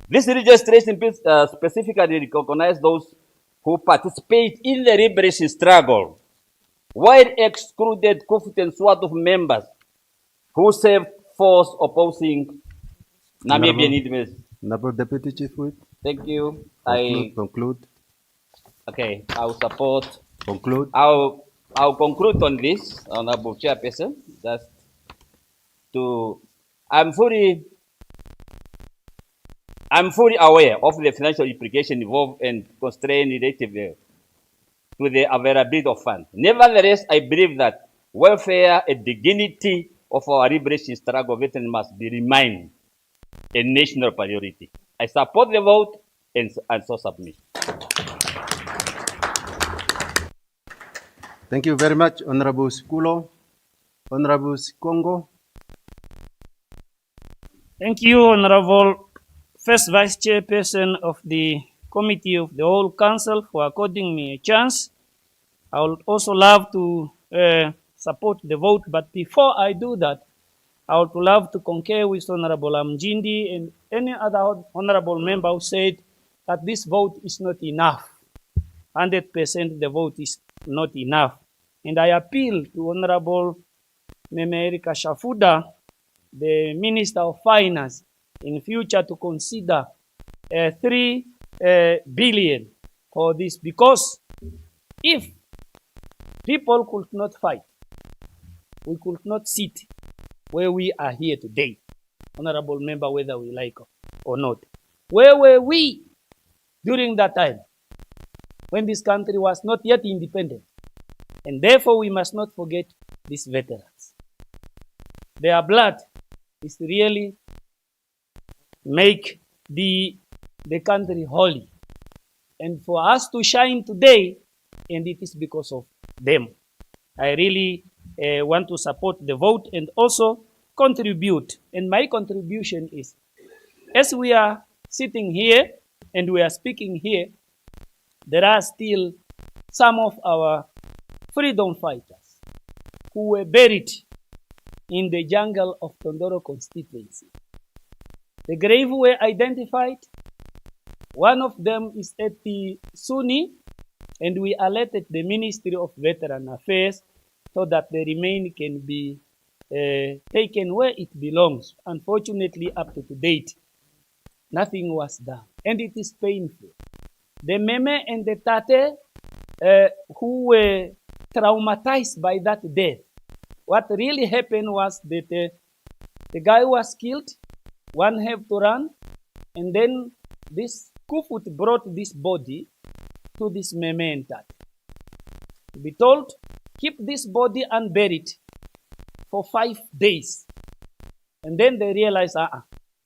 This registration specifically recognizes those who participate in the liberation struggle, while excluded confident sort of members who served force opposing Namibian independence. Honorable Deputy Chief Whip. Thank you. Conclude. Okay, I will support. Conclude. I'll conclude on this, Honorable Chairperson. Just to, I'm fully aware of the financial implication involved and constraint related to the availability of funds. Nevertheless, I believe that welfare and dignity of our liberation struggle veterans must be remain a national priority. I support the vote and so submit. Thank you very much, Honorable Sikulo. Honorable Sikongo. Thank you, Honorable First Vice Chairperson of the Committee of the Whole Council, for according me a chance. I would also love to support the vote, but before I do that, I would love to concur with Honorable Amjindi and any other honorable member who said that this vote is not enough. 100% the vote is not enough. And I appeal to Honorable Meme Erika Shafuda, the Minister of Finance, in future to consider 3 billion for this, because if people could not fight, we could not sit where we are here today, honorable member, whether we like or not. Where were we during that time when this country was not yet independent? And therefore, we must not forget these veterans. Their blood is really make the country holy. And for us to shine today, and it is because of them. I really want to support the vote and also contribute. And my contribution is, as we are sitting here and we are speaking here, there are still some of our freedom fighters who were buried in the jungle of Tondoro constituency. The grave were identified. One of them is at the Suni, and we alerted the Ministry of Veteran Affairs so that the remain can be taken where it belongs. Unfortunately, up to date, nothing was done, and it is painful. The Meme and the Tate who were traumatized by that death, what really happened was that the guy was killed, one had to run, and then this Kufut brought this body to this Meme and Tate. To be told, keep this body unburied for 5 days. And then they realized,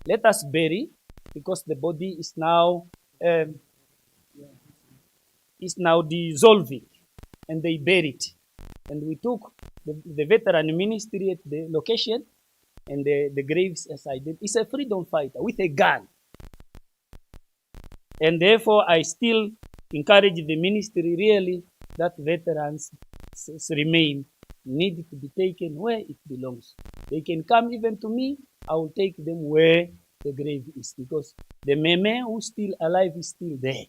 let us bury, because the body is now dissolving. And they buried. And we took the veteran ministry at the location, and the graves aside. It's a freedom fighter with a gun. And therefore, I still encourage the ministry really that veterans remain need to be taken where it belongs. They can come even to me. I will take them where the grave is, because the Meme who's still alive is still there.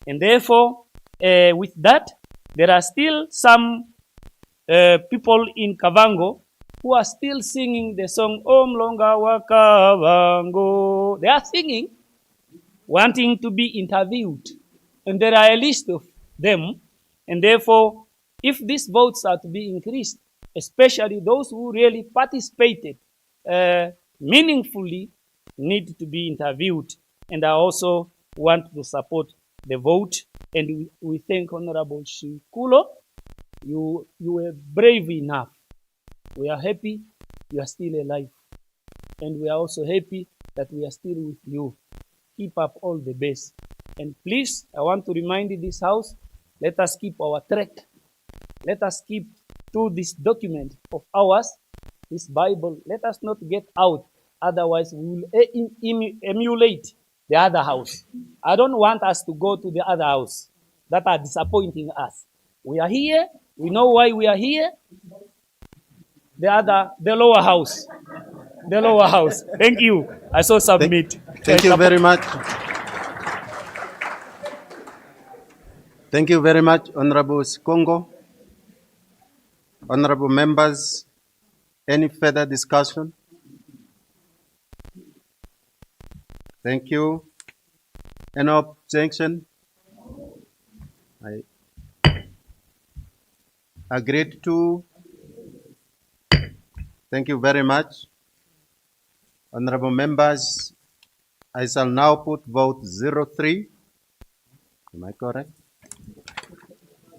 And therefore, with that, there are still some people in Kavango who are still singing the song Om Longa wa Kavango. They are singing, wanting to be interviewed. And there are a list of them. And therefore, if these votes are to be increased, especially those who really participated meaningfully, need to be interviewed. And I also want to support the vote. And we thank Honorable Shikulo. You were brave enough. We are happy you are still alive. And we are also happy that we are still with you. Keep up all the best. And please, I want to remind this house, let us keep our track. Let us keep to this document of ours this Bible, let us not get out. Otherwise, we will emulate the other house. I don't want us to go to the other house that are disappointing us. We are here. We know why we are here. The lower house. The lower house. Thank you. I so submit. Thank you very much. Thank you very much, Honorable Sikongo. Honorable members, any further discussion? Thank you. Any objection? I agreed to. Thank you very much. Honorable members, I shall now put vote 03. Am I correct?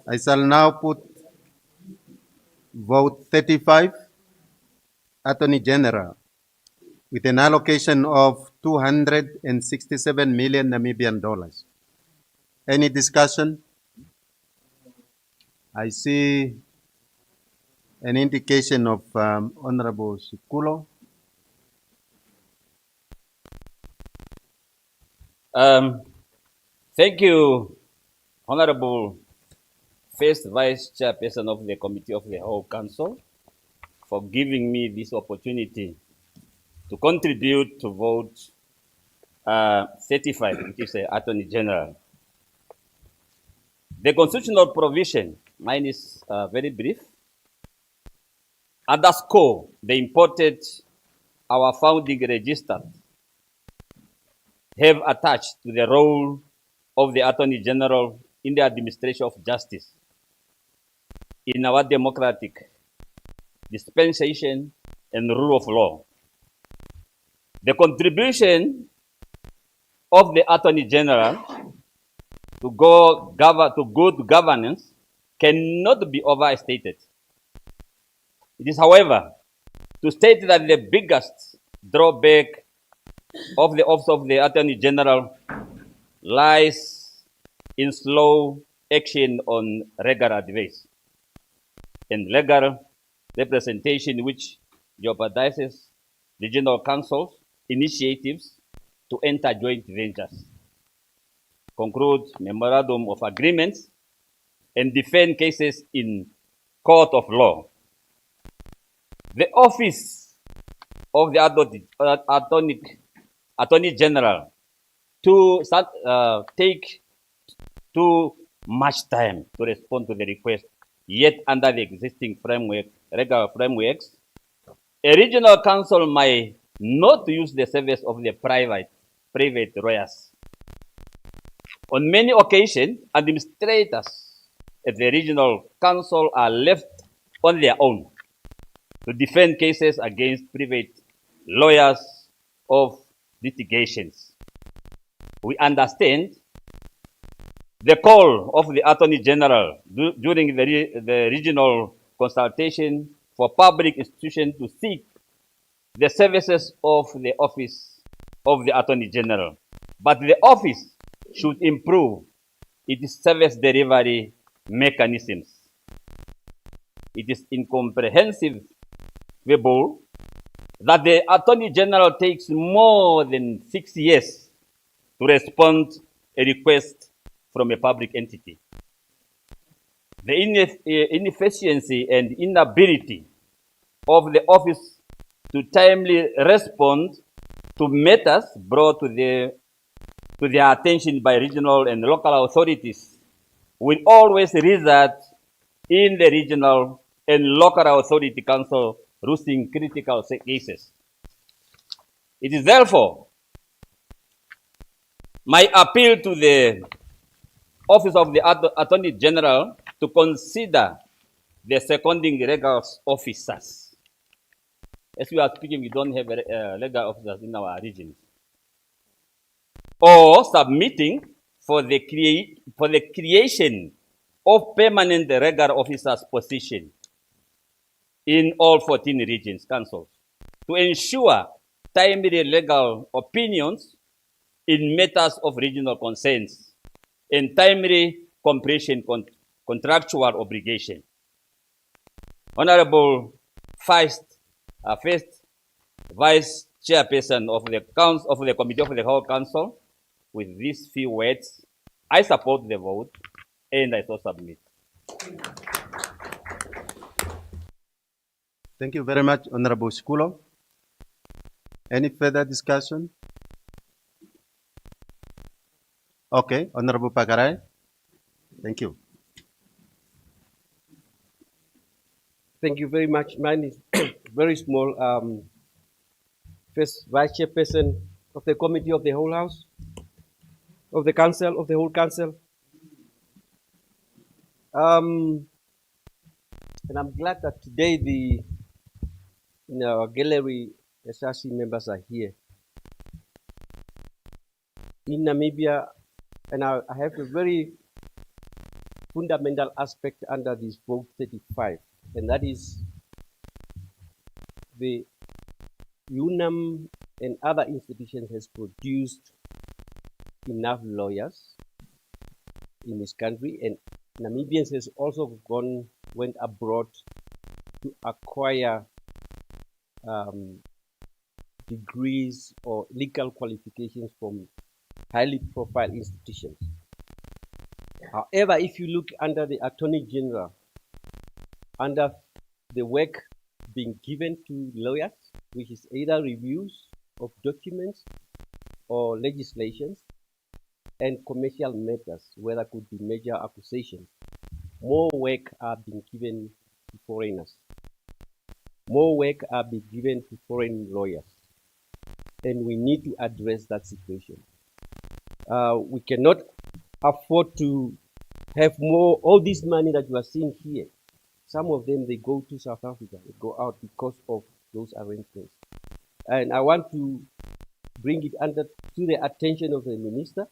I shall now put vote 35, Attorney General, with an allocation of 267 million Namibian dollars. Any discussion? I see an indication of Honorable Sikulo. Thank you, Honorable First Vice Chairperson of the Committee of the Whole Council, for giving me this opportunity to contribute to vote 35, which is the Attorney General. The constitutional provision, mine is very brief, underscore the importance our founding registers have attached to the role of the Attorney General in the administration of justice in our democratic dispensation and rule of law. The contribution of the Attorney General to good governance cannot be overstated. It is, however, to state that the biggest drawback of the office of the Attorney General lies in slow action on legal advice and legal representation, which jeopardizes regional councils' initiatives to enter joint ventures, conclude memorandum of agreements, and defend cases in court of law. The office of the Attorney General take too much time to respond to the request, yet under the existing legal frameworks, a regional council might not use the service of the private lawyers. On many occasions, administrators at the regional council are left on their own to defend cases against private lawyers of litigations. We understand the call of the Attorney General during the regional consultation for public institutions to seek the services of the office of the Attorney General. But the office should improve its service delivery mechanisms. It is incomprehensible that the Attorney General takes more than 6 years to respond to a request from a public entity. The inefficiency and inability of the office to timely respond to matters brought to their attention by regional and local authorities will always result in the regional and local authority council losing critical cases. It is therefore my appeal to the Office of the Attorney General to consider the seconding legal officers. As we are speaking, we don't have legal officers in our region. Or submitting for the creation of permanent legal officers position in all 14 regions councils to ensure timely legal opinions in matters of regional concerns and timely completion contractual obligation. Honorable First first vice chairperson of the council, of the committee of the whole council, with these few words, I support the vote and I so submit. Thank you very much, Honorable Skulo. Any further discussion? Okay, Honorable Pakarai. Thank you. Thank you very much. Mine is very small. First vice chairperson of the committee of the whole house, of the council, of the whole council. And I'm glad that today in our gallery, SRC members are here. In Namibia, and I have a very fundamental aspect under this vote 35, and that is the UNAM and other institutions has produced enough lawyers in this country, and Namibians has also went abroad to acquire degrees or legal qualifications from highly profile institutions. However, if you look under the Attorney General, under the work being given to lawyers, which is either reviews of documents or legislations and commercial matters, where there could be major accusations, more work are being given to foreigners. More work are being given to foreign lawyers. And we need to address that situation. We cannot afford to have all this money that you are seeing here. Some of them, they go to South Africa, they go out because of those arrangements. And I want to bring it to the attention of the minister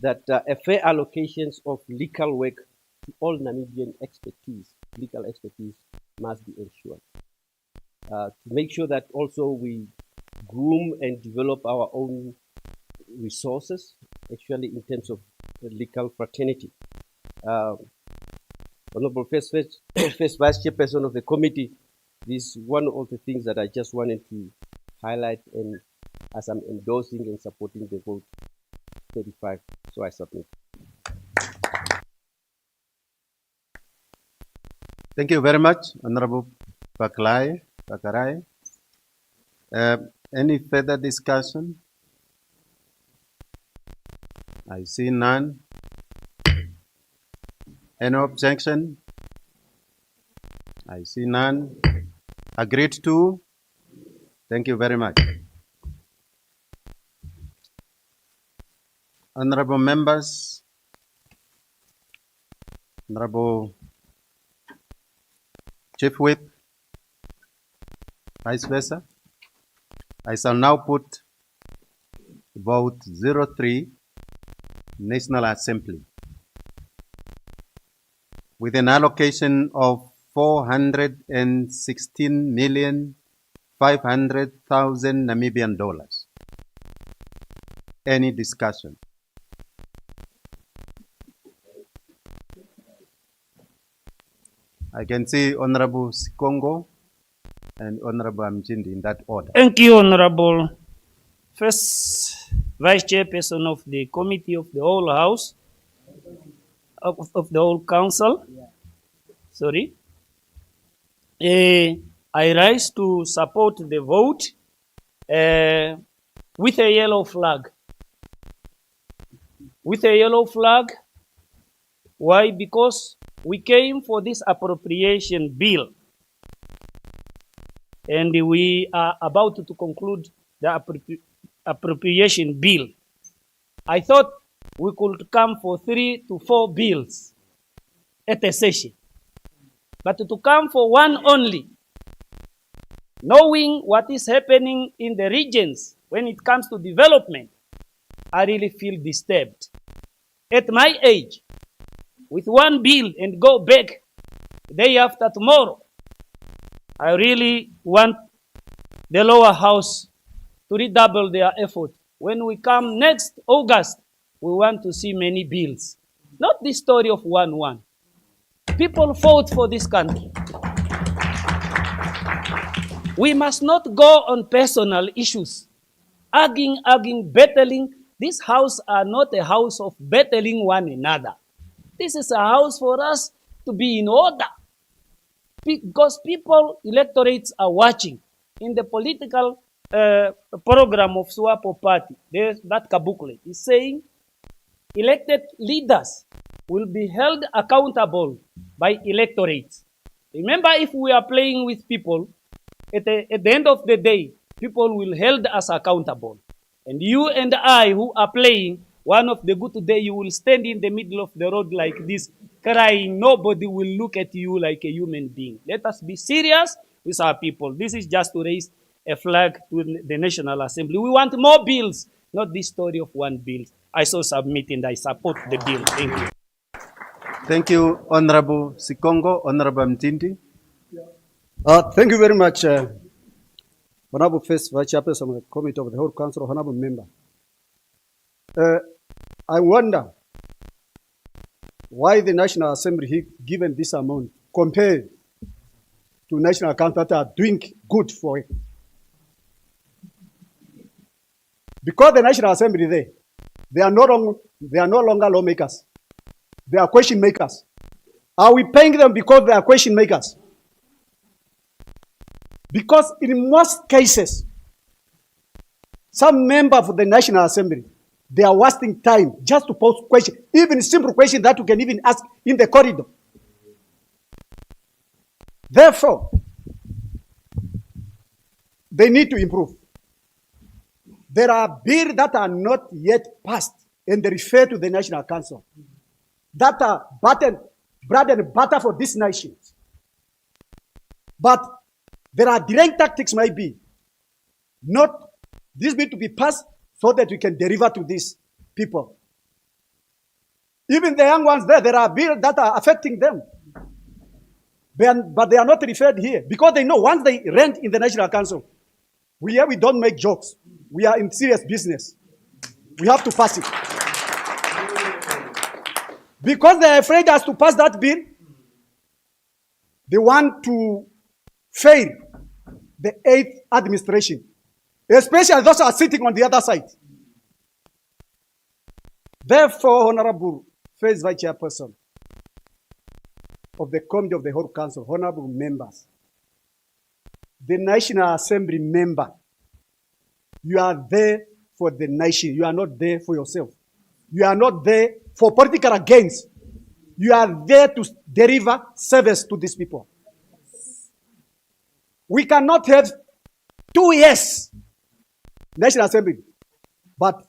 that a fair allocations of legal work to all Namibian expertise, legal expertise, must be ensured. To make sure that also we groom and develop our own resources, actually in terms of the legal fraternity. Honorable First Vice Chairperson of the committee, this is one of the things that I just wanted to highlight, and as I'm endorsing and supporting the vote 35, so I submit. Thank you very much, Honorable Pakarai. Any further discussion? I see none. Any objection? I see none. Agreed to? Thank you very much. Honorable members, Honorable Chief Whip, vice versa, I shall now put vote 03, National Assembly, with an allocation of 416,500,000 Namibian dollars. Any discussion? I can see Honorable Sikongo and Honorable Amjindi in that order. Thank you, Honorable First Vice Chairperson of the Committee of the Whole House, of the Whole Council. Sorry. I rise to support the vote with a yellow flag. With a yellow flag. Why? Because we came for this appropriation bill, and we are about to conclude the appropriation bill. I thought we could come for 3 to 4 bills at a session, but to come for one only, knowing what is happening in the regions when it comes to development, I really feel disturbed. At my age, with one bill and go back day after tomorrow, I really want the lower house to redouble their effort. When we come next August, we want to see many bills. Not the story of 1-1. People fought for this country. We must not go on personal issues, arguing, battling. This house are not a house of battling one another. This is a house for us to be in order. Because people, electorates are watching. In the political program of SWAPO party, there's that booklet is saying elected leaders will be held accountable by electorates. Remember, if we are playing with people, at the end of the day, people will hold us accountable. And you and I who are playing, one of the good day you will stand in the middle of the road like this, crying. Nobody will look at you like a human being. Let us be serious with our people. This is just to raise a flag to the National Assembly. We want more bills, not this story of one bill. I so submit and I support the bill. Thank you. Thank you, Honorable Sikongo. Honorable Mtindi. Thank you very much, Honorable First Vice Chairperson of the Committee of the Whole Council, Honorable Member. I wonder why the National Assembly given this amount compared to national accounts that are doing good for it. Because the National Assembly they are no longer lawmakers. They are question makers. Are we paying them because they are question makers? Because in most cases, some member of the National Assembly, they are wasting time just to pose questions, even simple questions that you can even ask in the corridor. Therefore, they need to improve. There are bills that are not yet passed and they refer to the National Council that are bread and butter for this nation. But there are delaying tactics might be not this bill to be passed so that we can deliver to these people. Even the young ones there are bills that are affecting them. But they are not referred here because they know once they rent in the National Council, we don't make jokes. We are in serious business. We have to pass it. Because they are afraid us to pass that bill, they want to fail the 8th administration, especially those who are sitting on the other side. Therefore, Honorable First Vice Chairperson of the Committee of the Whole Council, honorable members, the National Assembly member, you are there for the nation. You are not there for yourself. You are not there for political gains. You are there to deliver service to these people. We cannot have 2 years National Assembly, but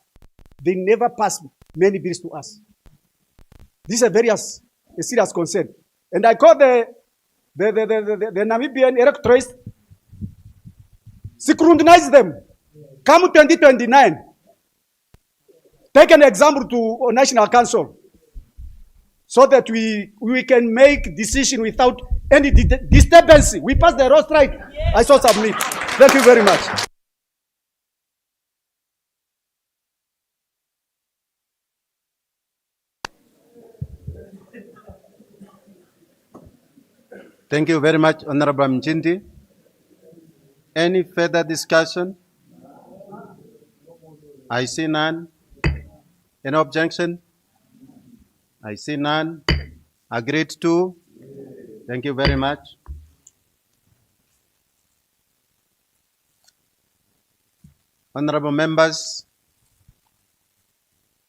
they never pass many bills to us. This is a serious concern. And I call the Namibian electorates, synchronize them. Come 2029, take an example to National Council so that we can make decision without any disturbance. We pass the road right. Yes. I so submit. Thank you very much. Thank you very much, Honorable Mchindi. Any further discussion? I see none. Any objection? I see none. Agreed to? Thank you very much. Honorable members,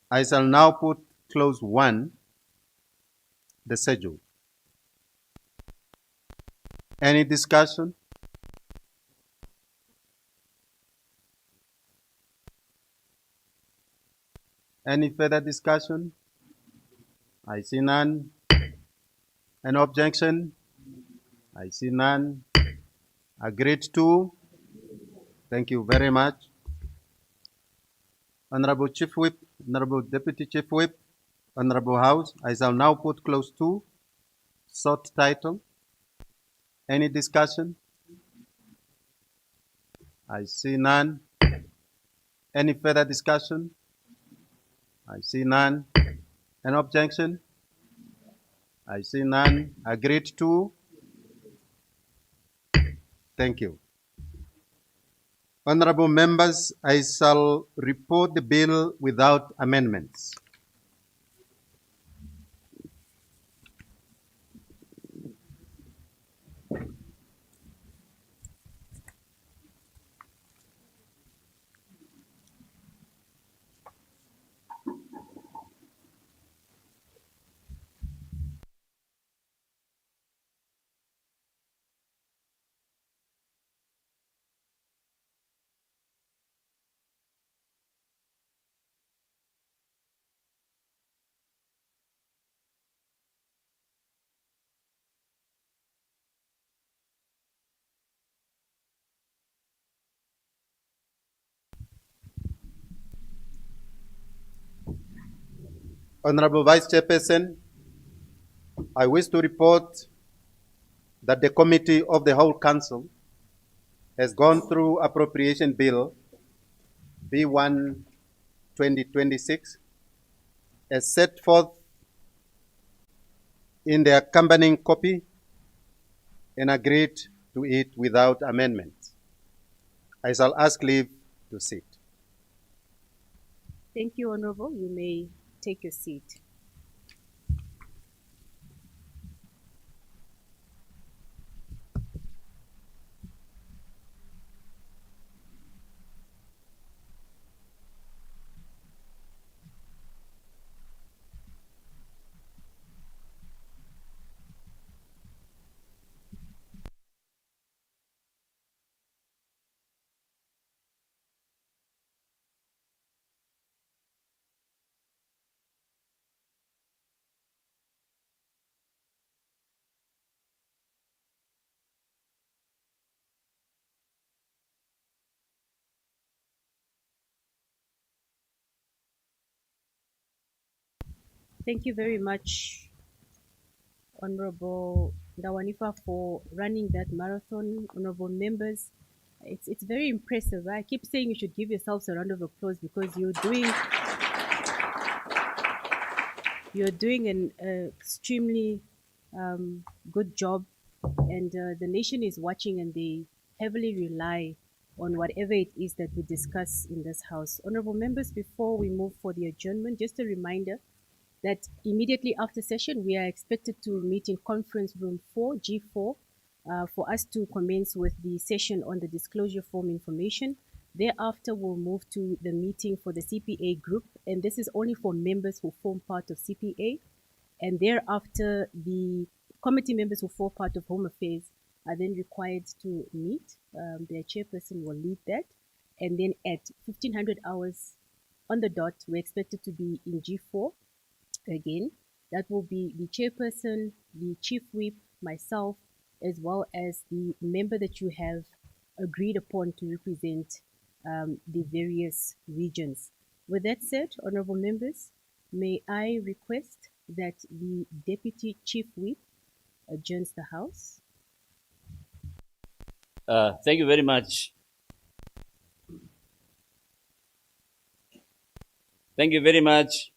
I shall now put clause 1, the schedule. Any discussion? Any further discussion? I see none. An objection? I see none. Agreed to? Thank you very much. Honorable Chief Whip, Honorable Deputy Chief Whip, Honorable House, I shall now put clause 2, short title. Any discussion? I see none. Any further discussion? I see none. An objection? I see none. Agreed to? Thank you. Honorable members, I shall report the bill without amendments. Honorable Vice Chairperson, I wish to report that the Committee of the Whole Council has gone through Appropriation Bill B1 2026 as set forth in the accompanying copy and agreed to it without amendment. I shall ask leave to sit. Thank you, Honorable. You may take your seat. Thank you very much, Honorable Ndawanifa, for running that marathon. Honorable members, it's very impressive. I keep saying you should give yourselves a round of applause because you're doing an extremely good job, and the nation is watching, and they heavily rely on whatever it is that we discuss in this house. Honorable members, before we move for the adjournment, just a reminder that immediately after session, we are expected to meet in conference room 4, G4, for us to commence with the session on the disclosure form information. Thereafter, we'll move to the meeting for the CPA group, and this is only for members who form part of CPA. And thereafter, the committee members who form part of Home Affairs are then required to meet. Their chairperson will lead that. And then at 1500 hours on the dot, we're expected to be in G4 again. That will be the chairperson, the chief whip, myself, as well as the member that you have agreed upon to represent the various regions. With that said, honorable members, may I request that the deputy chief whip adjourns the house. Thank you very much. Thank you very much,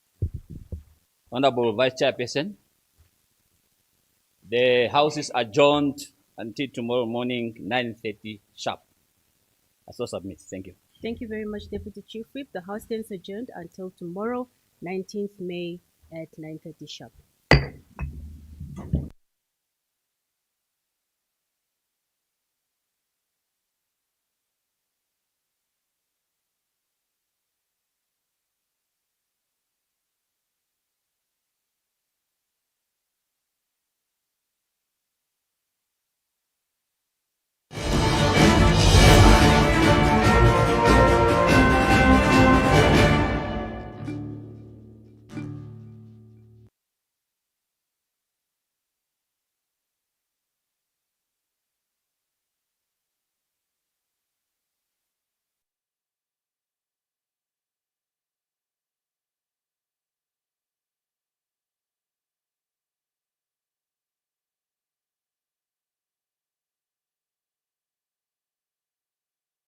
Honorable Vice Chairperson. The House is adjourned until tomorrow morning, 9:30 sharp. I so submit. Thank you. Thank you very much, Deputy Chief Whip. The House stands adjourned until tomorrow, 19th May at 9:30 sharp.